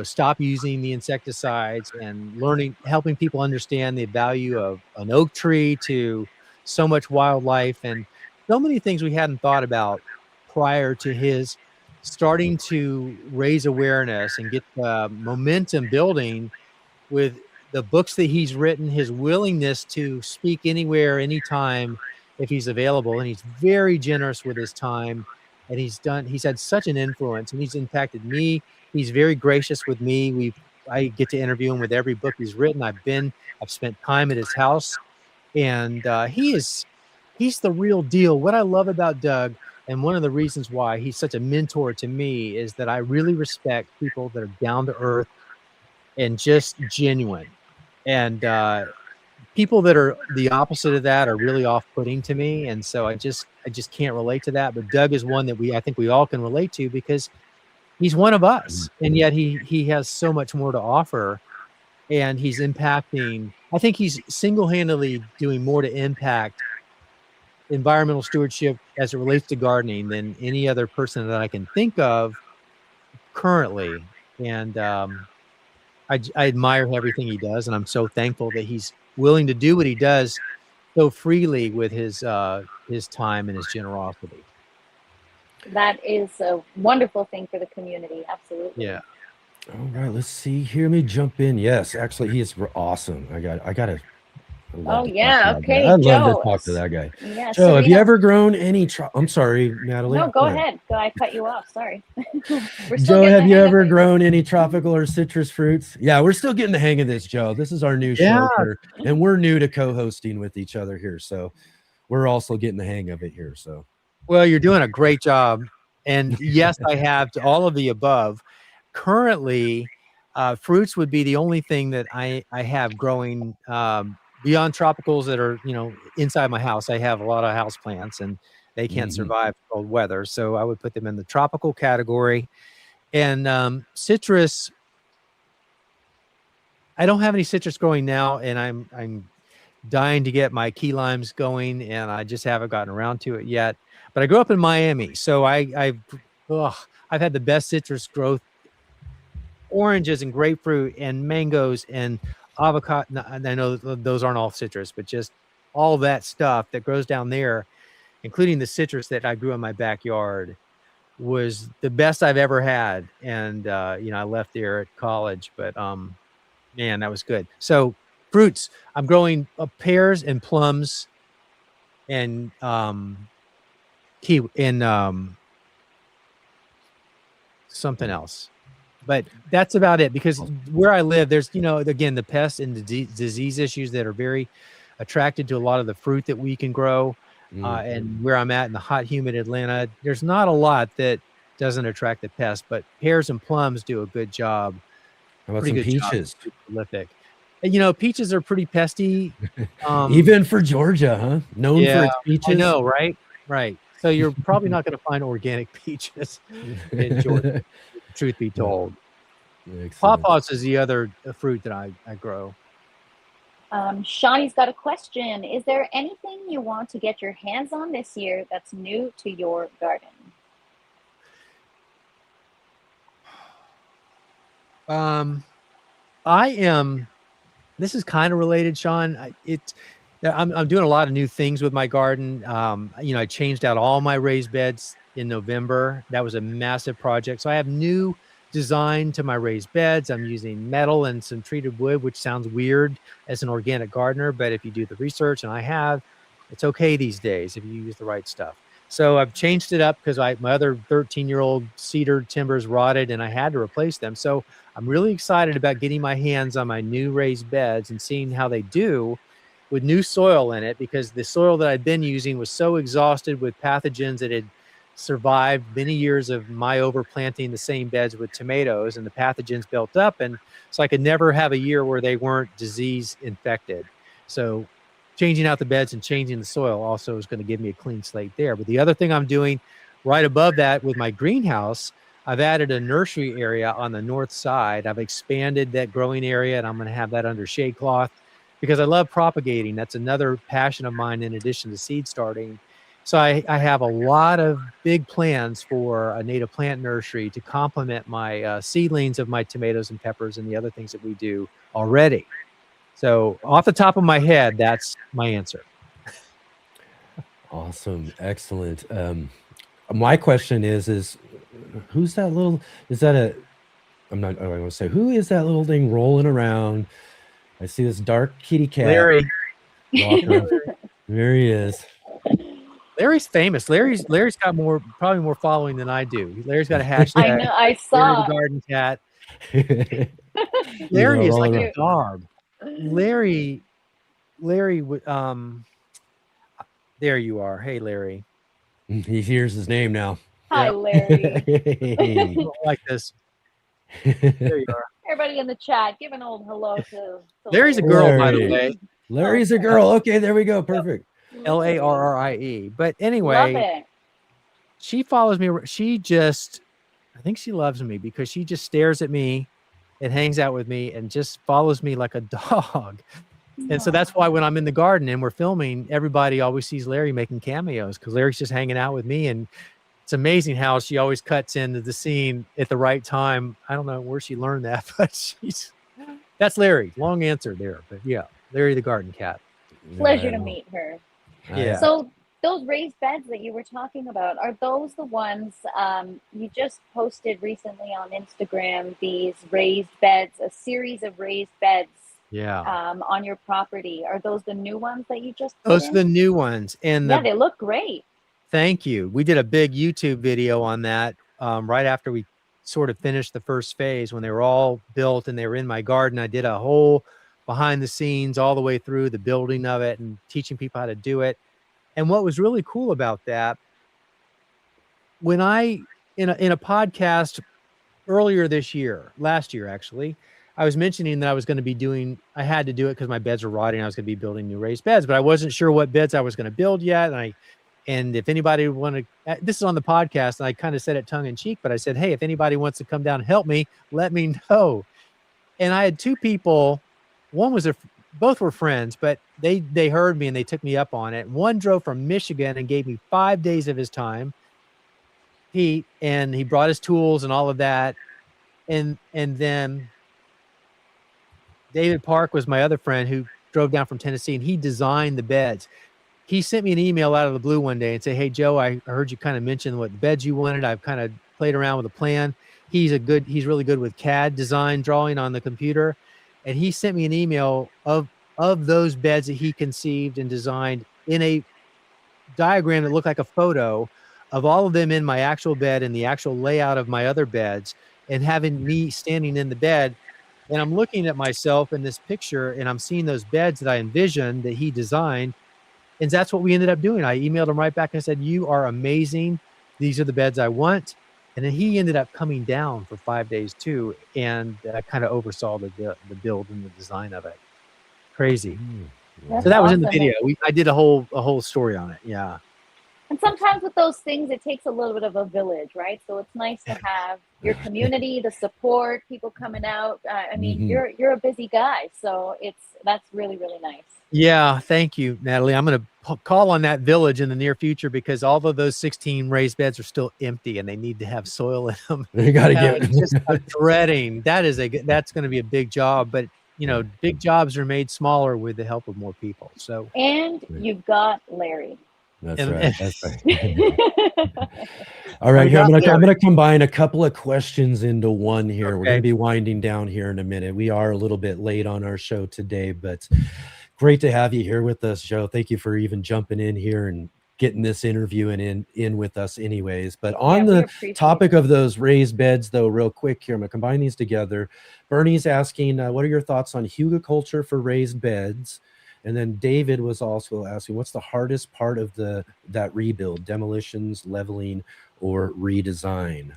stop using the insecticides and helping people understand the value of an oak tree to so much wildlife and so many things we hadn't thought about prior to his starting to raise awareness and get the momentum building with the books that he's written, his willingness to speak anywhere, anytime, if he's available. And he's very generous with his time, and he's had such an influence, and he's impacted me. He's very gracious with me. I get to interview him with every book he's written. I've spent time at his house, and he's the real deal. What I love about Doug, and one of the reasons why he's such a mentor to me, is that I really respect people that are down to earth and just genuine. And people that are the opposite of that are really off-putting to me. And so I just can't relate to that. But Doug is one that I think we all can relate to, because he's one of us, and yet he has so much more to offer, and he's impacting. I think he's single-handedly doing more to impact environmental stewardship as it relates to gardening than any other person that I can think of currently. And I admire everything he does, and I'm so thankful that he's willing to do what he does so freely with his time and his generosity. That is a wonderful thing for the community. Absolutely. Yeah. All right, let's see here. Let me jump in. Yes, actually, he is awesome. I gotta. Oh yeah. Okay. I'd love to talk to that guy. Yeah, Joe, have you ever grown any? I'm sorry, Natalie. No, go ahead. I cut you off. Sorry. Joe, have you ever grown any tropical or citrus fruits? Yeah, we're still getting the hang of this, Joe. This is our new show here, and we're new to co-hosting with each other here, so we're also getting the hang of it here. So, well, you're doing a great job, and yes, I have to all of the above. Currently, fruits would be the only thing that I have growing. Beyond tropicals that are, inside my house. I have a lot of house plants, and they can't survive cold weather. So I would put them in the tropical category. And citrus, I don't have any citrus growing now, and I'm dying to get my key limes going, and I just haven't gotten around to it yet. But I grew up in Miami, so I've had the best citrus growth, oranges and grapefruit and mangoes and avocado. I know those aren't all citrus, but just all that stuff that grows down there, including the citrus that I grew in my backyard. was the best I've ever had. And, I left there at college, but, man, that was good. So fruits, I'm growing pears and plums and, kiwi and, something else. But that's about it, because where I live, there's, again, the pests and disease issues that are very attracted to a lot of the fruit that we can grow. And where I'm at in the hot, humid Atlanta, there's not a lot that doesn't attract the pests, but pears and plums do a good job. How about Pretty some good peaches? job. Prolific. And, peaches are pretty pesty. Even for Georgia, huh? Known for its peaches. I know, right? Right. So you're probably not going to find organic peaches in Georgia, truth be told. Pawpaws is the other fruit that I grow. Shawnee's got a question. Is there anything you want to get your hands on this year that's new to your garden? This is kind of related, Sean. I'm doing a lot of new things with my garden. I changed out all my raised beds in November. That was a massive project. So I have new design to my raised beds. I'm using metal and some treated wood, which sounds weird as an organic gardener, but if you do the research, and it's okay these days if you use the right stuff. So I've changed it up because my other 13-year-old cedar timbers rotted and I had to replace them. So I'm really excited about getting my hands on my new raised beds and seeing how they do with new soil in it, because the soil that I'd been using was so exhausted with pathogens that had survived many years of my overplanting the same beds with tomatoes, and the pathogens built up, and so I could never have a year where they weren't disease infected. So changing out the beds and changing the soil also is going to give me a clean slate there. But the other thing I'm doing right above that with my greenhouse, I've added a nursery area on the north side. I've expanded that growing area, and I'm going to have that under shade cloth because I love propagating. That's another passion of mine in addition to seed starting. So I have a lot of big plans for a native plant nursery to complement my seedlings of my tomatoes and peppers and the other things that we do already. So off the top of my head, that's my answer. Awesome. Excellent. My question is who's that little, I want to say, who is that little thing rolling around? I see this dark kitty cat. Larry. There he is. Larry's famous. Larry's got probably more following than I do. Larry's got a hashtag. I know, I saw. Larry the Garden Cat. Larry is like a dog. Larry, there you are. Hey, Larry. He hears his name now. Hi, Larry. I don't like this. There you are. Everybody in the chat, give an old hello to Larry's a girl, by the way. Larry's a girl. Okay, there we go. Perfect. Larrie. But anyway, she follows me. I think she loves me because she just stares at me and hangs out with me and just follows me like a dog. And so that's why when I'm in the garden and we're filming, everybody always sees Larry making cameos because Larry's just hanging out with me. And it's amazing how she always cuts into the scene at the right time. I don't know where she learned that, but that's Larry. Long answer there. But yeah, Larry the Garden Cat. Pleasure to meet her. Yeah. So those raised beds that you were talking about, are those the ones you just posted recently on Instagram, these raised beds, a series of raised beds on your property? Are those the new ones that you just put Those in? are the new ones. And they look great. Thank you. We did a big YouTube video on that right after we sort of finished the first phase when they were all built and they were in my garden. I did a whole behind the scenes all the way through the building of it and teaching people how to do it. And what was really cool about that, when in a podcast earlier last year actually, I was mentioning that I was going to be I had to do it because my beds were rotting. I was going to be building new raised beds, but I wasn't sure what beds I was going to build yet. And if anybody wanted, this is on the podcast, and I kind of said it tongue in cheek, but I said, hey, if anybody wants to come down and help me, let me know. And I had two people. One was both were friends, but they heard me and they took me up on it. One drove from Michigan and gave me 5 days of his time, Pete, and he brought his tools and all of that. And then David Park was my other friend who drove down from Tennessee, and he designed the beds. he sent me an email out of the blue one day and say, "Hey, Joe, I heard you kind of mention what beds you wanted. I've kind of played around with a plan." He's really good with CAD design drawing on the computer. And he sent me an email of those beds that he conceived and designed in a diagram that looked like a photo of all of them in my actual bed and the actual layout of my other beds, and having me standing in the bed. And I'm looking at myself in this picture and I'm seeing those beds that I envisioned that he designed. And that's what we ended up doing. I emailed him right back and said, "You are amazing. These are the beds I want." And then he ended up coming down for 5 days too, and kind of oversaw the build and the design of it. Crazy. That's So that was in the awesome. video. I did a whole story on it. Yeah. And sometimes with those things, it takes a little bit of a village, right? So it's nice to have your community, the support, people coming out. I mean, you're a busy guy, so that's really, really nice. Yeah, thank you, Natalie. I'm going to call on that village in the near future, because all of those 16 raised beds are still empty and they need to have soil in them. You got to get just dreading. That's going to be a big job, but big jobs are made smaller with the help of more people. So, and you've got Larry. That's right. That's right. All right, here I'm gonna combine a couple of questions into one here. Okay. We're gonna be winding down here in a minute. We are a little bit late on our show today, but great to have you here with us, Joe. Thank you for even jumping in here and getting this interview in with us anyways. But on the topic of those raised beds, though, real quick here, I'm gonna combine these together. Bernie's asking, what are your thoughts on hugelkultur for raised beds? And then David was also asking, what's the hardest part of that rebuild? Demolitions, leveling, or redesign?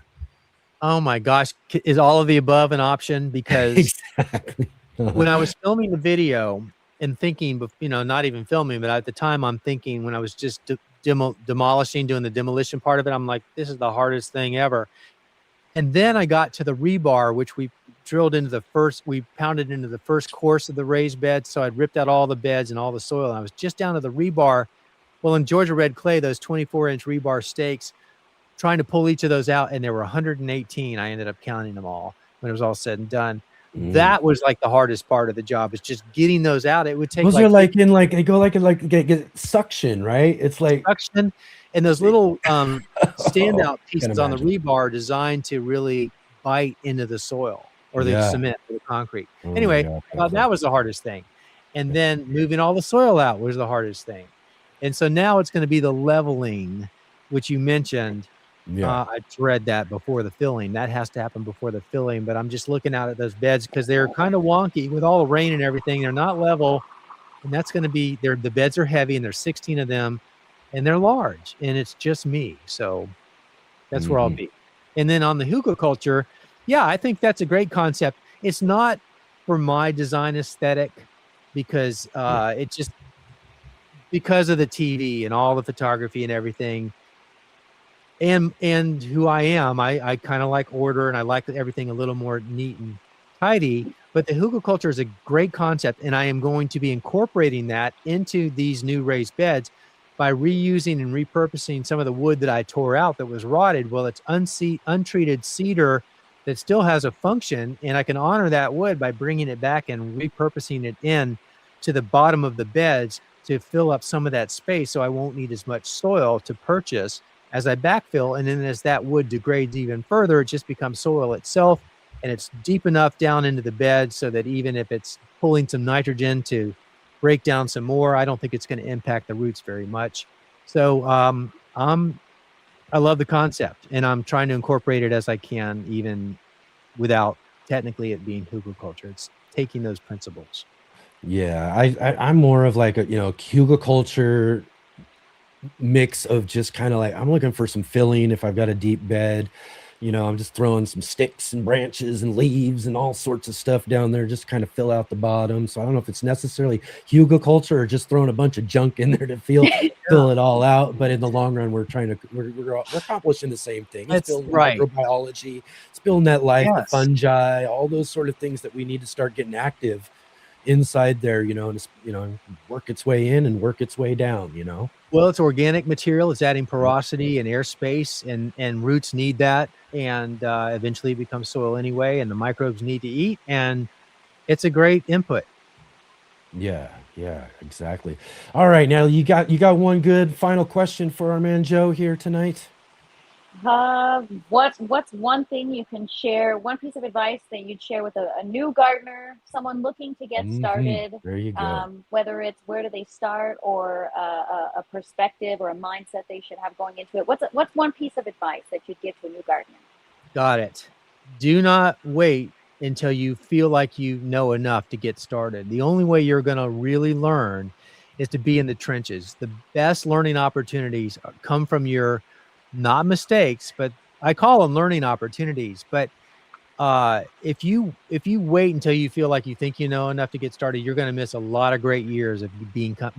Oh my gosh, is all of the above an option? Because exactly. When I was filming the video and thinking, not even filming, but at the time I'm thinking, when I was just demolishing, doing the demolition part of it, I'm like, this is the hardest thing ever. And then I got to the rebar, which we pounded into the first course of the raised bed. So I'd ripped out all the beds and all the soil. And I was just down to the rebar. Well, in Georgia red clay, those 24-inch rebar stakes, trying to pull each of those out. And there were 118. I ended up counting them all when it was all said and done. That was like the hardest part of the job, is just getting those out. It would take those are they go get suction, right? It's like suction, and those little standout pieces on the rebar designed to really bite into the soil or the cement or the concrete. Anyway, that was the hardest thing. And then moving all the soil out was the hardest thing. And so now it's going to be the leveling, which you mentioned. I dread that before the filling. That has to happen before the filling. But I'm just looking out at those beds because they're kind of wonky with all the rain and everything. They're not level. And that's going to be the beds are heavy, and there's 16 of them, and they're large, and it's just me. So that's where I'll be. And then on the hugelkultur, I think that's a great concept. It's not for my design aesthetic, because it's just because of the TV and all the photography and everything. And who I am, I kind of like order, and I like everything a little more neat and tidy. But the hugelkultur is a great concept, and I am going to be incorporating that into these new raised beds by reusing and repurposing some of the wood that I tore out that was rotted. Well, it's untreated cedar that still has a function, and I can honor that wood by bringing it back and repurposing it in to the bottom of the beds to fill up some of that space, so I won't need as much soil to purchase as I backfill. And then as that wood degrades even further, it just becomes soil itself, and it's deep enough down into the bed so that even if it's pulling some nitrogen to break down some more, I don't think it's going to impact the roots very much. So I love the concept, and I'm trying to incorporate it as I can, even without technically it being hugelkultur. It's taking those principles. Yeah, I'm more of like a hugelkultur mix of just kind of like, I'm looking for some filling if I've got a deep bed. I'm just throwing some sticks and branches and leaves and all sorts of stuff down there, just kind of fill out the bottom. So I don't know if it's necessarily hugelkultur or just throwing a bunch of junk in there to fill it all out. But in the long run, we're accomplishing the same thing. It's building microbiology, it's building that life, the fungi, all those sort of things that we need to start getting active inside there, and work its way in and work its way down, Well, it's organic material. It's adding porosity and airspace, and roots need that. And eventually it becomes soil anyway, and the microbes need to eat. And it's a great input. Yeah. Yeah, exactly. All right, now you got one good final question for our man Joe here tonight. What's one thing you can share? One piece of advice that you'd share with a new gardener, someone looking to get started. There you go. Whether it's where do they start, or a perspective or a mindset they should have going into it. What's one piece of advice that you'd give to a new gardener? Got it. Do not wait until you feel like you know enough to get started. The only way you're going to really learn is to be in the trenches. The best learning opportunities come from your, not mistakes, but I call them learning opportunities. But if you wait until you feel like you think you know enough to get started, you're going to miss a lot of great years of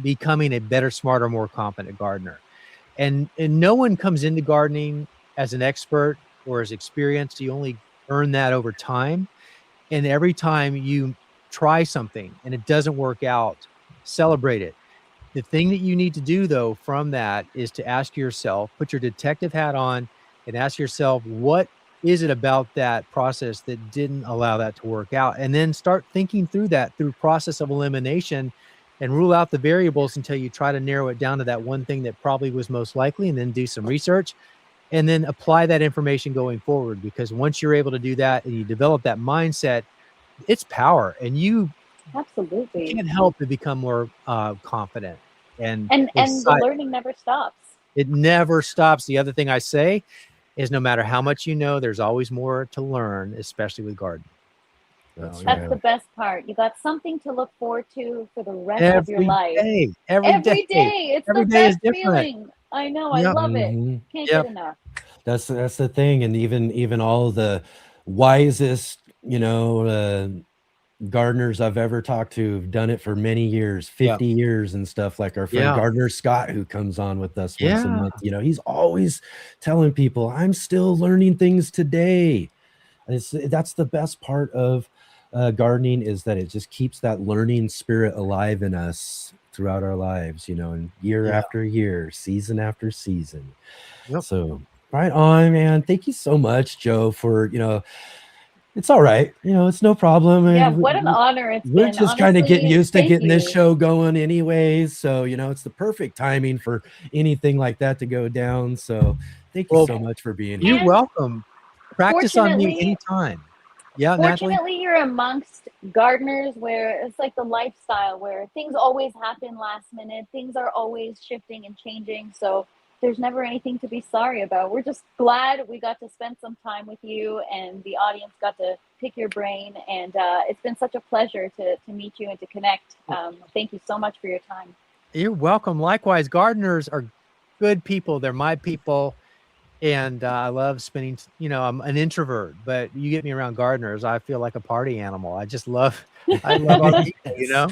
becoming a better, smarter, more competent gardener. And no one comes into gardening as an expert or as experienced. You only earn that over time. And every time you try something and it doesn't work out, celebrate it. The thing that you need to do, though, from that is to ask yourself, put your detective hat on and ask yourself, what is it about that process that didn't allow that to work out? And then start thinking through that through process of elimination and rule out the variables until you try to narrow it down to that one thing that probably was most likely, and then do some research and then apply that information going forward. Because once you're able to do that and you develop that mindset, it's power, and you Absolutely can't help but become more confident. And the learning never stops. It never stops. The other thing I say is no matter how much you know, there's always more to learn, especially with gardening. That's the best part. You got something to look forward to for the rest of your life. Every day. It's every the day best feeling. I know. I love it. Can't get enough. That's the thing. And even all the wisest, gardeners I've ever talked to have done it for many years, 50 years and stuff, like our friend Gardener Scott, who comes on with us once a month. He's always telling people, I'm still learning things today. That's the best part of gardening, is that it just keeps that learning spirit alive in us throughout our lives, and year after year, season after season. So right on, man. Thank you so much, Joe, for, it's all right. It's no problem. Yeah, what an honor it's been. We're just kind of getting used to getting this show going anyways. So, it's the perfect timing for anything like that to go down. So thank you so much for being here. You're welcome. Practice on me anytime. Yeah, fortunately, Natalie? you're amongst gardeners where it's like the lifestyle where things always happen last minute. Things are always shifting and changing. So there's never anything to be sorry about. We're just glad we got to spend some time with you, and the audience got to pick your brain. And it's been such a pleasure to meet you and to connect. Thank you so much for your time. You're welcome. Likewise, gardeners are good people. They're my people. And I love spending, I'm an introvert, but you get me around gardeners, I feel like a party animal. I love our people,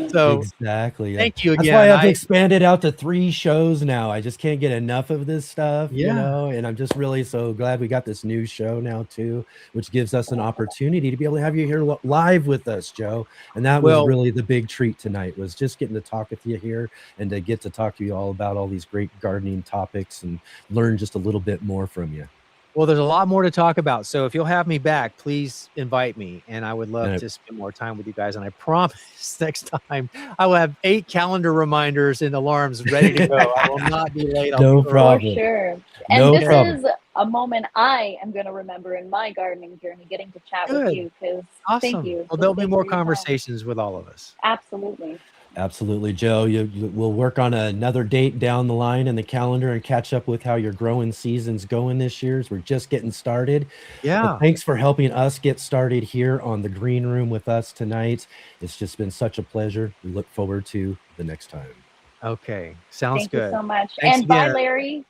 So exactly. Thank you again. That's why I've expanded out to 3 shows now. I just can't get enough of this stuff, and I'm just really so glad we got this new show now too, which gives us an opportunity to be able to have you here live with us, Joe. And that was really the big treat tonight, was just getting to talk with you here and to get to talk to you all about all these great gardening topics and learn just a little bit more from you. Well, there's a lot more to talk about. So if you'll have me back, please invite me. And I would love to spend more time with you guys. And I promise next time I will have 8 calendar reminders and alarms ready to go. I will not be late. No problem. For sure. And this is a moment I am going to remember in my gardening journey, getting to chat with you. Because thank you. Well, there'll be more conversations with all of us. Absolutely, Joe. We'll work on another date down the line in the calendar and catch up with how your growing season's going this year, as we're just getting started. But thanks for helping us get started here on the Green Room with us tonight. It's just been such a pleasure. We look forward to the next time. Okay, sounds good. Thank you so much. Thanks and bye, Larry.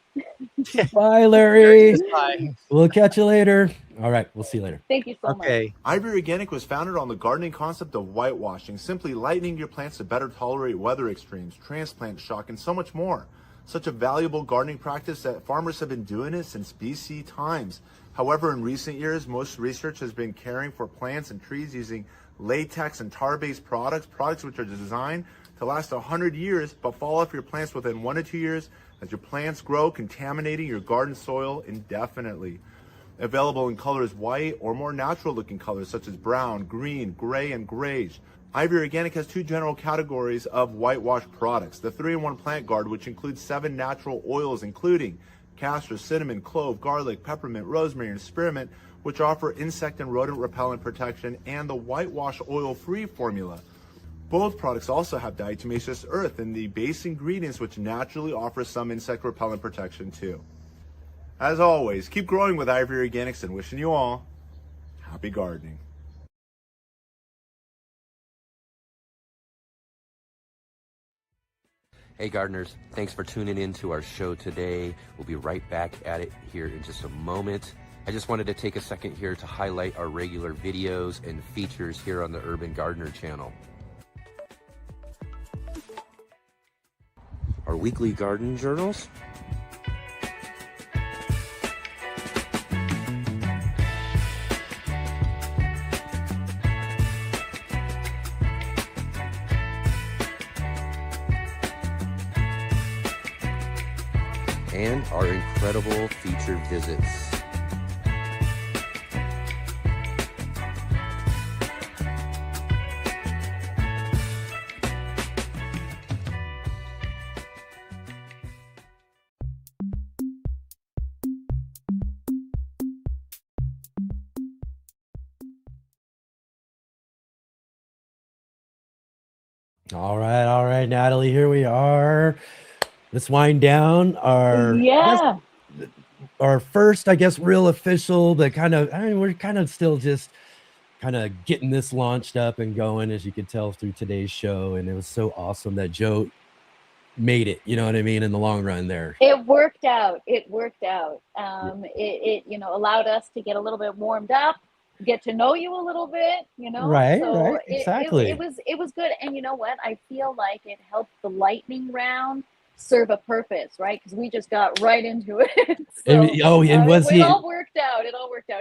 Bye, Larry. Bye. We'll catch you later. All right, we'll see you later. Thank you so much. Ivory Organic was founded on the gardening concept of whitewashing, simply lightening your plants to better tolerate weather extremes, transplant shock, and so much more. Such a valuable gardening practice that farmers have been doing it since BC times. However, in recent years, most research has been caring for plants and trees using latex and tar-based products which are designed to last 100 years, but fall off your plants within 1 to 2 years as your plants grow, contaminating your garden soil indefinitely. Available in colors white or more natural looking colors such as brown, green, gray, and grayish. Ivy Organic has 2 general categories of whitewash products. The 3-in-1 Plant Guard, which includes 7 natural oils, including castor, cinnamon, clove, garlic, peppermint, rosemary, and spearmint, which offer insect and rodent repellent protection, and the Whitewash Oil-Free formula. Both products also have diatomaceous earth in the base ingredients, which naturally offer some insect repellent protection too. As always, keep growing with Ivy Organics, and wishing you all happy gardening. Hey gardeners, thanks for tuning in to our show today. We'll be right back at it here in just a moment. I just wanted to take a second here to highlight our regular videos and features here on the Urban Gardener channel. Our weekly garden journals, and our incredible featured visits. All right, Natalie, here we are. Let's wind down our our first, I guess, real official, but we're kind of still just kind of getting this launched up and going, as you could tell through today's show. And it was so awesome that Joe made it, you know what I mean, in the long run there. It worked out. It allowed us to get a little bit warmed up, get to know you a little bit, Right, exactly. It was good. And you know what? I feel like it helped the lightning round serve a purpose, right? Because we just got right into it. It all worked out.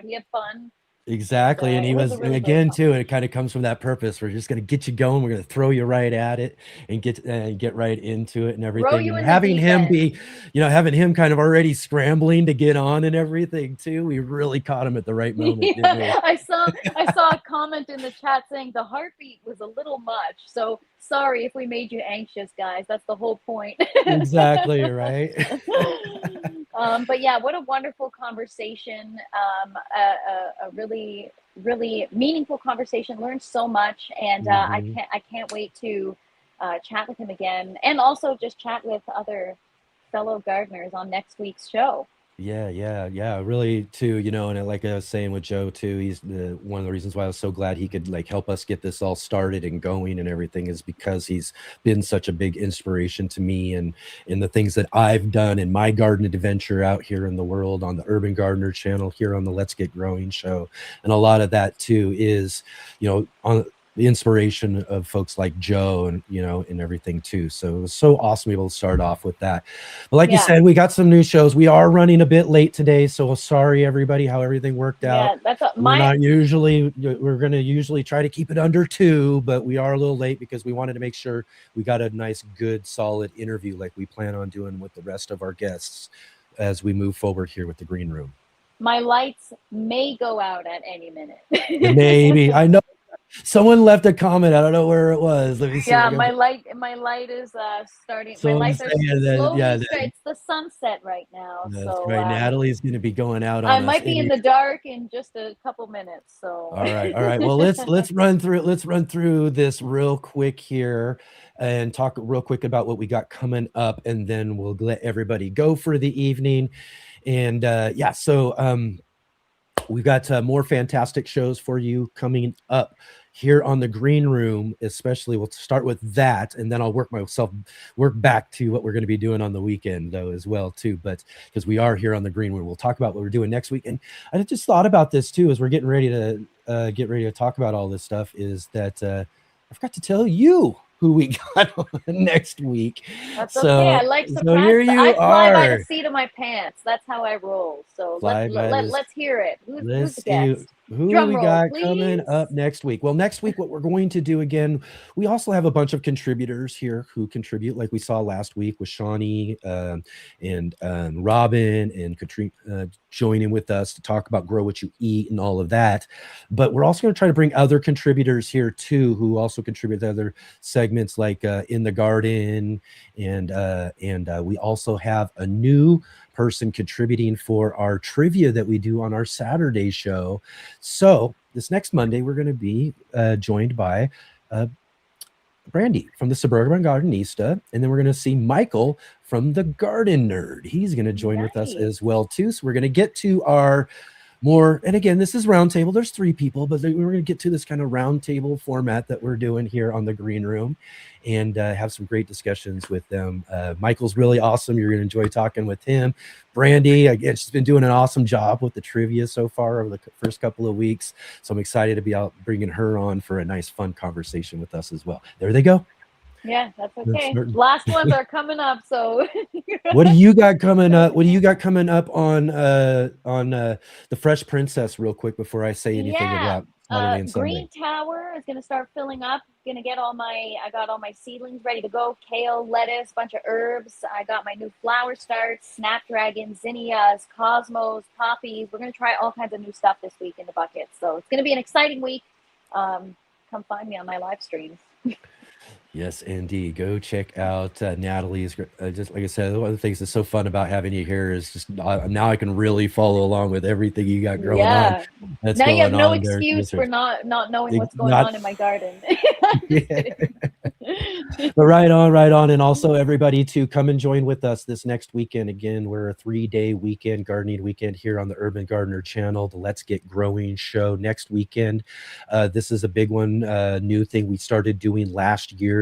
He had fun. Exactly. And he was, and again, too, it kind of comes from that purpose. We're just going to get you going. We're going to throw you right at it and get right into it and everything. And having him be, having him kind of already scrambling to get on and everything too. We really caught him at the right moment. Yeah, I saw a comment in the chat saying the heartbeat was a little much. So sorry if we made you anxious, guys. That's the whole point. Exactly, right? But yeah, what a wonderful conversation. A really, really meaningful conversation. Learned so much, and I can't wait to chat with him again, and also just chat with other fellow gardeners on next week's show. Yeah. Really too, and like I was saying with Joe too, he's one of the reasons why I was so glad he could help us get this all started and going and everything is because he's been such a big inspiration to me and in the things that I've done in my garden adventure out here in the world on the Urban Gardener channel here on the Let's Get Growing show. And a lot of that too is, on the inspiration of folks like Joe and, and everything too. So it was so awesome to be able to start off with that. But like you said, we got some new shows. We are running a bit late today. So sorry, everybody, how everything worked out. That's we're going to usually try to keep it under 2, but we are a little late because we wanted to make sure we got a nice, good, solid interview like we plan on doing with the rest of our guests as we move forward here with the Green Room. My lights may go out at any minute. Maybe. I know. Someone left a comment. I don't know where it was. Let me see. Yeah, my light is starting. My lights are slowly. It's the sunset right now. That's right. Natalie's going to be going out on. I might be in the dark in just a couple minutes. So. All right. Well, let's run through this real quick here and talk real quick about what we got coming up, and then we'll let everybody go for the evening. And we've got more fantastic shows for you coming up here on the Green Room, especially. We'll start with that, and then I'll work back to what we're going to be doing on the weekend, though, as well, too. But because we are here on the Green Room, we'll talk about what we're doing next week. And I just thought about this, too, as we're getting ready to talk about all this stuff, is that I forgot to tell you who we got on next week. That's okay. I like surprises. Here you I fly are. by the seat of my pants. That's how I roll. So let's hear it. Who's the guest? Who Drum we roll, got please. coming up next week? Well, next week, what we're going to do again, we also have a bunch of contributors here who contribute, like we saw last week with Shawnee and Robin and Katrina joining with us to talk about Grow What You Eat and all of that. But we're also going to try to bring other contributors here too, who also contribute to other segments like In the Garden. And we also have a new person contributing for our trivia that we do on our Saturday show. So this next Monday, we're going to be joined by Brandy from the Suburban Gardenista, and then we're going to see Michael from the Garden Nerd. He's going to join with us as well too. So we're going to get to our more, and again, this is roundtable. There's 3 people, but we're going to get to this kind of roundtable format that we're doing here on the Green Room, and have some great discussions with them. Michael's really awesome. You're going to enjoy talking with him. Brandy, again, she's been doing an awesome job with the trivia so far over the first couple of weeks. So I'm excited to be out bringing her on for a nice, fun conversation with us as well. There they go. Yeah, that's okay. Last ones are coming up, so what do you got coming up? What do you got coming up on the Fresh Princess real quick before I say anything about Saturday and Sunday? Green Tower is going to start filling up. Going to get I got all my seedlings ready to go. Kale, lettuce, bunch of herbs. I got my new flower starts, snapdragons, zinnias, cosmos, poppies. We're going to try all kinds of new stuff this week in the bucket. So it's going to be an exciting week. Come find me on my live streams. Yes, indeed. Go check out Natalie's. Just like I said, one of the things that's so fun about having you here is just now I can really follow along with everything you got going on. That's now you have no excuse for not knowing what's going on in my garden. But right on. And also everybody to come and join with us this next weekend. Again, we're a 3-day weekend, gardening weekend here on the Urban Gardener channel, the Let's Get Growing show next weekend. This is a big one, new thing we started doing last year.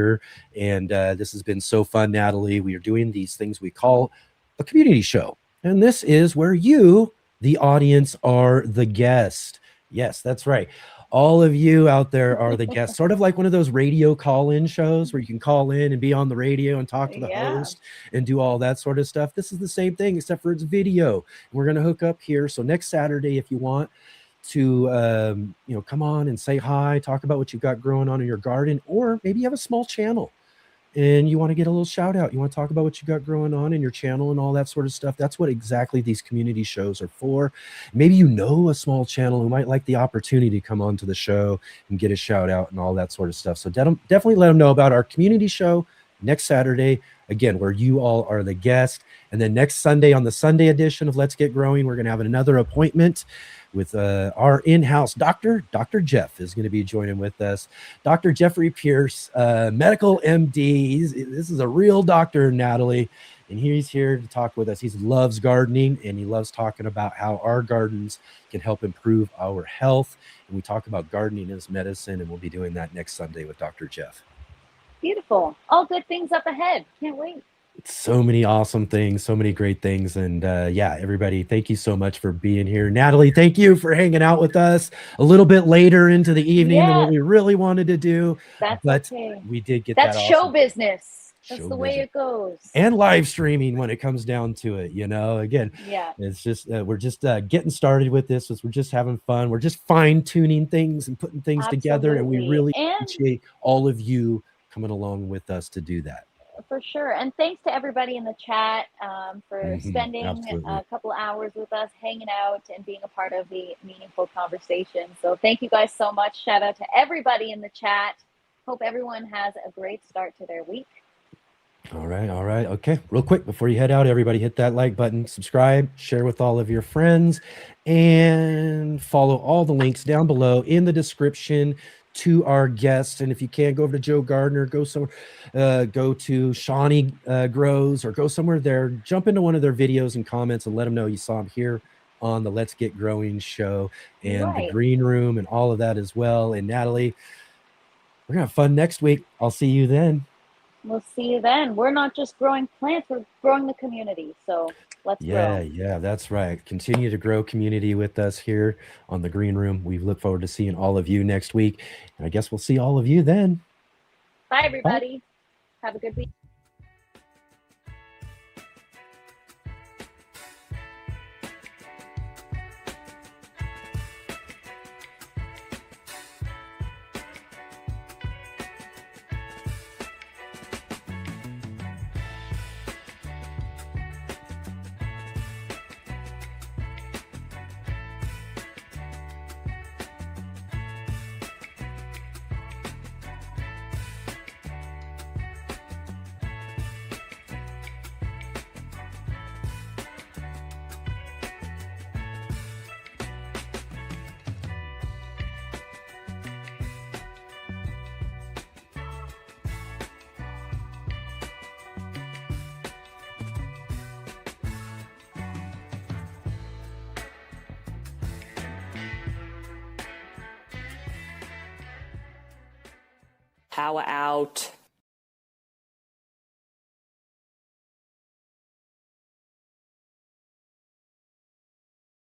And this has been so fun, Natalie. We are doing these things we call a community show. And this is where you, the audience, are the guest. Yes, that's right. All of you out there are the guests, sort of like one of those radio call-in shows where you can call in and be on the radio and talk to the host and do all that sort of stuff. This is the same thing, except for it's video. We're going to hook up here. So next Saturday, if you want to, come on and say hi, talk about what you've got growing on in your garden, or maybe you have a small channel and you want to get a little shout out. You want to talk about what you got growing on in your channel and all that sort of stuff. That's what exactly these community shows are for. Maybe you know a small channel who might like the opportunity to come onto the show and get a shout out and all that sort of stuff. So definitely let them know about our community show next Saturday, again, where you all are the guest. And then next Sunday, on the Sunday edition of Let's Get Growing, we're going to have another appointment with our in-house doctor. Dr. Jeff is going to be joining with us. Dr. Jeffrey Pierce, medical MD. This is a real doctor, Natalie, and he's here to talk with us. He loves gardening, and he loves talking about how our gardens can help improve our health. And we talk about gardening as medicine, and we'll be doing that next Sunday with Dr. Jeff. Beautiful. All good things up ahead. Can't wait. So many awesome things, so many great things. And everybody, thank you so much for being here. Natalie, thank you for hanging out with us a little bit later into the evening than what we really wanted to do. But we did get that's that. Show awesome business. That's the way it goes. And live streaming when it comes down to it, again, it's just, we're just getting started with this. We're just having fun. We're just fine tuning things and putting things together. And we really appreciate all of you coming along with us to do that. For sure. And thanks to everybody in the chat for spending a couple hours with us, hanging out and being a part of the meaningful conversation. So thank you guys so much. Shout out to everybody in the chat. Hope everyone has a great start to their week. All right. Okay. Real quick before you head out, everybody hit that like button, subscribe, share with all of your friends, and follow all the links down below in the description to our guests. And if you can't go over to Joe Gardner, go somewhere, go to Shawnee Grows, or go somewhere there, jump into one of their videos and comments and let them know you saw them here on the Let's Get Growing show and the Green Room and all of that as well. And Natalie, we're gonna have fun next week. I'll see you then. We'll see you then. We're not just growing plants, we're growing the community. So let's grow. Yeah, that's right. Continue to grow community with us here on the Green Room. We look forward to seeing all of you next week. And I guess we'll see all of you then. Bye, everybody. Have a good week. power out,